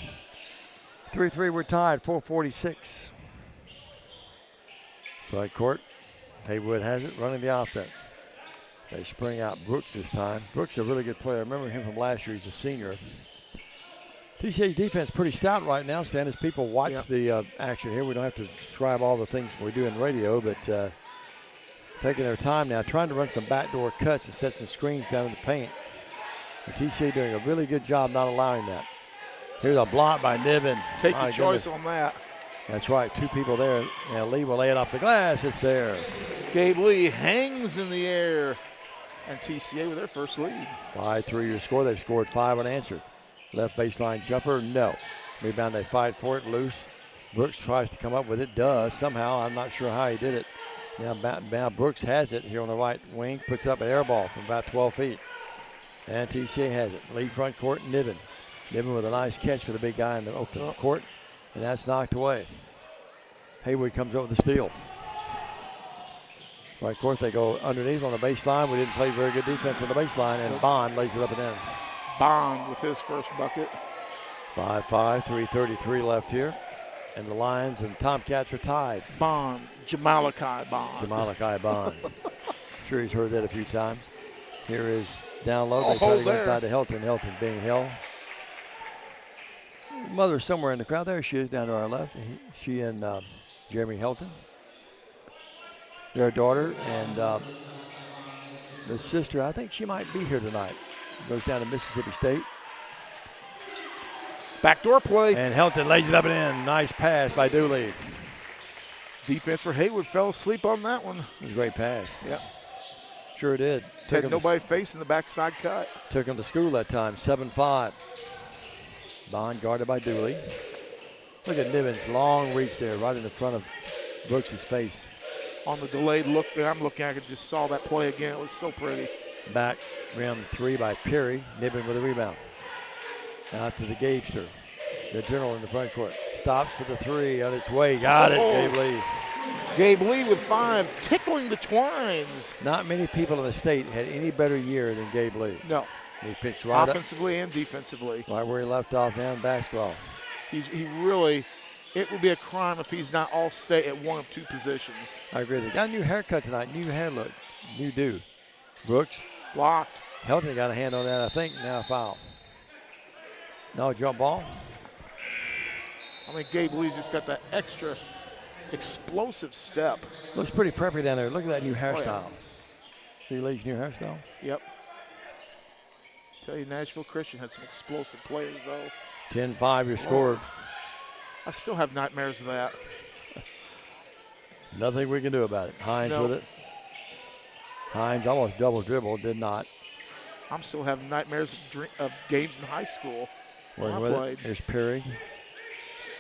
3-3, we're tied, 4:46. Side court. Haywood has it, running the offense. They spring out Brooks this time. Brooks is a really good player. I remember him from last year. He's a senior. TCA's defense pretty stout right now, Stan, as people watch the action here. We don't have to describe all the things we do in radio, but taking their time now, trying to run some backdoor cuts and set some screens down in the paint. And TCA doing a really good job not allowing that. Here's a block by Niven. Take your choice on that. That's right, two people there. Now Lee will lay it off the glass. It's there. Gabe Lee hangs in the air. And TCA with their first lead. 5-3 your score. They've scored 5 unanswered. Left baseline jumper, no. Rebound, they fight for it, loose. Brooks tries to come up with it, does somehow. I'm not sure how he did it. Now Brooks has it here on the right wing, puts up an air ball from about 12 feet. And TCA has it. Lead front court, Niven. Niven with a nice catch for the big guy in the open court, and that's knocked away. Haywood comes up with the steal. Right court, they go underneath on the baseline. We didn't play very good defense on the baseline, and Bond lays it up and in. Bond with his first bucket. 5-5, 3:33 left here. And the Lions and Tomcats are tied. Bond, Jamalachi Bond. Jamalachi Bond. Sure he's heard that a few times. Here is down low. They try to go inside to Helton. Helton being held. Mother's somewhere in the crowd. There she is down to our left. She and Jeremy Helton. Their daughter and the sister, I think she might be here tonight. Goes down to Mississippi State. Backdoor play. And Helton lays it up and in. Nice pass by Dooley. Defense for Haywood fell asleep on that one. It was a great pass. Yep. Sure did. Had nobody facing the backside cut. Took him to school that time. 7-5. Bond guarded by Dooley. Look at Niven's long reach there right in the front of Brooks' face. On the delayed look that I'm looking at, I just saw that play again. It was so pretty. Back rim three by Perry. Niven with a rebound. Out to the Gabester. The general in the front court. Stops for the three on its way. Got it, Gabe Lee. Gabe Lee with 5, tickling the twines. Not many people in the state had any better year than Gabe Lee. No. He picks right offensively and defensively. Right where he left off now in basketball. He really, it would be a crime if he's not all state at one of two positions. I agree. They got a new haircut tonight, new hair look, new do. Brooks. Blocked. Helton got a hand on that, I think. Now a foul. No jump ball. I mean, Gabe Lee's just got that extra explosive step. Looks pretty preppy down there. Look at that new hairstyle. See Lee's new hairstyle? Yep. Tell you, Nashville Christian had some explosive players, though. 10-5 your score. I still have nightmares of that. Nothing we can do about it. Hines with it. Hines almost double dribbled, did not. I'm still having nightmares of games in high school. Working with it. Here's Perry.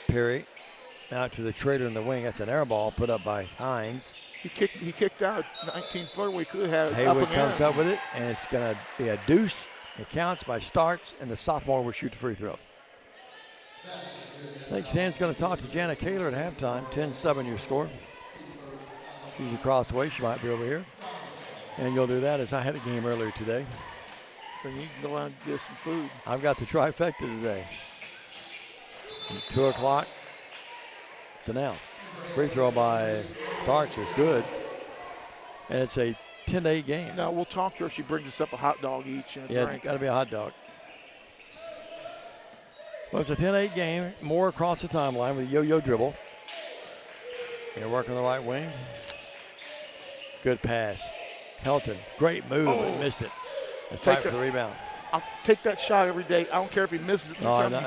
Perry out to the traitor in the wing. That's an air ball put up by Hines. He kicked out 19-footer. We could have Haywood comes up with it, and it's going to be a deuce. It counts by Starks, and the sophomore will shoot the free throw. I think Stan's going to talk to Jana Kaler at halftime. 10-7 your score. She's across the way. She might be over here. And you'll do that as I had a game earlier today. Then you can go out and get some food. I've got the trifecta today. From 2 o'clock to now. Free throw by Starks is good. And it's a 10-8 game. Now, we'll talk to her if she brings us up a hot dog each and a drink. It's got to be a hot dog. Well, it's a 10-8 game. Moore across the timeline with a yo-yo dribble. Gonna work on the right wing. Good pass. Helton, great move, but missed it. And fight for the rebound. I'll take that shot every day. I don't care if he misses it.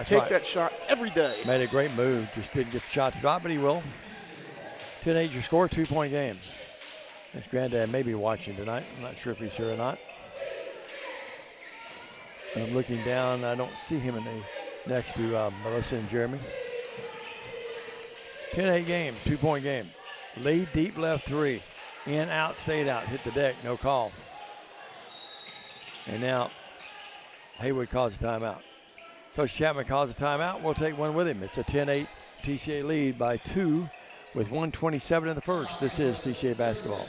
Take that shot every day. Made a great move. Just didn't get the shot to drop, but he will. 10-8 your score, 2-point game. His granddad may be watching tonight. I'm not sure if he's here or not. I'm looking down. I don't see him next to Melissa and Jeremy. 10-8 game, 2-point game. Lead, deep left three. In, out, stayed out. Hit the deck, no call. And now Haywood calls a timeout. Coach Chapman calls a timeout. We'll take one with him. It's a 10-8 TCA lead by 2 with 1:27 in the first. This is TCA basketball.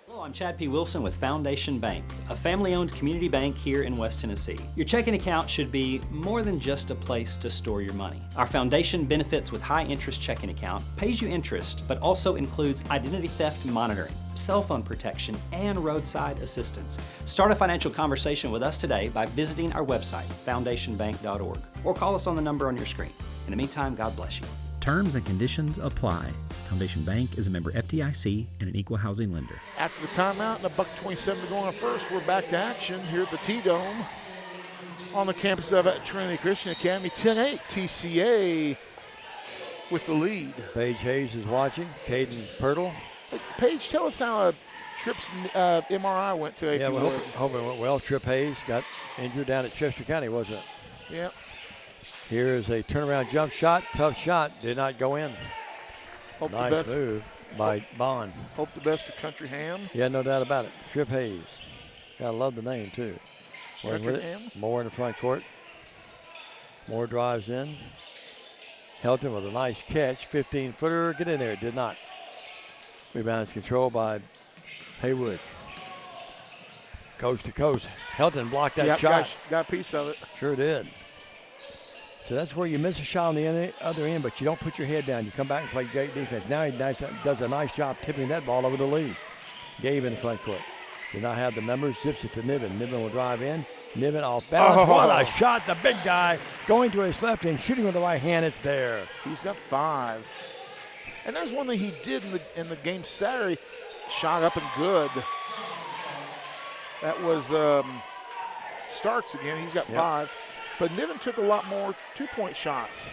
Hello, I'm Chad P. Wilson with Foundation Bank, a family-owned community bank here in West Tennessee. Your checking account should be more than just a place to store your money. Our foundation benefits with high-interest checking account pays you interest, but also includes identity theft monitoring, cell phone protection, and roadside assistance. Start a financial conversation with us today by visiting our website, foundationbank.org, or call us on the number on your screen. In the meantime, God bless you. Terms and conditions apply. Foundation Bank is a member FDIC and an equal housing lender. After the timeout and a $1.27 to go on first, we're back to action here at the T-Dome on the campus of Trinity Christian Academy. 10-8 TCA with the lead. Paige Hayes is watching. Caden Pirtle. Hey, Paige, tell us how Tripp's MRI went today. Yeah, well, hope it went well. Tripp Hayes got injured down at Chester County, wasn't it? Yeah. Here is a turnaround jump shot. Tough shot. Did not go in. Hope nice the best. move by Bond. Hope the best for Country Ham. Yeah, no doubt about it. Tripp Hayes. Gotta love the name, too. Country Ham. Moore in the front court. Moore drives in. Helton with a nice catch. 15-footer. Get in there. Did not. Rebound is controlled by Haywood. Coast to coast. Helton blocked that shot. Got a piece of it. Sure did. So that's where you miss a shot on the other end, but you don't put your head down. You come back and play great defense. Now he does a nice job tipping that ball over the lead. Gabe in the front court. Did not have the numbers. Zips it to Niven. Niven will drive in. Niven off balance. What a shot. The big guy going to his left and shooting with the right hand. It's there. He's got 5. And that's one thing he did in the game Saturday. Shot up and good. That was Starks again. He's got 5. But Niven took a lot more 2-point shots.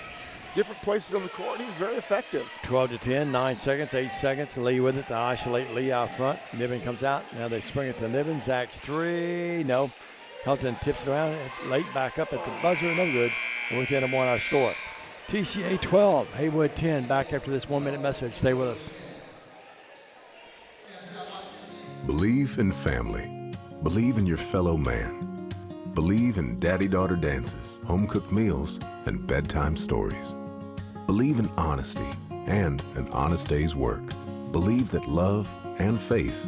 Different places on the court. He was very effective. 12-10, 9 seconds, 8 seconds. Lee with it to isolate Lee out front. Niven comes out. Now they spring it to Niven. Zach's 3. No. Helton tips it around. It's late back up at the buzzer. No good. And within a 1 our score. TCA 12, Haywood 10. Back after this 1-minute message. Stay with us. Believe in family. Believe in your fellow man. Believe in daddy-daughter dances, home-cooked meals, and bedtime stories. Believe in honesty and an honest day's work. Believe that love and faith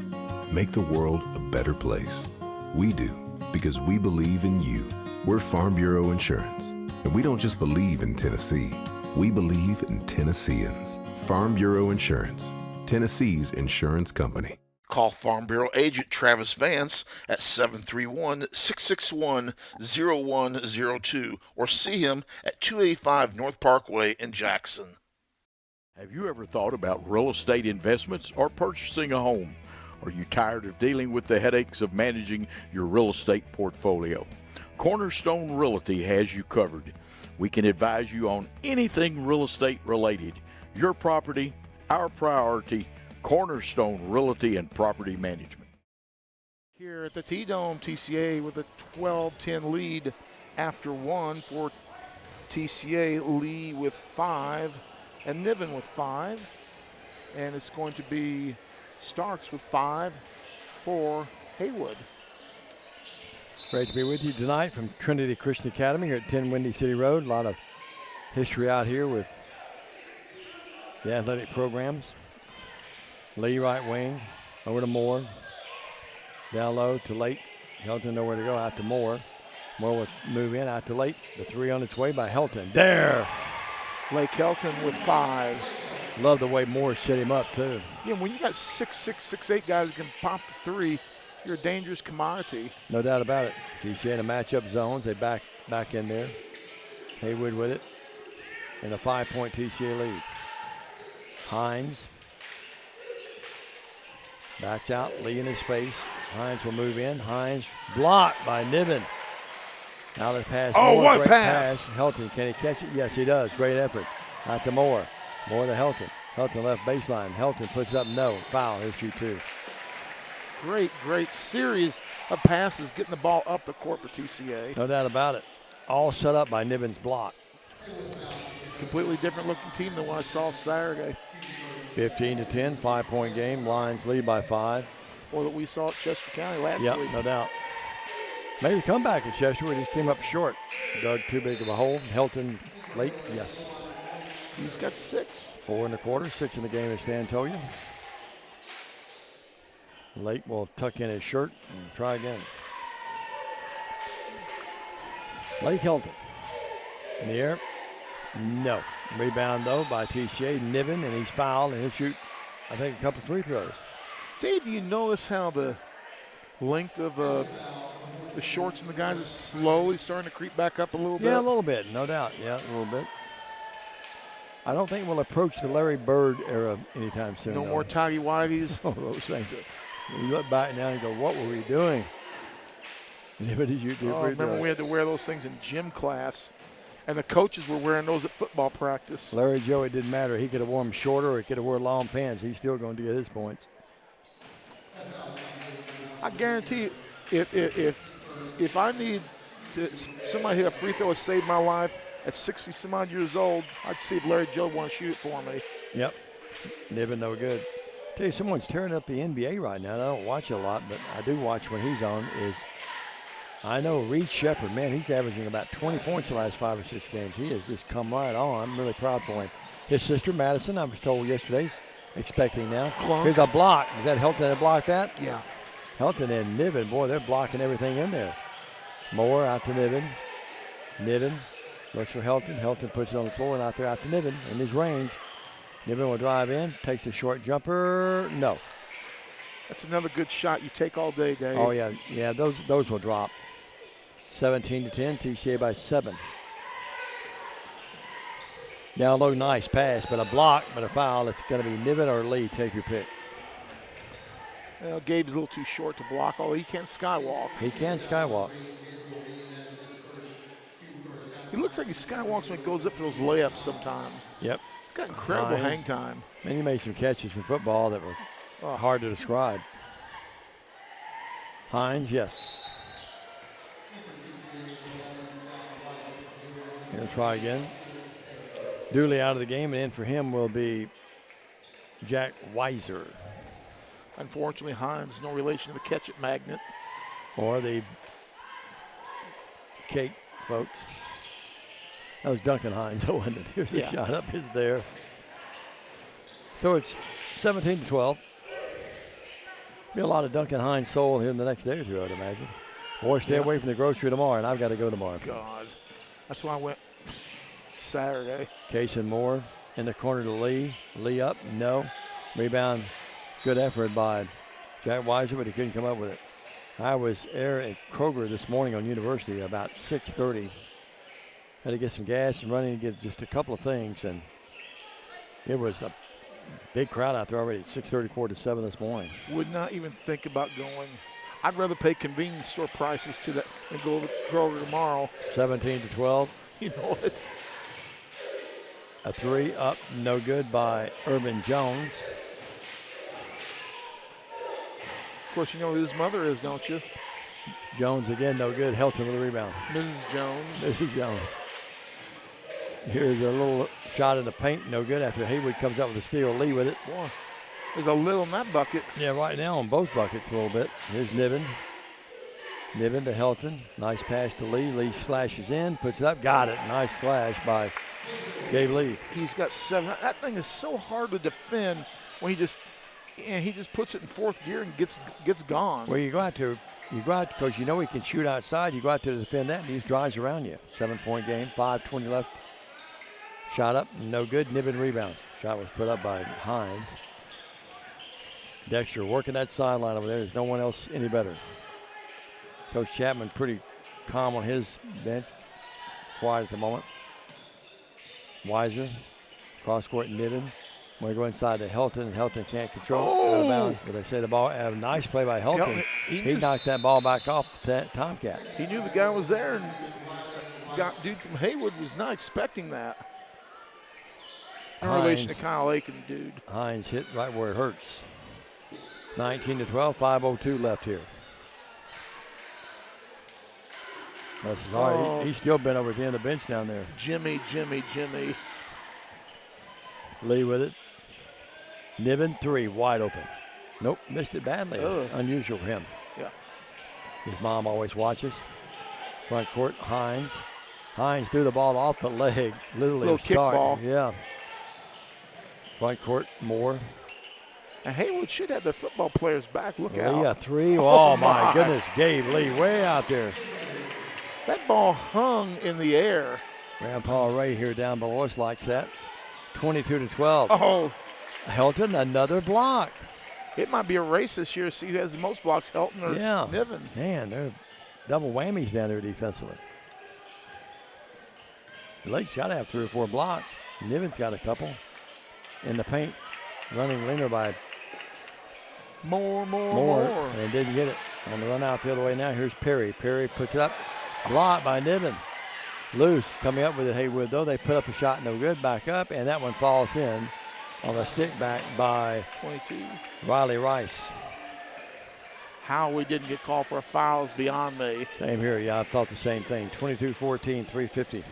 make the world a better place. We do, because we believe in you. We're Farm Bureau Insurance, and we don't just believe in Tennessee. We believe in Tennesseans. Farm Bureau Insurance, Tennessee's insurance company. Call Farm Bureau agent Travis Vance at 731-661-0102 or see him at 285 North Parkway in Jackson. Have you ever thought about real estate investments or purchasing a home? Are you tired of dealing with the headaches of managing your real estate portfolio? Cornerstone Realty has you covered. We can advise you on anything real estate related. Your property, our priority. Cornerstone Realty and Property Management. Here at the T-Dome, TCA with a 12-10 lead after 1 for TCA. Lee with 5 and Niven with 5. And it's going to be Starks with 5 for Haywood. Great to be with you tonight from Trinity Christian Academy here at 10 Windy City Road. A lot of history out here with the athletic programs. Lee right wing, over to Moore. Down low to Lake. Helton nowhere to go out to Moore. Moore will move in out to Lake. The 3 on its way by Helton. There! Lake Helton with 5. Love the way Moore set him up, too. Yeah, when you got 6'6", 6'8" guys that can pop the 3, you're a dangerous commodity. No doubt about it. TCA in a matchup zones. They back in there. Haywood with it. And a 5-point TCA lead. Hines. Backs out, Lee in his face. Hines will move in. Hines blocked by Niven. Now the pass. Oh, Moore, what pass. Helton, can he catch it? Yes, he does. Great effort. Out to Moore. Moore to Helton. Helton left baseline. Helton puts it up, no. Foul. He'll shoot 2. Great series of passes getting the ball up the court for TCA. No doubt about it. All set up by Niven's block. Completely different looking team than what I saw Saturday. 15-10, 5-point game. Lions lead by 5. Or that we saw at Chester County last Yep, week. no doubt. Maybe the comeback at Chester, we just came up short. Dug too big of a hole. Helton late, yes. He's got 6. 4 in the quarter, 6 in the game, as Stan told you. Lake will tuck in his shirt and try again. Lake Helton in the air. No. Rebound, though, by TCA. Niven, and he's fouled, and he'll shoot, I think, a couple free throws. Dave, you notice how the length of the shorts and the guys is slowly starting to creep back up a little bit? Yeah, a little bit, no doubt. Yeah, a little bit. I don't think we'll approach the Larry Bird era anytime soon. No more tighty whities. Oh, those things. You look back now and go, what were we doing? Anybody shoot two free remember throws? we had to wear those things in gym class, and the coaches were wearing those at football practice. Larry Joe, it didn't matter. He could have worn them shorter or he could have worn long pants. He's still going to get his points. I guarantee you, if I need somebody hit a free throw to save my life at 60-some-odd years old, I'd see if Larry Joe want to shoot it for me. Yep. Niven no good. Tell you, someone's tearing up the NBA right now. I don't watch a lot, but I do watch when he's on. I know Reed Shepherd, man, he's averaging about 20 points the last 5 or 6 games. He has just come right on. I'm really proud for him. His sister, Madison, I was told yesterday, expecting now. Clunk. Here's a block. Is that Helton that blocked that? Yeah. Helton and Niven, boy, they're blocking everything in there. Moore out to Niven. Niven looks for Helton. Helton puts it on the floor and out there out to Niven in his range. Niven will drive in, takes a short jumper. No. That's another good shot you take all day, Dave. Oh, yeah. Yeah, those will drop. 17-10, TCA by 7. Down low, nice pass, but a block, but a foul. It's going to be Niven or Lee. Take your pick. Well, Gabe's a little too short to block, although he can't skywalk. He can skywalk. He looks like he skywalks when he goes up for those layups sometimes. Yep. He's got incredible hang time. And he made some catches in football that were hard to describe. Hines, yes. He'll try again. Dooley out of the game, and in for him will be Jack Weiser. Unfortunately, Hines, no relation to the Catch It Magnet. Or the cake folks. That was Duncan Hines, wasn't it? Here's a shot up, is there. So it's 17-12. Be a lot of Duncan Hines sold here in the next day or two, I'd imagine. Boy, stay away from the grocery tomorrow, and I've got to go tomorrow. God. That's why I went Saturday. Case and Moore in the corner to Lee. Lee up, no. Rebound, good effort by Jack Weiser, but he couldn't come up with it. I was there at Kroger this morning on University about 6:30. Had to get some gas and running to get just a couple of things, and it was a big crowd out there already at 6:30, 4-7 this morning. Would not even think about going. I'd rather pay convenience store prices to that than go to Kroger tomorrow. 17-12. You know it. A 3 up, no good by Urban Jones. Of course, you know who his mother is, don't you? Jones again, no good. Helton with the rebound. Mrs. Jones. Mrs. Jones. Here's a little shot in the paint, no good after Haywood comes up with a steal. Lee with it. Boy, there's a little in that bucket. Yeah, right now on both buckets a little bit. Here's Niven. Niven to Helton. Nice pass to Lee. Lee slashes in, puts it up, got it. Nice slash by Gabe Lee. He's got 7. That thing is so hard to defend when he just puts it in 4th gear and gets gone. Well, you go out because you know he can shoot outside. You go out to defend that, and he just drives around you. 7-point game, 5:20 left. Shot up, no good. Niven rebound. Shot was put up by Hines. Dexter working that sideline over there. There's no one else any better. Coach Chapman pretty calm on his bench. Quiet at the moment. Weiser, cross court Niven. Want to go inside to Helton, and Helton can't control it. Out of bounds, but they say the ball. A nice play by Helton. He knocked that ball back off the Tomcat. He knew the guy was there, and dude from Haywood was not expecting that. In relation to Kyle Aiken, dude. Hines hit right where it hurts. 19-12, 5:02 left here. That's sorry. He's still been over at the end of the bench down there. Jimmy. Lee with it. Niven, 3, wide open. Nope, missed it badly. It's unusual for him. Yeah. His mom always watches. Front court, Hines. Hines threw the ball off the leg, literally. Little kickball. Yeah. Front court, Moore. And Haywood should have their football players back. Look Lee, out. a 3. Oh, my goodness. Gabe Lee way out there. That ball hung in the air. Grandpa Ray here down below us likes that. 22-12. Oh. Helton, another block. It might be a race this year to see who has the most blocks, Helton or Niven. Man, they're double whammies down there defensively. Lake's got to have 3 or 4 blocks. Niven's got a couple. In the paint, running leaner by More. And didn't get it. On the run out the other way now, here's Perry. Perry puts it up. Blocked by Niven. Loose coming up with it, Haywood, though. They put up a shot, no good. Back up, and that one falls in on a stick back by 22. Riley Rice. How we didn't get called for a foul is beyond me. Same here. Yeah, I thought the same thing. 22-14, 3:50.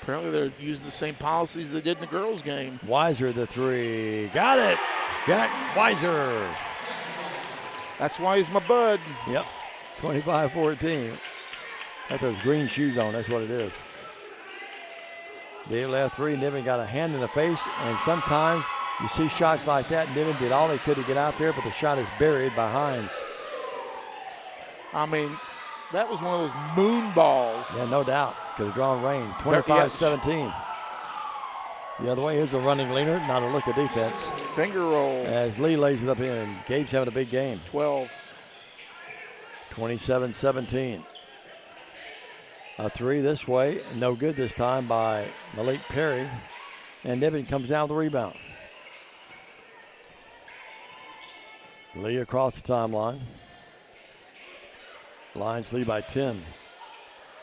Apparently they're using the same policies they did in the girls' game. Weiser, the 3. Got it. Jack Weiser. That's why he's my bud. Yep. 25-14. Got those green shoes on. That's what it is. They left 3. Niven got a hand in the face, and sometimes you see shots like that. Niven did all he could to get out there, but the shot is buried by Hines. I mean, that was one of those moon balls. Yeah, no doubt. Could have drawn rain. 25-17. The other way, here's a running leaner. Not a look of defense. Finger roll. As Lee lays it up in. Gabe's having a big game. 12. 27-17. A 3 this way. No good this time by Malik Perry. And Niven comes down with the rebound. Lee across the timeline. Lions lead by 10.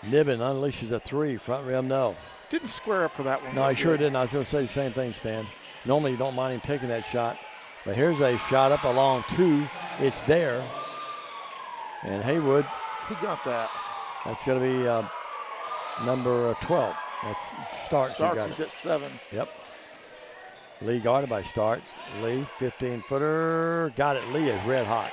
Niven unleashes a 3. Front rim, no. Didn't square up for that one. No, he sure didn't. I was going to say the same thing, Stan. Normally you don't mind him taking that shot. But here's a shot up along 2. It's there. And Haywood. Who got that? That's going to be number 12. That's Starks. Starks is at 7. Yep. Lee guarded by Starks. Lee, 15-footer. Got it. Lee is red hot.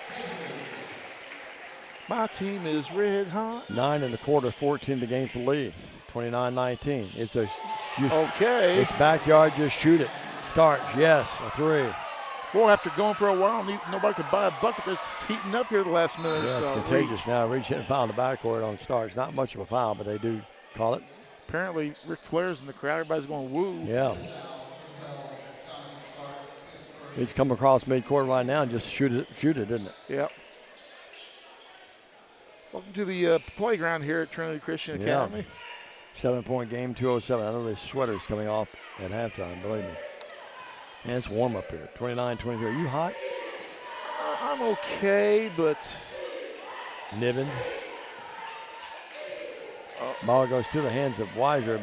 My team is red hot. 9 in the quarter, 14 the game for Lee. 29-19. It's a okay. It's backyard. Just shoot it. Starks. Yes, a 3. Boy, after going for a while, nobody could buy a bucket that's heating up here the last minute. Yeah, it's contagious now. Reach in and foul the backcourt on Starks. Not much of a foul, but they do call it. Apparently, Ric Flair's in the crowd. Everybody's going woo. Yeah. He's come across midcourt right now and just shoot it, didn't it? Yep. Welcome to the playground here at Trinity Christian Academy. 7-point game, 2:07. I know this sweater's coming off at halftime, believe me. Man, it's warm up here. 29-23. Are you hot? I'm okay, but. Niven. Ball goes to the hands of Weiser,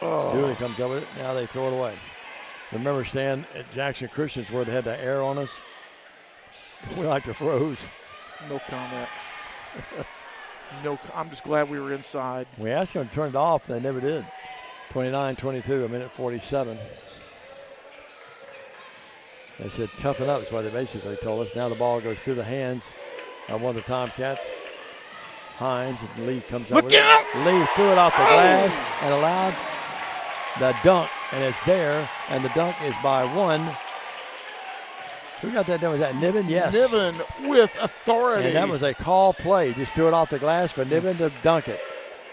but Dooley comes up with it. Now they throw it away. Remember, Stan, at Jackson Christian's where they had the air on us? We like to froze. No comment. I'm just glad we were inside. We asked them to turn it off, and they never did. 29-22, a minute 47. They said toughen up is what they basically told us. Now the ball goes through the hands of one of the Tomcats. Hines, and Lee comes up with it. Lee threw it off the glass and allowed the dunk, and it's there, and the dunk is by 1. Who got that done? Was that Niven? Yes. Niven with authority. And that was a call play. Just threw it off the glass for Niven to dunk it.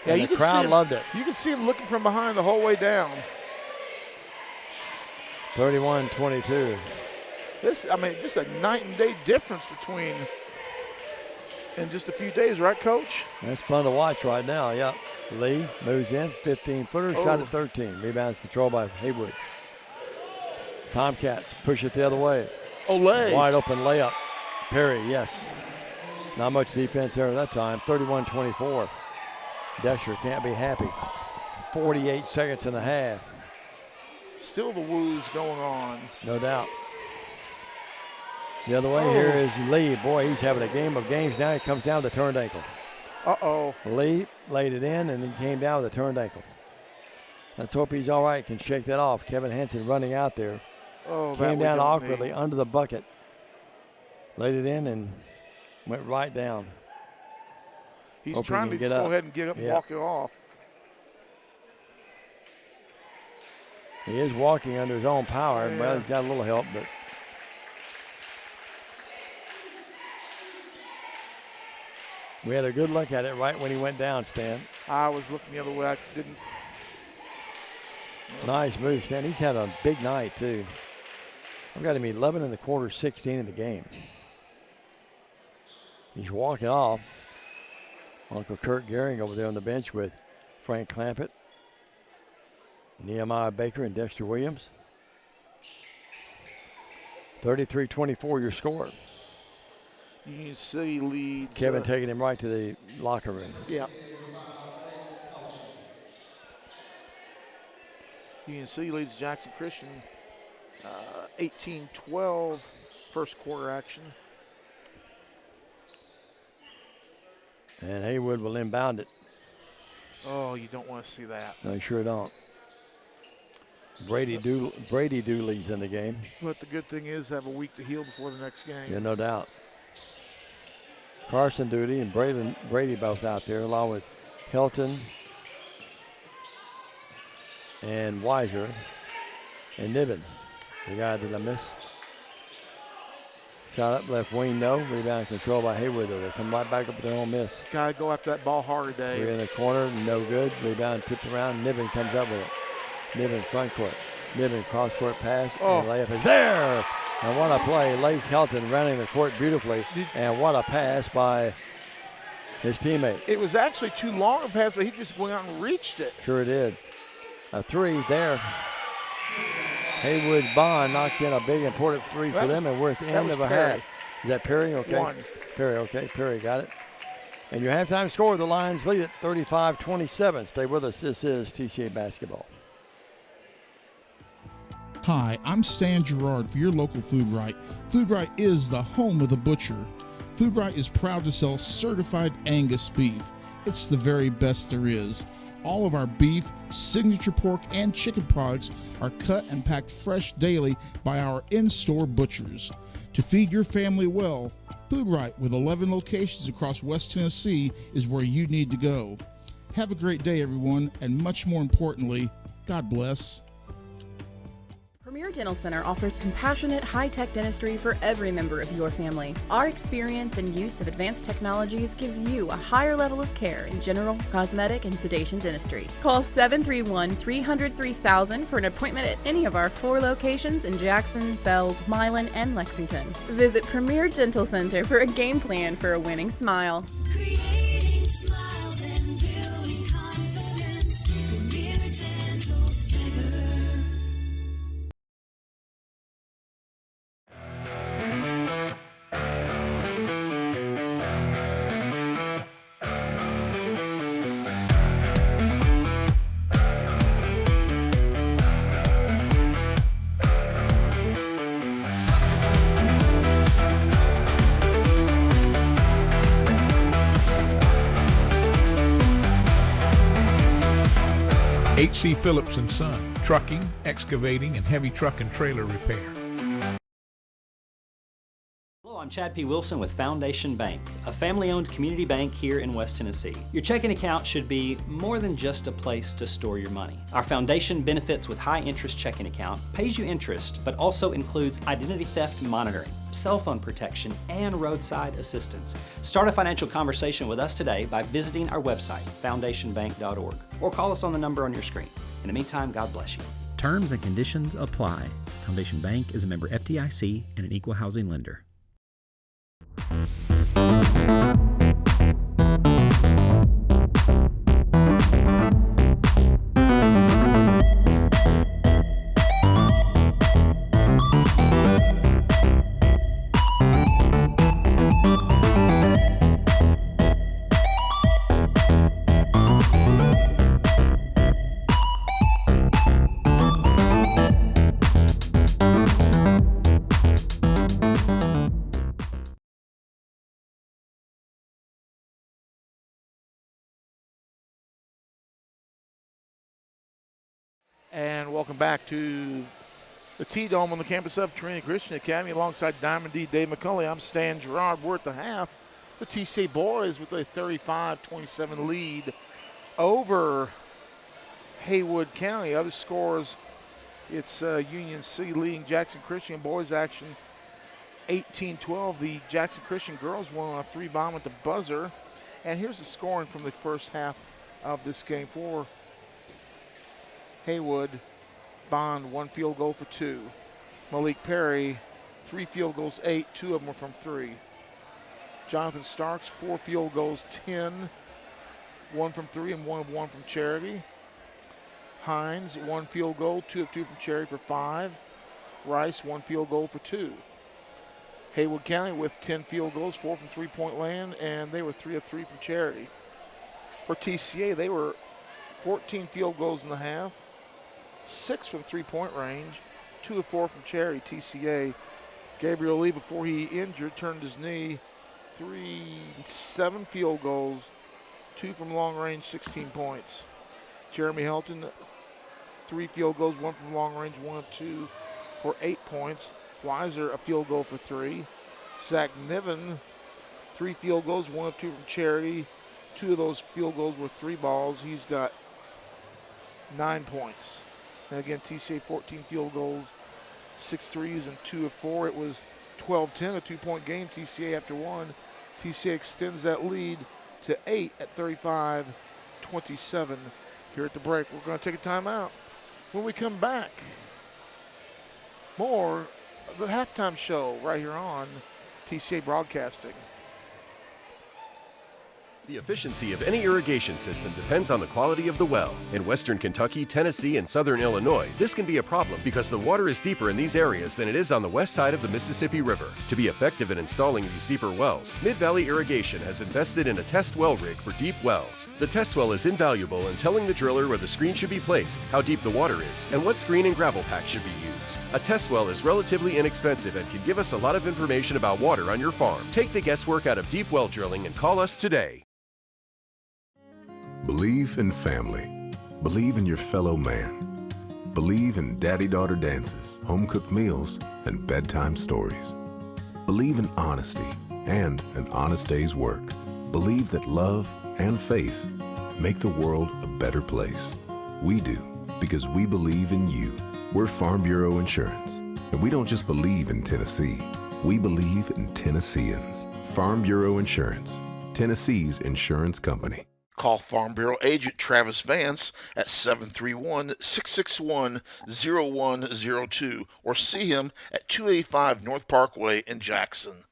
Yeah, and the crowd loved it. You could see him looking from behind the whole way down. 31-22. Just a night and day difference between in just a few days, right, Coach? That's fun to watch right now, yeah. Lee moves in, 15-footer, shot at 13. Rebounds controlled by Haywood. Tomcats push it the other way. Olay. Wide open layup. Perry, yes. Not much defense there at that time. 31-24. Desher can't be happy. 48 seconds and a half. Still the woos going on. No doubt. The other way here is Lee. Boy, he's having a game of games now. He comes down with a turned ankle. Uh-oh. Lee laid it in and then came down with a turned ankle. Let's hope he's all right, can shake that off. Kevin Hansen running out there. Oh, came down awkwardly under the bucket. Laid it in and went right down. He's Hope trying to just go ahead and get up and walk it off. He is walking under his own power. Yeah. Well, he's got a little help, but we had a good look at it right when he went down, Stan. I was looking the other way. I didn't. Nice move, Stan. He's had a big night, too. I've got him 11 in the quarter, 16 in the game. He's walking off. Uncle Kurt Gehring over there on the bench with Frank Clampett, Nehemiah Baker, and Dexter Williams. 33-24 your score. Union City leads. Kevin taking him right to the locker room. Yeah. Union City leads Jackson Christian 18-12 first quarter action. And Haywood will inbound it. Oh, you don't want to see that. No, you sure don't. Brady Dooley's in the game. But the good thing is have a week to heal before the next game. Yeah, no doubt. Carson Dooley and Brady both out there, along with Hilton and Weiser and Niven. The guy that I miss. Shot up left wing, no. Rebound control by Haywood, though. They come right back up with their own miss. Got to go after that ball hard today. We're in the corner, no good. Rebound tipped around. Niven comes up with it. Niven front court. Niven cross court pass. And layup is there. And what a play. Lake Helton running the court beautifully. And what a pass by his teammate. It was actually too long a pass, but he just went out and reached it. Sure did. A three there. Haywood Bond knocks in a big important three for them, and we're at the end of a half. Is that Perry? Okay. One. Perry, okay. Perry got it. And your halftime score, the Lions lead it 35-27. Stay with us. This is TCA Basketball. Hi, I'm Stan Gerard for your local Food Right. Food Right is the home of the butcher. Food Right is proud to sell certified Angus beef. It's the very best there is. All of our beef, signature pork, and chicken products are cut and packed fresh daily by our in-store butchers. To feed your family well, Food Right, with 11 locations across West Tennessee, is where you need to go. Have a great day, everyone, and much more importantly, God bless. Premier Dental Center offers compassionate, high-tech dentistry for every member of your family. Our experience and use of advanced technologies gives you a higher level of care in general, cosmetic, and sedation dentistry. Call 731-300-3000 for an appointment at any of our 4 locations in Jackson, Bells, Milan, and Lexington. Visit Premier Dental Center for a game plan for a winning smile. Creating smiles and building confidence. Premier Dental Center. H.C. Phillips & Son, trucking, excavating, and heavy truck and trailer repair. Hello, I'm Chad P. Wilson with Foundation Bank, a family-owned community bank here in West Tennessee. Your checking account should be more than just a place to store your money. Our foundation benefits with high-interest checking account pays you interest, but also includes identity theft monitoring, cell phone protection, and roadside assistance. Start a financial conversation with us today by visiting our website, foundationbank.org, or call us on the number on your screen. In the meantime, God bless you. Terms and conditions apply. Foundation Bank is a member FDIC and an equal housing lender. welcome back to the T-Dome on the campus of Trinity Christian Academy alongside Diamond D. Dave McCulley. I'm Stan Gerard. We're at the half. The TCA boys with a 35-27 lead over Haywood County. Other scores, it's Union City leading Jackson Christian boys action 18-12. The Jackson Christian girls won on a 3-bomb at the buzzer. And here's the scoring from the first half of this game for Haywood. Bond, 1 field goal for 2. Malik Perry, 3 field goals, 8. 2 of them were from 3. Jonathan Starks, 4 field goals, 10. 1 from 3 and 1 of 1 from Charity. Hines, 1 field goal, 2 of 2 from Charity for 5. Rice, 1 field goal for 2. Haywood County with 10 field goals, 4 from three-point land, and they were 3 of 3 from Charity. For TCA, they were 14 field goals in the half, 6 from three-point range, 2 of 4 from Charity. TCA, Gabriel Lee, before he injured, turned his knee, 7 field goals, 2 from long range, 16 points. Jeremy Helton, 3 field goals, 1 from long range, 1 of 2 for 8 points. Weiser, a field goal for 3. Zach Niven, 3 field goals, 1 of 2 from Charity. 2 of those field goals were 3 balls. He's got 9 points. And again, TCA 14 field goals, 6 threes, and 2 of 4. It was 12-10, a 2-point game. TCA after 1. TCA extends that lead to 8 at 35-27. Here at the break, we're going to take a timeout. When we come back, more of the halftime show right here on TCA Broadcasting. The efficiency of any irrigation system depends on the quality of the well. In western Kentucky, Tennessee, and southern Illinois, this can be a problem because the water is deeper in these areas than it is on the west side of the Mississippi River. To be effective in installing these deeper wells, Mid-Valley Irrigation has invested in a test well rig for deep wells. The test well is invaluable in telling the driller where the screen should be placed, how deep the water is, and what screen and gravel pack should be used. A test well is relatively inexpensive and can give us a lot of information about water on your farm. Take the guesswork out of deep well drilling and call us today. Believe in family. Believe in your fellow man. Believe in daddy-daughter dances, home-cooked meals, and bedtime stories. Believe in honesty and an honest day's work. Believe that love and faith make the world a better place. We do, because we believe in you. We're Farm Bureau Insurance, and we don't just believe in Tennessee. We believe in Tennesseans. Farm Bureau Insurance, Tennessee's insurance company. Call Farm Bureau agent Travis Vance at 731-661-0102 or see him at 285 North Parkway in Jackson.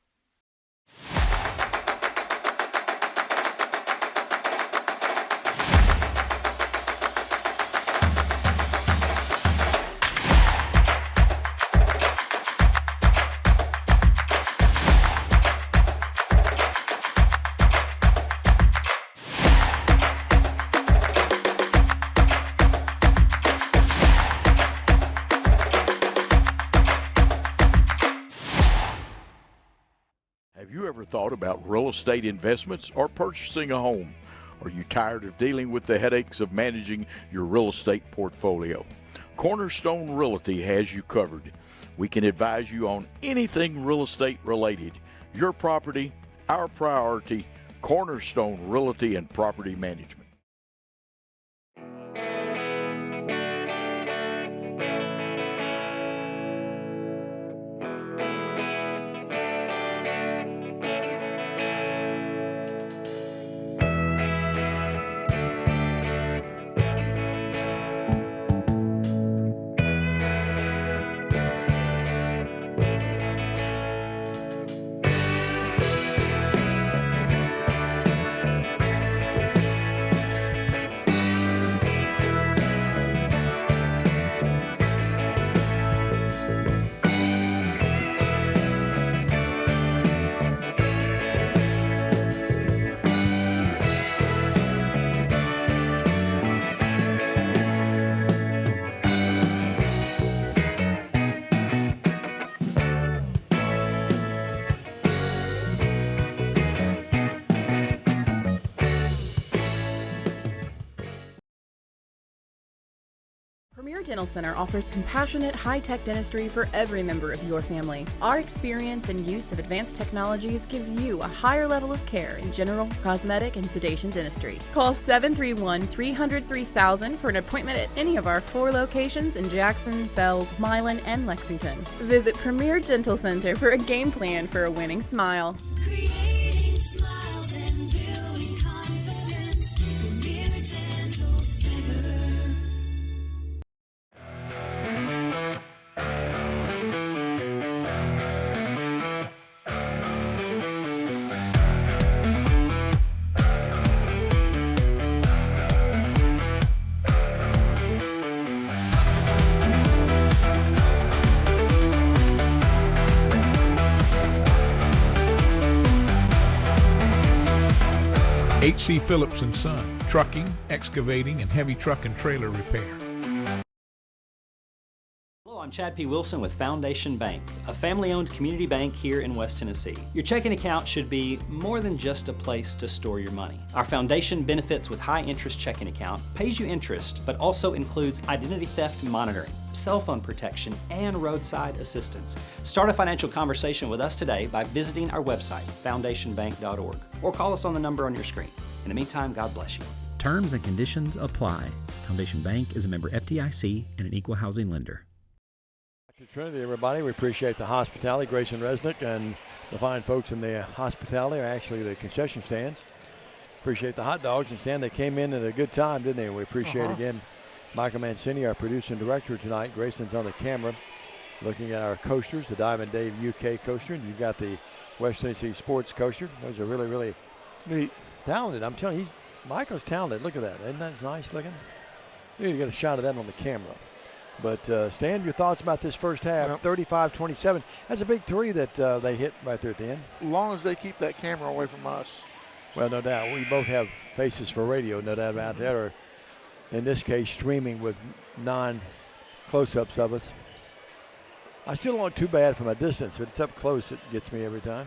Have you ever thought about real estate investments or purchasing a home? Are you tired of dealing with the headaches of managing your real estate portfolio? Cornerstone Realty has you covered. We can advise you on anything real estate related. Your property, our priority. Cornerstone Realty and Property Management. Premier Dental Center offers compassionate, high-tech dentistry for every member of your family. Our experience and use of advanced technologies gives you a higher level of care in general, cosmetic, and sedation dentistry. Call 731-300-3000 for an appointment at any of our 4 locations in Jackson, Bells, Milan, and Lexington. Visit Premier Dental Center for a game plan for a winning smile. Creating smiles and building confidence. Premier Dental Center. H.C. Phillips and Son, trucking, excavating, and heavy truck and trailer repair. Hello, I'm Chad P. Wilson with Foundation Bank, a family-owned community bank here in West Tennessee. Your checking account should be more than just a place to store your money. Our foundation benefits with high-interest checking account pays you interest, but also includes identity theft monitoring, cell phone protection, and roadside assistance. Start a financial conversation with us today by visiting our website, foundationbank.org, or call us on the number on your screen. In the meantime, God bless you. Terms and conditions apply. Foundation Bank is a member FDIC and an equal housing lender. Back to Trinity, everybody. We appreciate the hospitality. Grayson Resnick and the fine folks in the hospitality, or actually the concession stands. Appreciate the hot dogs and Stan. They came in at a good time, didn't they? We appreciate again Michael Mancini, our producer and director tonight. Grayson's on the camera looking at our coasters, the Diamond Dave UK coaster, and you've got the West Tennessee Sports coaster. Those are really, really neat. Talented. I'm telling you, Michael's talented. Look at that. Isn't that nice looking? You need to get a shot of that on the camera. But Stan, your thoughts about this first half? 35-27. That's a big three that they hit right there at the end. As long as they keep that camera away from us. Well, no doubt. We both have faces for radio, no doubt about that, or in this case, streaming with non-close-ups of us. I still don't look too bad from a distance, but it's up close. It gets me every time.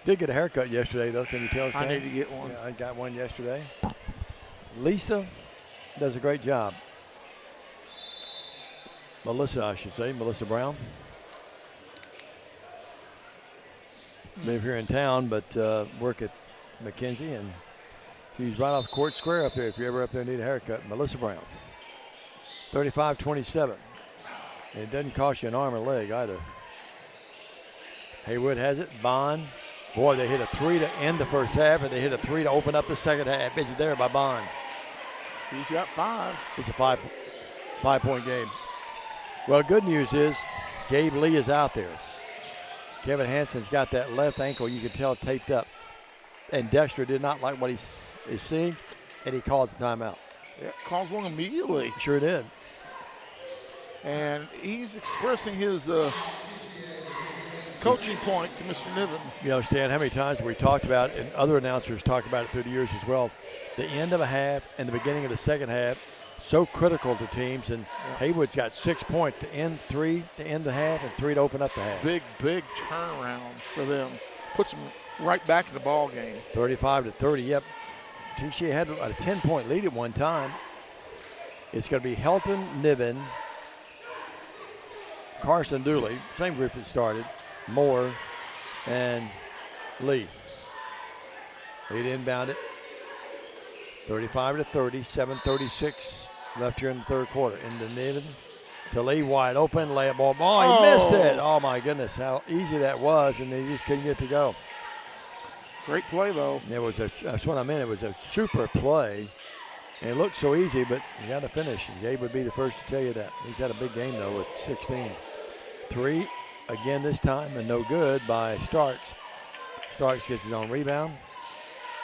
Did get a haircut yesterday, though. Can you tell us? I need to get one. Yeah, I got one yesterday. Lisa does a great job. Melissa, I should say, Melissa Brown. Live here in town, but work at McKenzie, and she's right off Court Square up there. If you're ever up there and need a haircut, Melissa Brown. 35-27. And it doesn't cost you an arm or leg either. Haywood has it. Bond. Boy, they hit a three to end the first half, and they hit a three to open up the second half. It's there by Bond. He's got 5. It's a five-point game. Well, good news is Gabe Lee is out there. Kevin Hansen's got that left ankle, you can tell, taped up. And Dexter did not like what he is seeing, and he calls the timeout. Yeah, calls one immediately. Sure did. And he's expressing his coaching point to Mr. Niven. You know, Stan, how many times have we talked about, and other announcers talked about it through the years as well, the end of a half and the beginning of the second half, so critical to teams. And Haywood's got 6 points to end 3 to end the half and 3 to open up the half. Big turnaround for them. Puts them right back in the ball game. 35-30, yep. TCA had a 10-point lead at one time. It's going to be Helton, Niven, Carson Dooley, same group that started, Moore, and Lee. Lead inbound it. 35-30, 7:36 left here in the third quarter. Into Niven, to Lee, wide open, layup ball. Oh, he missed it. Oh, my goodness, how easy that was, and they just couldn't get to go. Great play, though. That's what I meant. It was a super play. And it looked so easy, but you got to finish. And Gabe would be the first to tell you that. He's had a big game, though, with 16. 3 again this time, and no good by Starks. Starks gets his own rebound.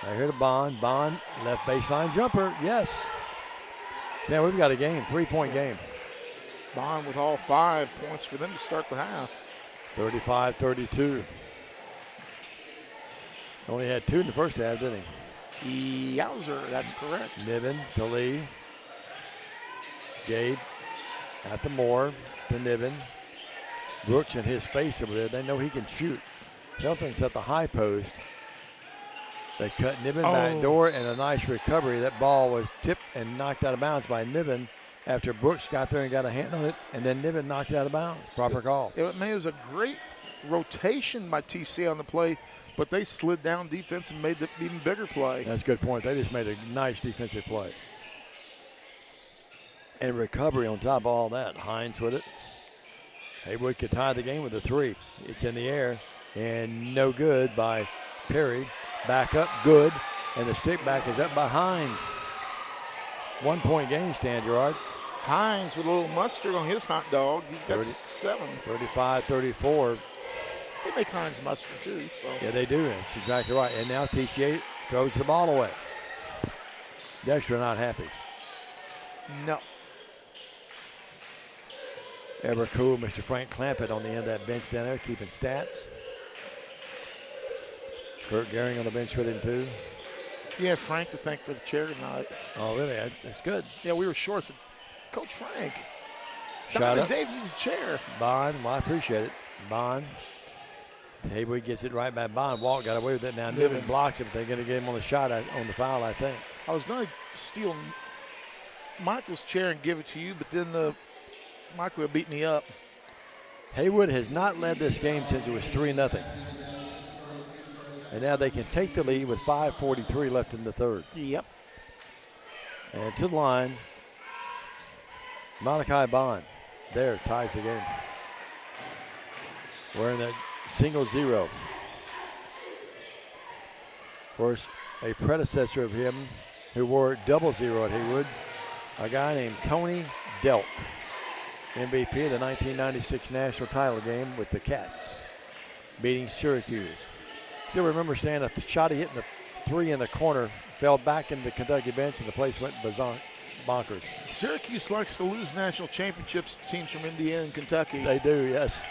Right here to Bond. Bond, left baseline jumper. Yes. Yeah, we've got a game, 3-point game. Bond with all 5 points for them to start the half. 35-32. Only had 2 in the first half, didn't he? Yowzer, that's correct. Niven to Lee. Gabe at the Moore to Niven. Brooks in his face over there. They know he can shoot. Helton's at the high post. They cut Niven back door, and a nice recovery. That ball was tipped and knocked out of bounds by Niven, after Brooks got there and got a hand on it, and then Niven knocked it out of bounds. Proper call. It was a great rotation by TCA on the play, but they slid down defense and made the even bigger play. That's a good point. They just made a nice defensive play. And recovery on top of all that. Hines with it. Haywood could tie the game with a 3. It's in the air and no good by Perry. Back up, good. And the stick back is up by Hines. 1 point game, Stan Gerard. Hines with a little mustard on his hot dog. He's got 7. 35-34. They make Hines mustard too. So. Yeah, they do. That's exactly right. And now TCA throws the ball away. Dexter not happy. No. Ever cool, Mr. Frank Clampett on the end of that bench down there, keeping stats. Kurt Gehring on the bench with him too. Yeah, Frank to thank for the chair tonight. Oh, really? That's good. Yeah, we were short. I said, Coach Frank, Shot Donovan up. Dave needs a chair. Bond, well, I appreciate it. Bond. Haywood gets it right by Bond. Walt got away with it now. Niven blocks it, but they're going to get him on the shot on the foul, I think. I was going to steal Michael's chair and give it to you, but then Michael would beat me up. Haywood has not led this game since it was 3-0. And now they can take the lead with 5:43 left in the third. Yep. And to the line, Malachi Bond. There, ties the game. Wearing that single 0. Of course, a predecessor of him who wore 00 at Haywood, a guy named Tony Delk, MVP of the 1996 national title game with the Cats, beating Syracuse. Still remember Stan, a shot he hit in the 3 in the corner, fell back into the Kentucky bench, and the place went bonkers. Syracuse likes to lose national championships to teams from Indiana and Kentucky. They do, yes.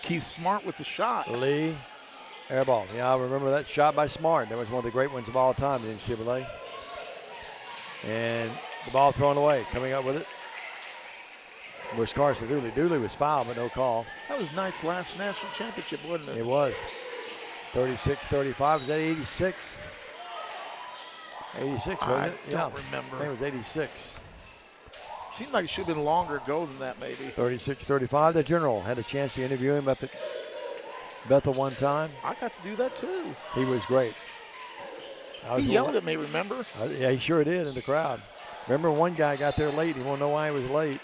Keith Smart with the shot. Lee, air ball. Yeah, I remember that shot by Smart. That was one of the great ones of all time in the NCAA. And the ball thrown away. Coming up with it was Carson Dooley. Dooley was fouled, but no call. That was Knight's last national championship, wasn't it? It was. 36-35. Was that 86? 86, wasn't it? I don't remember. I think it was 86. Seemed like it should have been longer ago than that, maybe. 36-35. The General had a chance to interview him up at Bethel one time. I got to do that, too. He was great. He yelled at me, remember? Yeah, he sure did in the crowd. Remember one guy got there late. He won't know why he was late.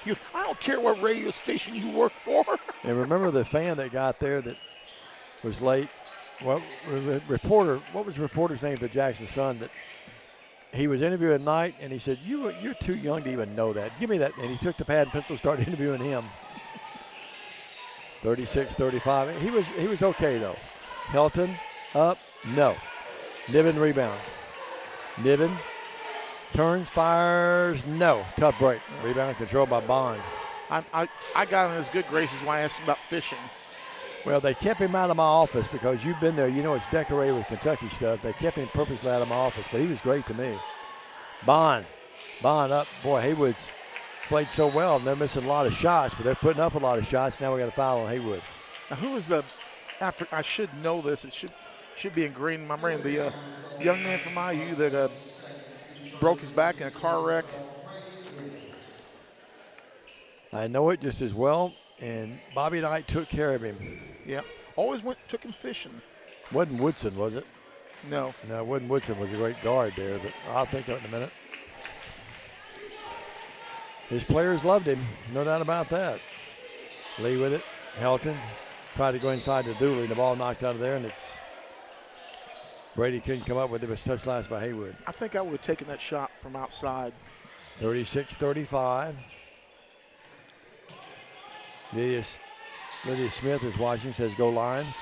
He goes, I don't care what radio station you work for. And remember the fan that got there that was late? Well, reporter, what was the reporter's name for Jackson Sun that he was interviewing at night, and he said, you're too young to even know that. Give me that. And he took the pad and pencil and started interviewing him. 36-35. He was okay, though. Helton up, no. Niven rebounds. Niven turns, fires, no. Tough break. Rebound controlled by Bond. I got in his good graces when I asked him about fishing. Well, they kept him out of my office because you've been there. You know it's decorated with Kentucky stuff. They kept him purposely out of my office, but he was great to me. Bond up. Boy, Haywood's played so well, and they're missing a lot of shots, but they're putting up a lot of shots. Now we got a foul on Haywood. Now, who was I should know this. It should be ingrained in my brain. The young man from IU that broke his back in a car wreck. I know it just as well, and Bobby Knight took care of him. Yeah, always took him fishing. Wasn't Woodson, was it? No. No, Woodson was a great guard there, but I'll think of it in a minute. His players loved him, no doubt about that. Lee with it. Helton tried to go inside to Dooley, and the ball knocked out of there, and it's Brady couldn't come up with it. It was touched last by Haywood. I think I would have taken that shot from outside. 36-35. Lydia Smith is watching, says go Lions.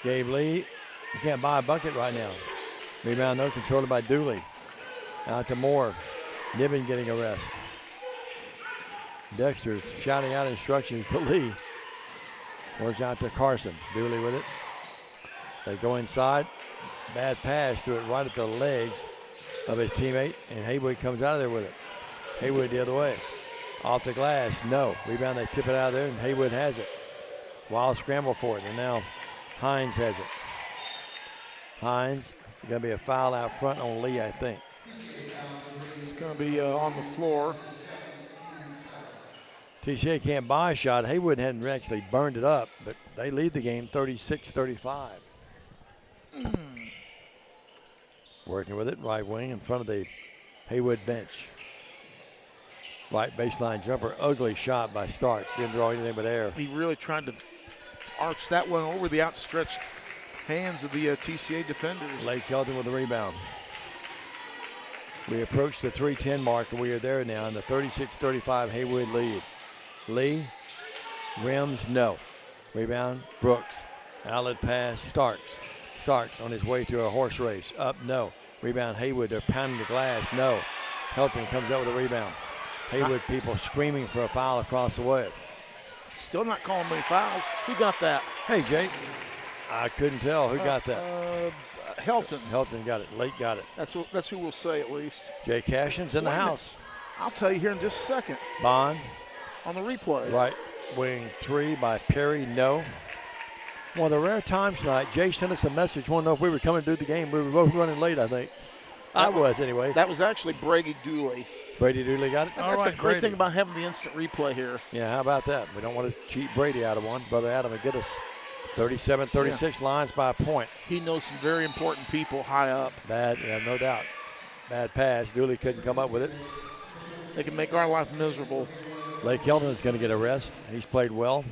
Gabe Lee, you can't buy a bucket right now. Rebound, no, controlled by Dooley. Out to Moore. Niven getting a rest. Dexter shouting out instructions to Lee. Moore's out to Carson. Dooley with it. They go inside. Bad pass, threw it right at the legs of his teammate, and Haywood comes out of there with it. Haywood the other way. Off the glass, no. Rebound, they tip it out of there, and Haywood has it. Wild scramble for it, and now Hines has it. Hines, going to be a foul out front on Lee, I think. It's going to be on the floor. TCA can't buy a shot. Haywood hadn't actually burned it up, but they lead the game 36-35. Working with it, right wing in front of the Haywood bench. Right baseline jumper, ugly shot by Starks. Didn't draw anything but air. He really tried to arch that one over the outstretched hands of the TCA defenders. Lake Kelton with the rebound. We approach the 3:10 mark, and we are there now in the 36-35 Haywood lead. Lee, rims, no. Rebound, Brooks. Outlet pass, Starks. Starks on his way to a horse race. Up, no. Rebound, Haywood. They're pounding the glass, no. Helton comes up with a rebound. Haywood people screaming for a foul across the way. Still not calling many fouls. Who got that? Hey, Jake. I couldn't tell. Who got that? Helton. Helton got it. Lake got it. That's who we'll say at least. Jay Cashin's in the house. I'll tell you here in just a second. Bond. On the replay. Right wing three by Perry, no. One of the rare times tonight, Jay sent us a message, wanted to know if we were coming to do the game. We were both running late, I think. I was anyway. That was actually Brady Dooley. Brady Dooley got it? That's the great thing about having the instant replay here. Yeah, how about that? We don't want to cheat Brady out of one. Brother Adam will get us 37-36 lines by a point. He knows some very important people high up. Bad, yeah, no doubt. Bad pass. Dooley couldn't come up with it. They can make our life miserable. Lake Kelton is going to get a rest. He's played well.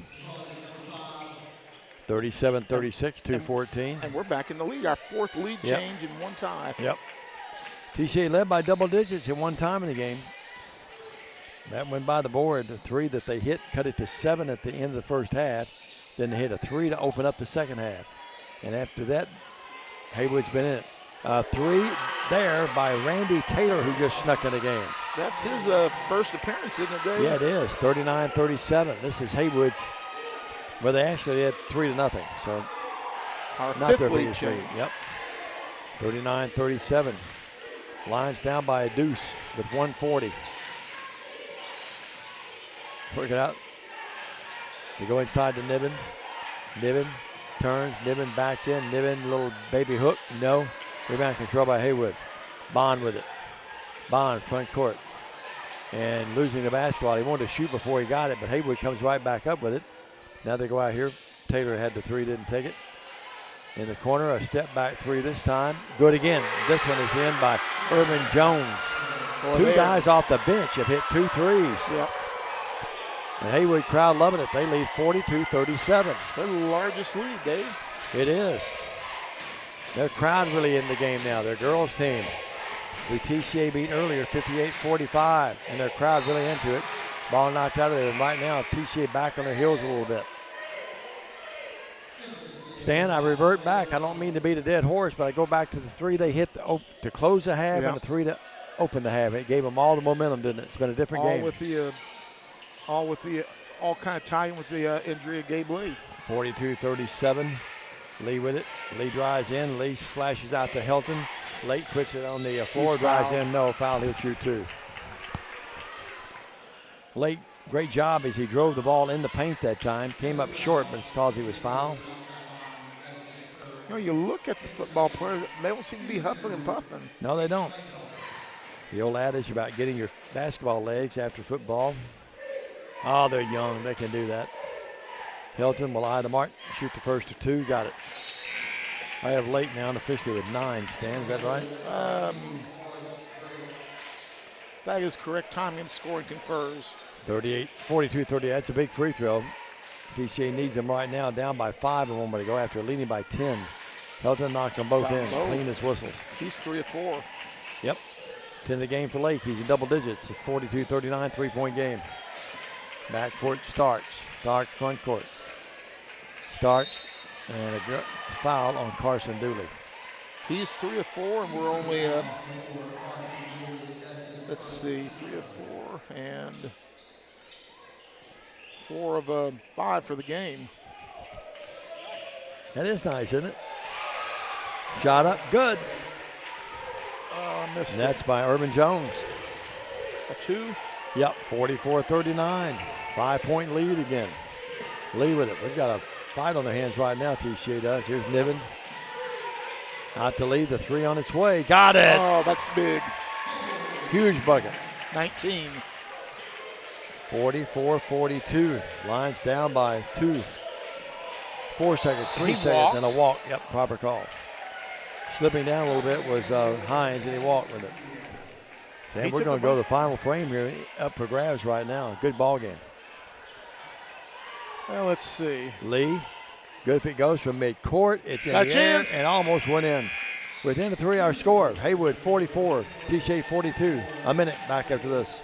37-36, 2:14. And we're back in the lead. Our fourth lead change in one tie. Yep. TCA led by double digits at one time in the game. That went by the board. The three that they hit cut it to 7 at the end of the first half. Then they hit a 3 to open up the second half. And after that, Haywood's been in it. 3 there by Randy Taylor, who just snuck in the game. That's his first appearance, isn't it, Dave? Yeah, it is. 39-37. This is Haywood's, where they actually had 3-0. So our not fifth their lead biggest lead. Yep. 39-37. Lions down by a deuce with 1:40. Work it out. They go inside to Niven. Niven turns. Niven backs in. Niven, little baby hook. No. Rebound control by Haywood. Bond with it. Bond, front court. And losing the basketball. He wanted to shoot before he got it, but Haywood comes right back up with it. Now they go out here. Taylor had the 3, didn't take it. In the corner, a step back 3 this time. Good again. This one is in by Urban Jones. Boy, 2 guys off the bench have hit 2 threes. Yep. And Haywood crowd loving it. They lead 42-37. They're the largest lead, Dave. It is. Their crowd really in the game now. Their girls team, who TCA beat earlier, 58-45. And their crowd really into it. Ball knocked out of there. And right now, TCA back on their heels a little bit. Stan, I revert back. I don't mean to beat a dead horse, but I go back to the 3 they hit to close the half and the 3 to open the half. It gave them all the momentum, didn't it? It's been a different game. All kind of tying with the injury of Gabe Lee. 42-37. Lee with it. Lee drives in. Lee slashes out to Helton. Lake puts it on the floor, drives in. No foul. He'll shoot 2. Lake, great job as he drove the ball in the paint that time. Came up short, but it's because he was fouled. You know, you look at the football players, they don't seem to be huffing and puffing. No, they don't. The old adage about getting your basketball legs after football. Oh, they're young. They can do that. Helton will eye the mark, shoot the first of 2. Got it. I have Lake now officially with 9, Stan. Is that right? That is correct timing and scoring confers. 42-38. That's a big free throw. TCA needs them right now, down by 5 of them, but they go after leading by 10. Helton knocks them both in, clean as whistles. He's 3 of 4. Yep. 10 the game for Lake. He's in double digits. It's 42-39, 3-point game. Backcourt Starks. Starks front court. Starks and a foul on Carson Dooley. He's 3 of 4, and we're only, let's see, 3 of 4 and 4 of 5 for the game. That is nice, isn't it? Shot up, good. Oh, I missed That's by Urban Jones. A 2? Yep, 44-39. 5-point lead again. Lee with it. We've got a fight on their hands right now, TCA does. Here's Niven. Out to Lee, the 3 on its way. Got it. Oh, that's big. Huge bucket. 19. 44-42. Lions down by 2. 4 seconds, 3 He seconds, walked. and a walk. Yep, proper call. Slipping down a little bit was Hines, and he walked with it. And He we're took going a to go to break. the final frame here, up for grabs right now. Good ball game. Well, let's see. Lee, good if it goes from midcourt. It's in Got a the air chance. and almost went in. Within a 3-hour score, Haywood 44, TCA 42. A minute back after this.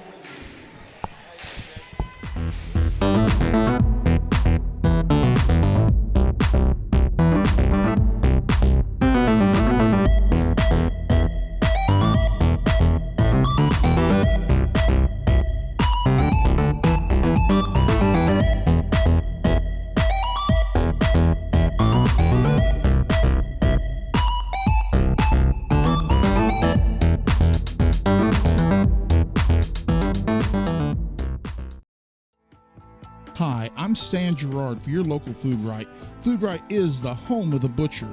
Hi, I'm Stan Gerard for your local Food Right. Food Right is the home of the butcher.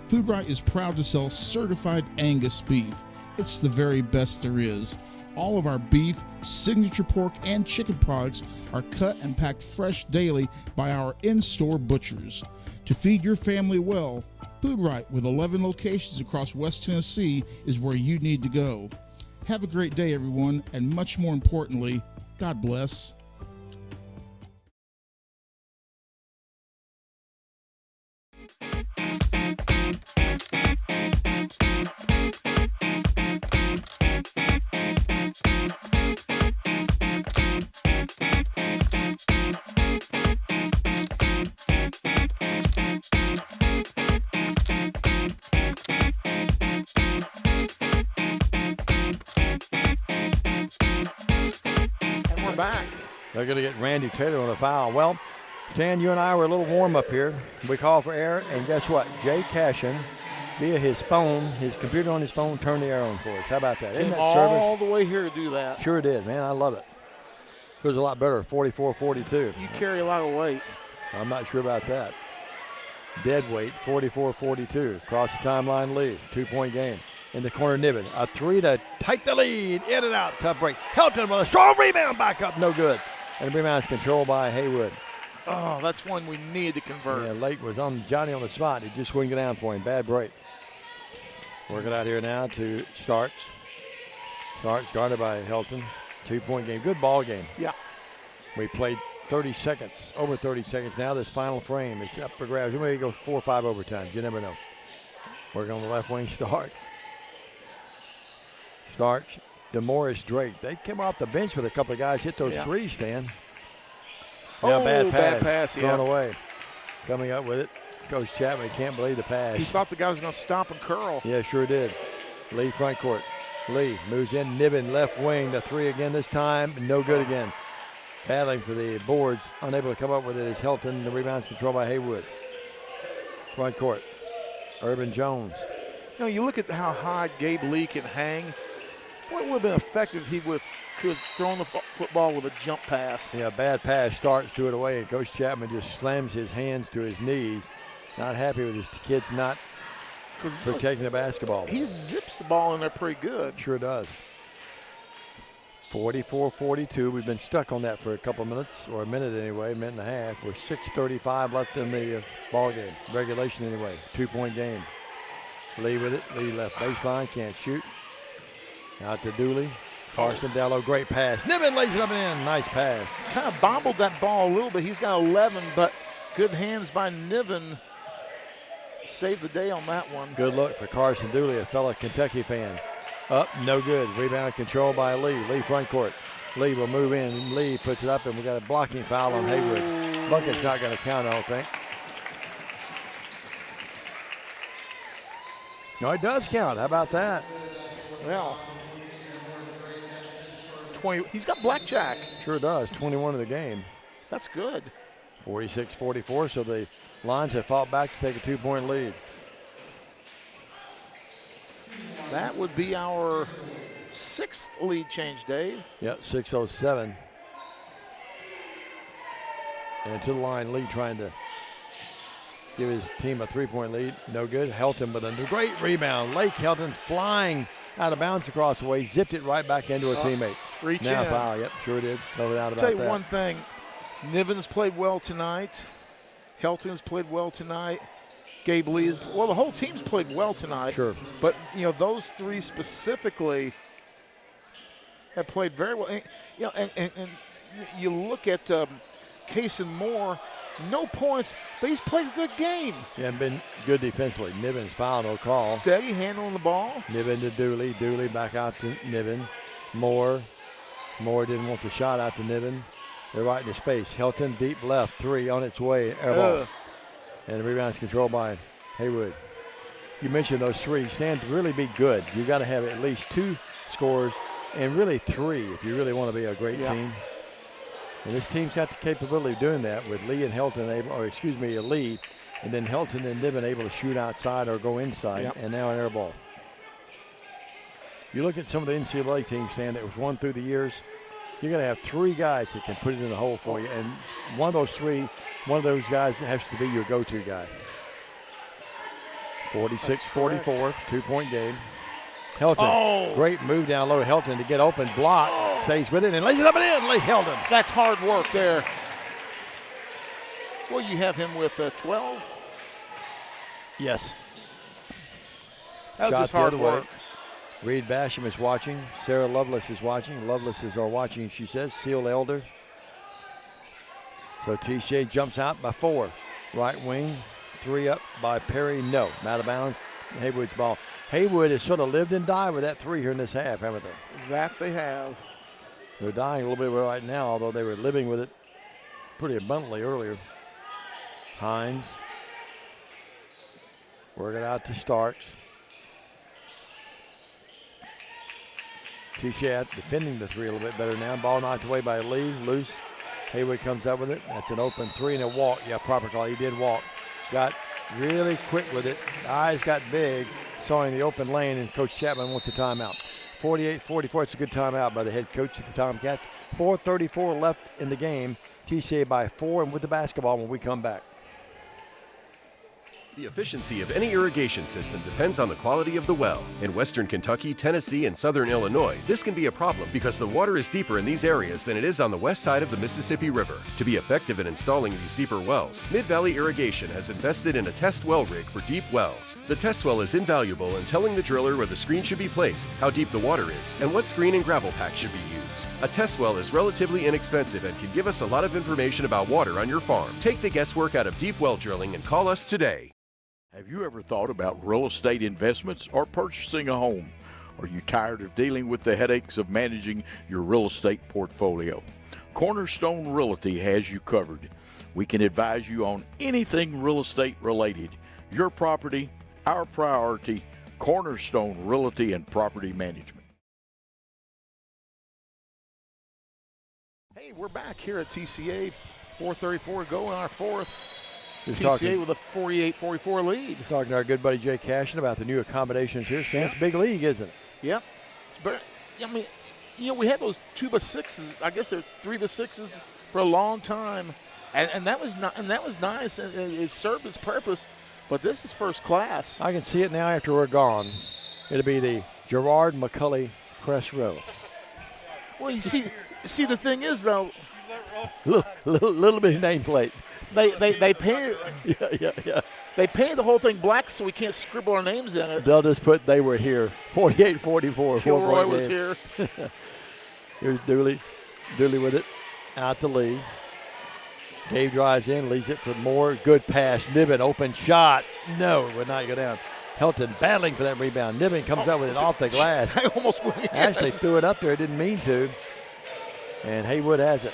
Food Right is proud to sell certified Angus beef. It's the very best there is. All of our beef, signature pork, and chicken products are cut and packed fresh daily by our in-store butchers. To feed your family well, Food Right, with 11 locations across West Tennessee, is where you need to go. Have a great day, everyone, and much more importantly, God bless. And we're back. They're going to get Randy Taylor on a foul. Well, Stan, you and I were a little warm up here. We called for air, and guess what? Jay Cashin, via his phone, his computer on his phone, turned the air on for us. How about that? Isn't Came that service? all the way here to do that. Sure did, man. I love it. It was a lot better, 44-42. You carry a lot of weight. I'm not sure about that. Dead weight, 44-42. Across the timeline lead, 2-point game. In the corner, Niven. A three to take the lead. In and out, tough break. Helton with a strong rebound, back up, no good. And the rebound's controlled by Haywood. Oh, that's one we needed to convert. Yeah, Lake was on Johnny on the spot. He just wouldn't get down for him. Bad break. Working out here now to Starks. Starks guarded by Helton. 2-point game. Good ball game. Yeah. We played 30 seconds, over 30 seconds now. This final frame is up for grabs. We may go 4 or 5 overtimes. You never know. Working on the left wing, Starks. Starks, DeMorris, Drake. They came off the bench with a couple of guys. Hit those threes, Stan. Yeah, Oh, bad pass. bad pass, yeah. Going away. Coming up with it. Coach Chapman can't believe the pass. He thought the guy was going to stop and curl. Yeah, sure did. Lee front court. Lee moves in. Niven left wing. The three again this time. No good again. Battling for the boards. Unable to come up with it is Helton. The rebound's controlled by Haywood. Front court. Urban Jones. You know, you look at how high Gabe Lee can hang. Boy, it would have been effective if he could have thrown the football with a jump pass. Yeah, bad pass. Starks threw it away. And Coach Chapman just slams his hands to his knees. Not happy with his kids not protecting the basketball. He zips the ball in there pretty good. Sure does. 44-42. We've been stuck on that for a couple minutes, or a minute anyway, minute and a half. We're 6:35 left in the ball game. Regulation anyway. 2-point game. Lee with it. Lee left baseline. Can't shoot. Out to Dooley. Carson Dello. Great pass. Niven lays it up and in. Nice pass. Kind of bobbled that ball a little bit. He's got 11, but good hands by Niven. Saved the day on that one. Good look for Carson Dooley, a fellow Kentucky fan. Up, no good. Rebound controlled by Lee. Lee front court. Lee will move in. Lee puts it up, and we got a blocking foul on Haywood. Bucket's not going to count, I don't think. No, it does count. How about that? Well, 20. He's got blackjack. Sure does. 21 of the game. That's good. 46-44, so the Lions have fought back to take a 2-point lead. That would be our 6th lead change, Dave. Yep, 6:07. And to the line, Lee trying to give his team a 3-point lead. No good. Helton with a great rebound. Lake Helton flying out of bounds across the way, zipped it right back into a teammate. Reach now in. foul, yep, sure did. No doubt about Tell you that. one thing, Niven's played well tonight. Helton's played well tonight. Gabe Lee's, well, the whole team's played well tonight. Sure. But, those three specifically have played very well. And you look at Kason Moore, no points, but he's played a good game. Yeah, and been good defensively. Niven's foul, no call. Steady handling the ball. Niven to Dooley. Dooley back out to Niven. Moore didn't want the shot out to Niven. They're right in his face. Helton deep left, 3 on its way, air ball. And the rebound's controlled by Haywood. You mentioned those 3. Stand to really be good, you've got to have at least 2 scores and really 3 if you really want to be a great team. And this team's got the capability of doing that with Lee and Helton Lee, and then Helton and Niven able to shoot outside or go inside, and now an air ball. You look at some of the NCAA teams, Stan, that was won through the years, you're going to have 3 guys that can put it in the hole for you, and one of those guys has to be your go-to guy. 46-44, 2-point game. Helton, great move down low to Helton to get open, block, stays with it, and lays it up and in. Helton. That's hard work there. Well, you have him with 12. Yes. That was Shot just the hard other work. way. Reed Basham is watching. Sarah Lovelace is watching. Lovelaces are watching, she says. Seal Elder. So TCA jumps out by 4. Right wing, 3 up by Perry. No. Out of bounds. Haywood's ball. Haywood has sort of lived and died with that 3 here in this half, haven't they? That they have. They're dying a little bit right now, although they were living with it pretty abundantly earlier. Hines. Working out to Starks. TCA defending the 3 a little bit better now. Ball knocked away by Lee, loose. Haywood comes up with it. That's an open 3 and a walk. Yeah, proper call. He did walk. Got really quick with it. The eyes got big, saw in the open lane, and Coach Chapman wants a timeout. 48-44. It's a good timeout by the head coach of the Tomcats. 4:34 left in the game. TCA by 4 and with the basketball when we come back. The efficiency of any irrigation system depends on the quality of the well. In western Kentucky, Tennessee, and southern Illinois, this can be a problem because the water is deeper in these areas than it is on the west side of the Mississippi River. To be effective in installing these deeper wells, Mid-Valley Irrigation has invested in a test well rig for deep wells. The test well is invaluable in telling the driller where the screen should be placed, how deep the water is, and what screen and gravel pack should be used. A test well is relatively inexpensive and can give us a lot of information about water on your farm. Take the guesswork out of deep well drilling and call us today. Have you ever thought about real estate investments or purchasing a home? Are you tired of dealing with the headaches of managing your real estate portfolio? Cornerstone Realty has you covered. We can advise you on anything real estate related. Your property, our priority. Cornerstone Realty and Property Management. Hey, we're back here at TCA. 4:34 to go in our 4th. Just TCA with a 48-44 lead. Talking to our good buddy Jay Cashin about the new accommodations here. It's big league, isn't it? Yep. We had those 2x6s. I guess they're 3x6s for a long time, and that was nice. And it served its purpose. But this is first class. I can see it now after we're gone. It'll be the Gerard McCulley Press Row. Well, you see, the thing is though, little bitty nameplate. They painted. Yeah. They painted the whole thing black so we can't scribble our names in it. They'll just put they were here. 48-44. Kilroy was here. Here's Dooley. Dooley with it. Out to Lee. Dave drives in, leaves it for Moore. Good pass. Niven, open shot. No, it would not go down. Helton battling for that rebound. Niven comes out with it off the glass. I almost went in. Actually threw it up there. Didn't mean to. And Haywood has it.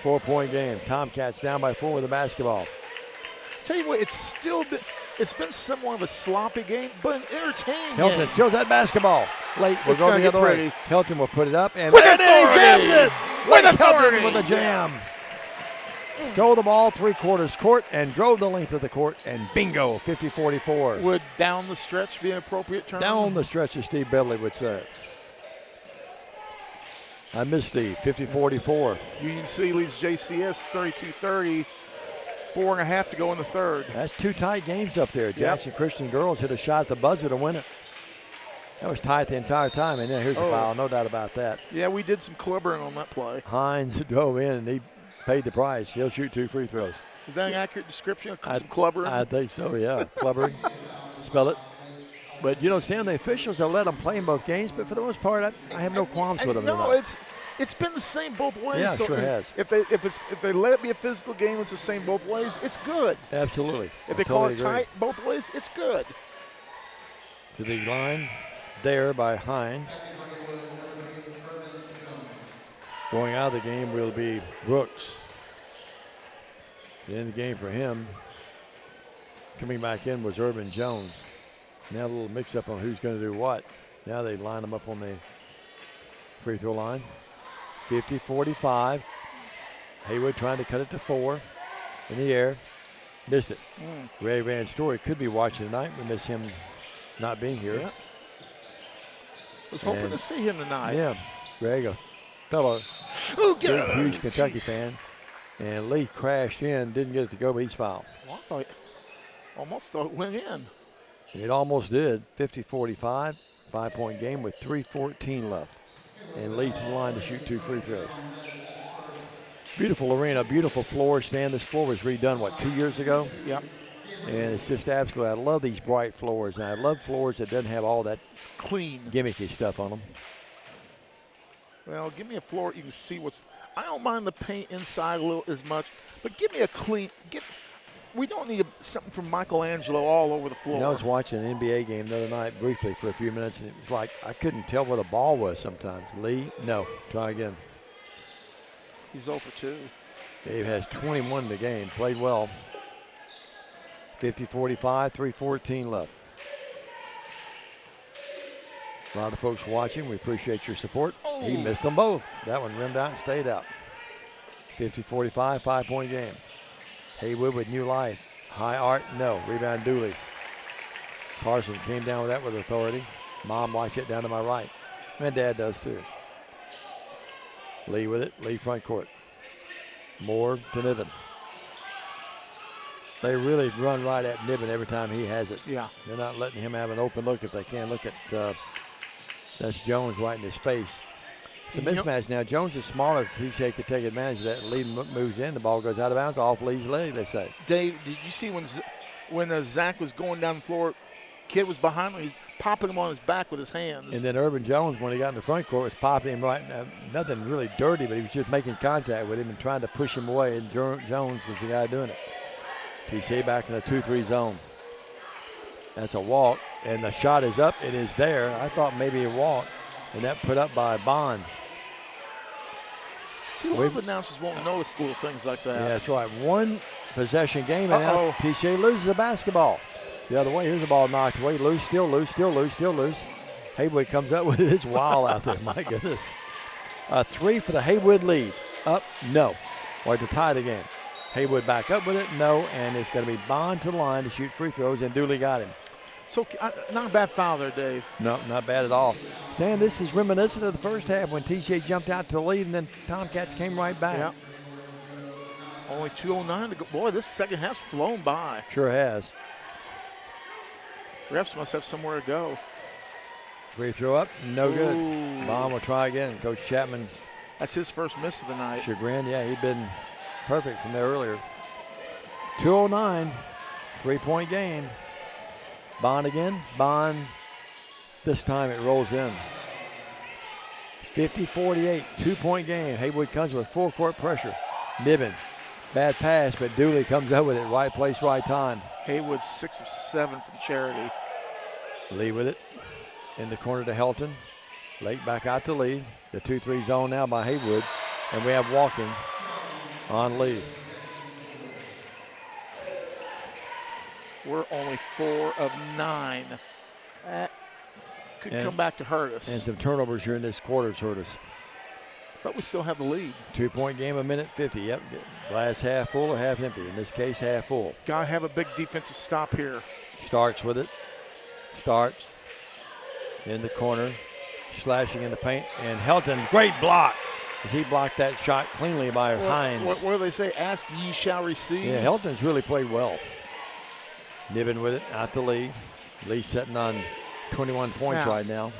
4-point game. Tomcats down by 4 with the basketball. Tell you what, it's been somewhat of a sloppy game, but an entertaining Helton game. steals that basketball. Late. We're It's going gonna the get other way. pretty. Helton will put it up. And With there it is. He authority. jams it. With Helton authority. with a jam. Stole the ball 3/4 court and drove the length of the court. And bingo, 50-44. Would down the stretch be an appropriate term? Down the stretch, as Steve Bedley would say. I miss Steve. 50-44. Union City leads JCS 32-30. 4.5 to go in the third. That's 2 tight games up there. Jackson Christian girls hit a shot at the buzzer to win it. That was tight the entire time, and then here's a foul, no doubt about that. Yeah, we did some clubbering on that play. Hines drove in, and he paid the price. He'll shoot 2 free throws. Is that an accurate description of some clubbering? I think so, yeah. Clubbering. Spell it. But, Sam, the officials have let them play in both games, but for the most part, I have no qualms with them. No, it's been the same both ways. Yeah, so sure has. If they let it be a physical game, it's the same both ways. It's good. Absolutely. If they call it tight both ways, it's good. To the line there by Hines. Going out of the game will be Brooks. In the game for him. Coming back in was Urban Jones. Now a little mix-up on who's going to do what. Now they line them up on the free throw line. 50-45. Haywood trying to cut it to 4 in the air. Missed it. Ray Van Story could be watching tonight. We miss him not being here. Yeah. Was hoping to see him tonight. Yeah. Greg, a fellow, huge Kentucky fan. And Lee crashed in, didn't get it to go, but he's fouled. Well, almost thought it went in. It almost did. 50-45, 5-point game with 3:14 left. And Lee to the line to shoot 2 free throws. Beautiful arena, beautiful floor. Stan, this floor was redone, 2 years ago? Yep. And it's just absolutely, I love these bright floors. And I love floors that doesn't have all that clean, gimmicky stuff on them. Well, give me a floor you can see what's. I don't mind the paint inside a little as much, but give me a clean. We don't need something from Michelangelo all over the floor. I was watching an NBA game the other night briefly for a few minutes, and it was like I couldn't tell where the ball was sometimes. Lee, no. Try again. He's 0 for 2. Dave has 21 in the game. Played well. 50-45, 3:14 left. A lot of folks watching. We appreciate your support. He missed them both. That one rimmed out and stayed out. 50-45, 5-point game. Haywood with new life. High arc, no. Rebound Dooley. Carson came down with that with authority. Mom watched it down to my right. And Dad does too. Lee with it. Lee front court. Moore to Niven. They really run right at Niven every time he has it. Yeah. They're not letting him have an open look if they can. Look at that's Jones right in his face. It's a mismatch now. Jones is smaller. TCA could take advantage of that. Lee moves in. The ball goes out of bounds off Lee's leg, they say. Dave, did you see when Zach was going down the floor, kid was behind him, he's popping him on his back with his hands. And then Urban Jones, when he got in the front court, was popping him right now. Nothing really dirty, but he was just making contact with him and trying to push him away, and Jones was the guy doing it. TCA back in the 2-3 zone. That's a walk, and the shot is up. It is there. I thought maybe a walk, and that put up by Bond. See, a lot of announcers won't notice little things like that. Yeah, that's right. One possession game, and now TCA loses the basketball. The other way, here's the ball knocked away. Loose, still loose, still loose, still loose. Haywood comes up with it. It's wild out there. My goodness. 3 for the Haywood lead. Up, no. Or to tie the game. Haywood back up with it, no, and it's going to be Bond to the line to shoot free throws, and Dooley got him. So, not a bad foul there, Dave. No, not bad at all. Stan, this is reminiscent of the first half when TCA jumped out to the lead, and then Tomcats came right back. Yeah. Only 2:09 to go. Boy, this second half's flown by. Sure has. Refs must have somewhere to go. Free throw up, no good. Bond will try again. Coach Chapman. That's his first miss of the night. Chagrin, yeah, he'd been perfect from there earlier. 2:09, 3-point game. Bond again. Bond, this time it rolls in. 50-48, 2-point game. Haywood comes with full court pressure. Niven, bad pass, but Dooley comes up with it. Right place, right time. Haywood 6 of 7 from charity. Lee with it. In the corner to Helton. Late back out to Lee. The 2-3 zone now by Haywood. And we have walking on Lee. We're only 4 of 9. That could come back to hurt us. And some turnovers here in this quarter's hurt us. But we still have the lead. 2-point game, a minute 50. Yep. Glass half full or half empty. In this case, half full. Got to have a big defensive stop here. Starks with it. Starks in the corner. Slashing in the paint. And Helton, great block. As he blocked that shot cleanly by Hines. What do they say? Ask, ye shall receive. Yeah, Helton's really played well. Niven with it, out to Lee. Lee sitting on 21 points Now, right now.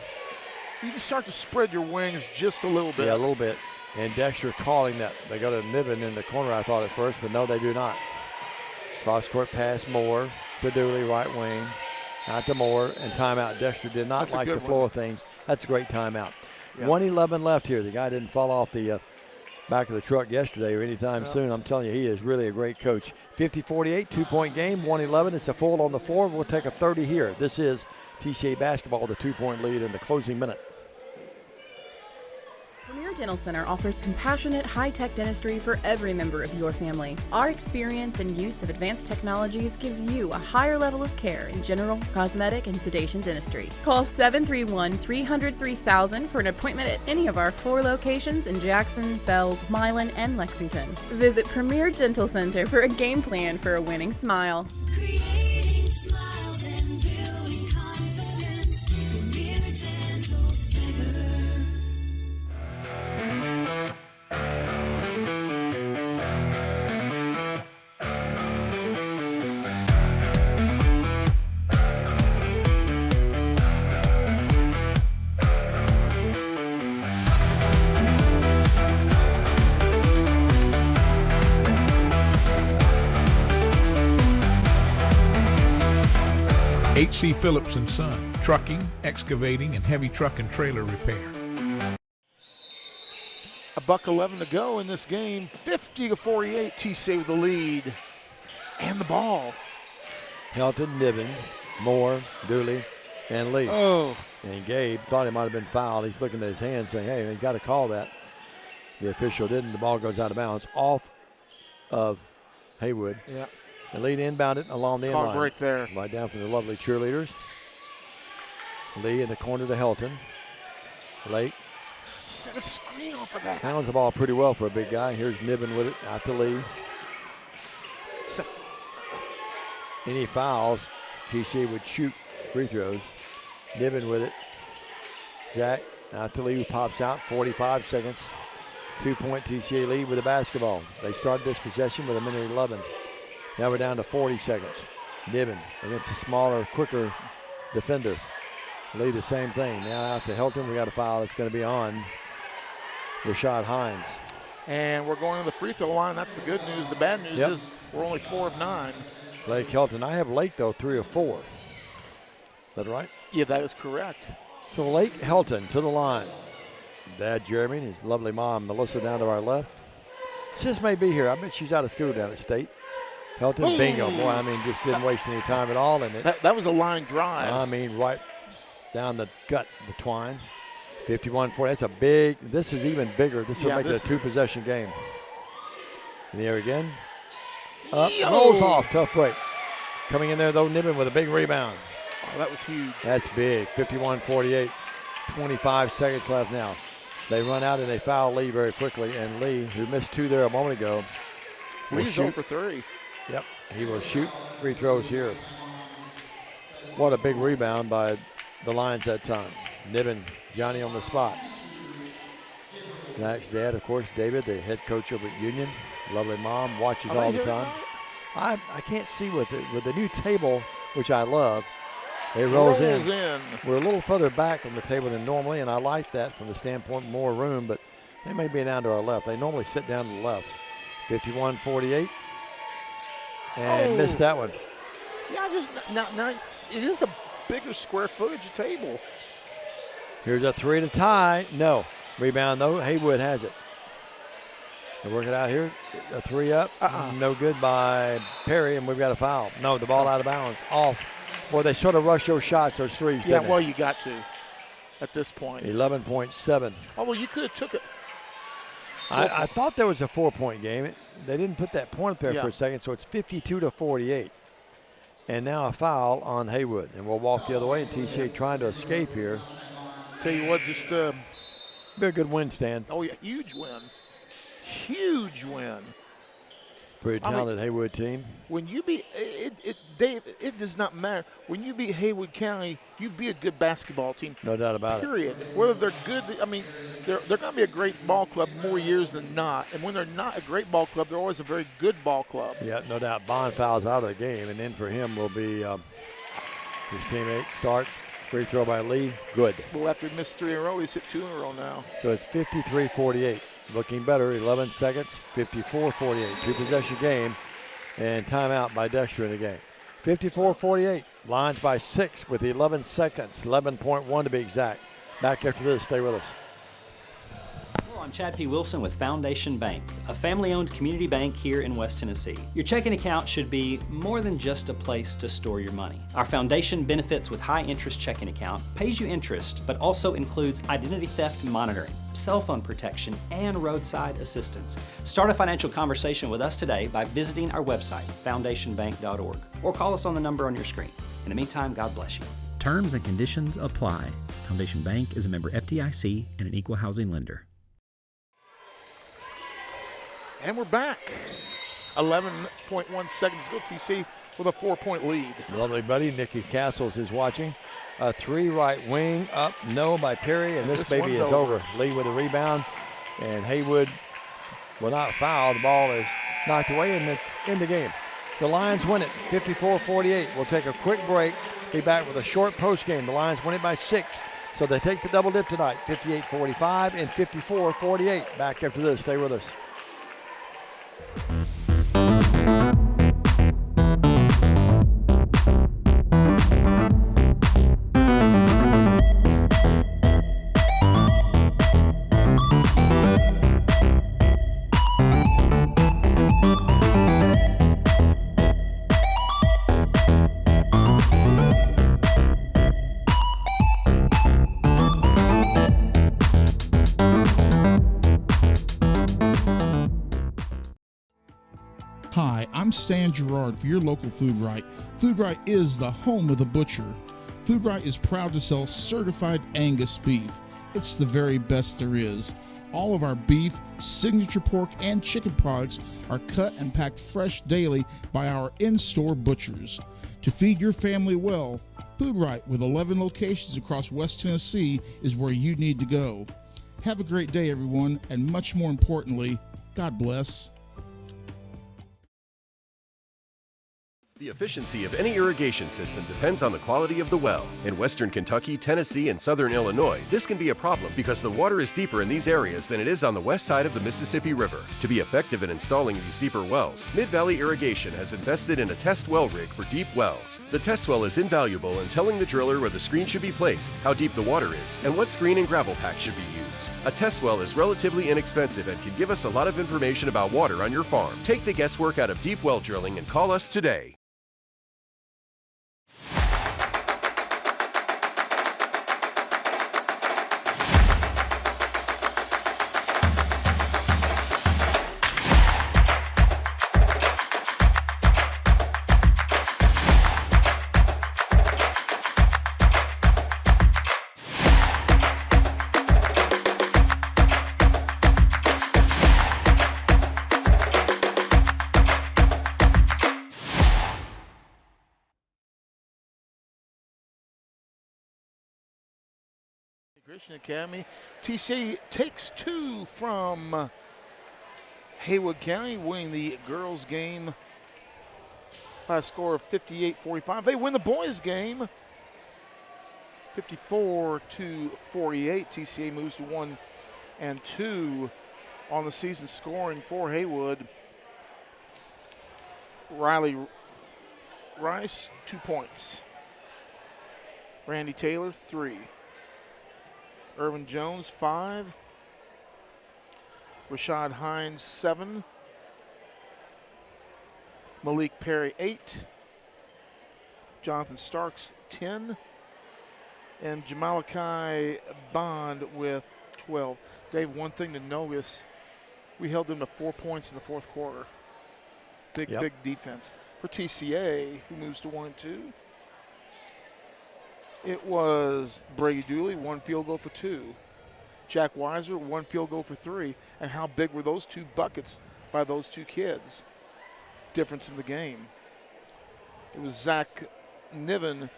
You can start to spread your wings just a little bit. Yeah, a little bit. And Dexter calling that. They go to Niven in the corner, I thought at first, but no, they do not. Cross-court pass, Moore to Dooley, right wing. Out to Moore, and timeout. Dexter did not like the flow of things. That's a great timeout. Yeah. 1:11 left here. The guy didn't fall off the back of the truck yesterday or anytime soon. I'm telling you, he is really a great coach. 50-48, 2-point game, 1:11. It's a full on the floor. We'll take a 30 here. This is TCA basketball, the 2-point lead in the closing minute. Premier Dental Center offers compassionate, high-tech dentistry for every member of your family. Our experience and use of advanced technologies gives you a higher level of care in general, cosmetic, and sedation dentistry. Call 731-300-3000 for an appointment at any of our 4 locations in Jackson, Bells, Milan, and Lexington. Visit Premier Dental Center for a game plan for a winning smile. Creating smiles and building confidence. Premier Dental Center. H.C. Phillips and Son, trucking, excavating, and heavy truck and trailer repair. $1:11 to go in this game. 50-48, TCA with the lead and the ball. Helton, Niven, Moore, Dooley, and Lee. Oh, And Gabe thought he might have been fouled. He's looking at his hand saying, hey, you got to call that. The official didn't. The ball goes out of bounds off of Haywood. yeah. The lead inbounded along the end Call line. break there. Right down from the lovely cheerleaders. Lee in the corner to Helton. Lake Set a screen off of that. handles the ball pretty well for a big guy. Here's Niven with it out to Lee. Any fouls, TCA would shoot free throws. Niven with it. Zach out to Lee, who pops out. 45 seconds. 2-point TCA lead with the basketball. They started this possession with 1:11. Now we're down to 40 seconds. Niven against a smaller, quicker defender. Lee the same thing. Now out to Helton. We got a foul. It's going to be on Rashad Hines. And we're going to the free throw line. That's the good news. The bad news is we're only 4 of 9. Lake Helton. I have Lake, though, 3 of 4. Is that right? Yeah, that is correct. So Lake Helton to the line. Dad Jeremy and his lovely mom Melissa down to our left. She just may be here. I bet she's out of school down at State. Helton, bingo. Boy, I mean, just didn't waste any time at all in it. That was a line drive. I mean, right down the gut, the twine. 51-40. That's a big, this is even bigger. This will make it a 2-possession game. In the air again. Up, rolls off, tough break. Coming in there, though, Niven with a big rebound. Oh, that was huge. That's big. 51-48. 25 seconds left now. They run out and they foul Lee very quickly. And Lee, who missed 2 there a moment ago, will Lee's shoot. 0 for 3. Yep, he will shoot free throws here. What a big rebound by the Lions that time. Niven, Johnny on the spot. Zach's dad, of course, David, the head coach over at Union. Lovely mom, watches all the time. I can't see with the new table, which I love. It rolls in. We're a little further back on the table than normally, and I like that from the standpoint of more room, but they may be down to our left. They normally sit down to the left. 51-48. And missed that one. Yeah, now it is a bigger square footage table. Here's a 3 to tie. No. Rebound, though. Haywood has it. They work it out here. A 3 up. No good by Perry, and we've got a foul. No, the ball out of bounds. Off. Boy, they sort of rush those shots, those threes, Yeah, didn't well, they? you got to at this point. 11.7. Oh, well, you could have took it. I thought there was a 4-point game. They didn't put that point up there for a second, so it's 52-48. And now a foul on Haywood. And we'll walk the other way, and TCA trying to escape here. Tell you what, just be a good win, Stan. oh yeah, huge win, huge win. Pretty talented Haywood team. When you beat Dave, it does not matter. When you beat Haywood County, you beat a good basketball team. No doubt about it. Period. Whether they're good, I mean, they're going to be a great ball club more years than not. And when they're not a great ball club, they're always a very good ball club. Yeah, no doubt. Bond fouls out of the game, and then for him will be his teammate Stark. Free throw by Lee, good. Well, after he missed 3 in a row, he's hit 2 in a row now. So it's 53-48. Looking better, 11 seconds, 54-48. Two-possession game, and timeout by Dexter in the game. 54-48. Lions by 6 with 11 seconds, 11.1 to be exact. Back after this. Stay with us. I'm Chad P. Wilson with Foundation Bank, a family-owned community bank here in West Tennessee. Your checking account should be more than just a place to store your money. Our foundation benefits with high-interest checking account pays you interest, but also includes identity theft monitoring, cell phone protection, and roadside assistance. Start a financial conversation with us today by visiting our website, foundationbank.org, or call us on the number on your screen. In the meantime, God bless you. Terms and conditions apply. Foundation Bank is a member FDIC and an equal housing lender. And we're back. 11.1 seconds to go. TC with a 4-point lead. Lovely buddy. Nikki Castles is watching. A 3 right wing up, no by Perry, and this baby is over. Lee with a rebound, and Haywood will not foul. The ball is knocked away, and it's in the game. The Lions win it 54-48. We'll take a quick break. Be back with a short post game. The Lions win it by 6. So they take the double dip tonight, 58-45 and 54-48. Back after this. Stay with us. Hi, I'm Stan Gerard for your local Food Right. Food Right is the home of the butcher. Food Right is proud to sell certified Angus beef. It's the very best there is. All of our beef, signature pork, and chicken products are cut and packed fresh daily by our in-store butchers. To feed your family well, Food Right with 11 locations across West Tennessee is where you need to go. Have a great day, everyone, and much more importantly, God bless. The efficiency of any irrigation system depends on the quality of the well. In western Kentucky, Tennessee, and southern Illinois, this can be a problem because the water is deeper in these areas than it is on the west side of the Mississippi River. To be effective in installing these deeper wells, Mid-Valley Irrigation has invested in a test well rig for deep wells. The test well is invaluable in telling the driller where the screen should be placed, how deep the water is, and what screen and gravel pack should be used. A test well is relatively inexpensive and can give us a lot of information about water on your farm. Take the guesswork out of deep well drilling and call us today. Christian Academy. TCA takes 2 from Haywood County, winning the girls' game by a score of 58-45. They win the boys' game 54-48. TCA moves to 1-2 on the season, scoring for Haywood. Riley Rice, 2 points. Randy Taylor, 3. Irvin Jones, 5. Rashad Hines, 7. Malik Perry, 8. Jonathan Starks, 10. And Jamalakai Bond with 12. Dave, one thing to notice, we held them to 4 points in the fourth quarter. Big defense. For TCA, who moves to 1-2. It was Brady Dooley, 1 field goal for 2. Jack Weiser, 1 field goal for 3. And how big were those 2 buckets by those 2 kids? Difference in the game. It was Zach Niven,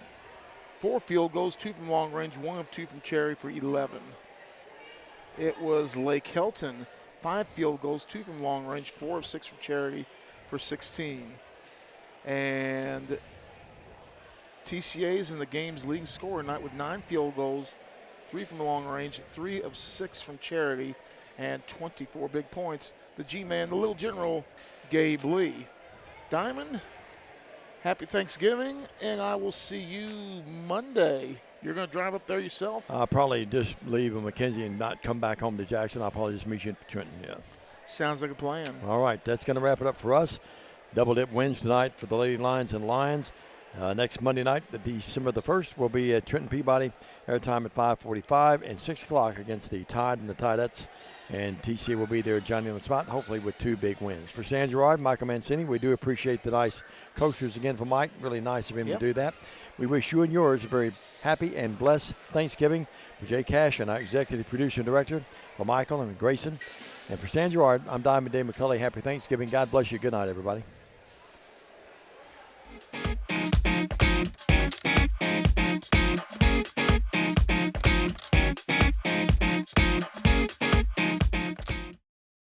4 field goals, 2 from long range, 1 of 2 from Cherry for 11. It was Lake Helton, 5 field goals, 2 from long range, 4 of 6 from Cherry for 16. And TCA is in the game's leading scorer tonight with 9 field goals, 3 from the long range, 3 of 6 from charity, and 24 big points. The G-Man, the little general, Gabe Lee. Diamond, happy Thanksgiving, and I will see you Monday. You're going to drive up there yourself? I'll probably just leave in McKenzie and not come back home to Jackson. I'll probably just meet you in Trenton, yeah. Sounds like a plan. All right, that's going to wrap it up for us. Double dip wins tonight for the Lady Lions and Lions. Next Monday night, December the 1st, will be at Trenton Peabody. Airtime at 5:45 and 6 o'clock against the Tide and the Tidettes. And TCA will be there, Johnny on the spot, hopefully with 2 big wins. For Stan Gerard, Michael Mancini, we do appreciate the nice coasters again from Mike. Really nice of him to do that. We wish you and yours a very happy and blessed Thanksgiving. For Jay Cash and our executive producer and director, for Michael and Grayson. And for Stan Gerard, I'm Diamond Dave McCulley. Happy Thanksgiving. God bless you. Good night, everybody.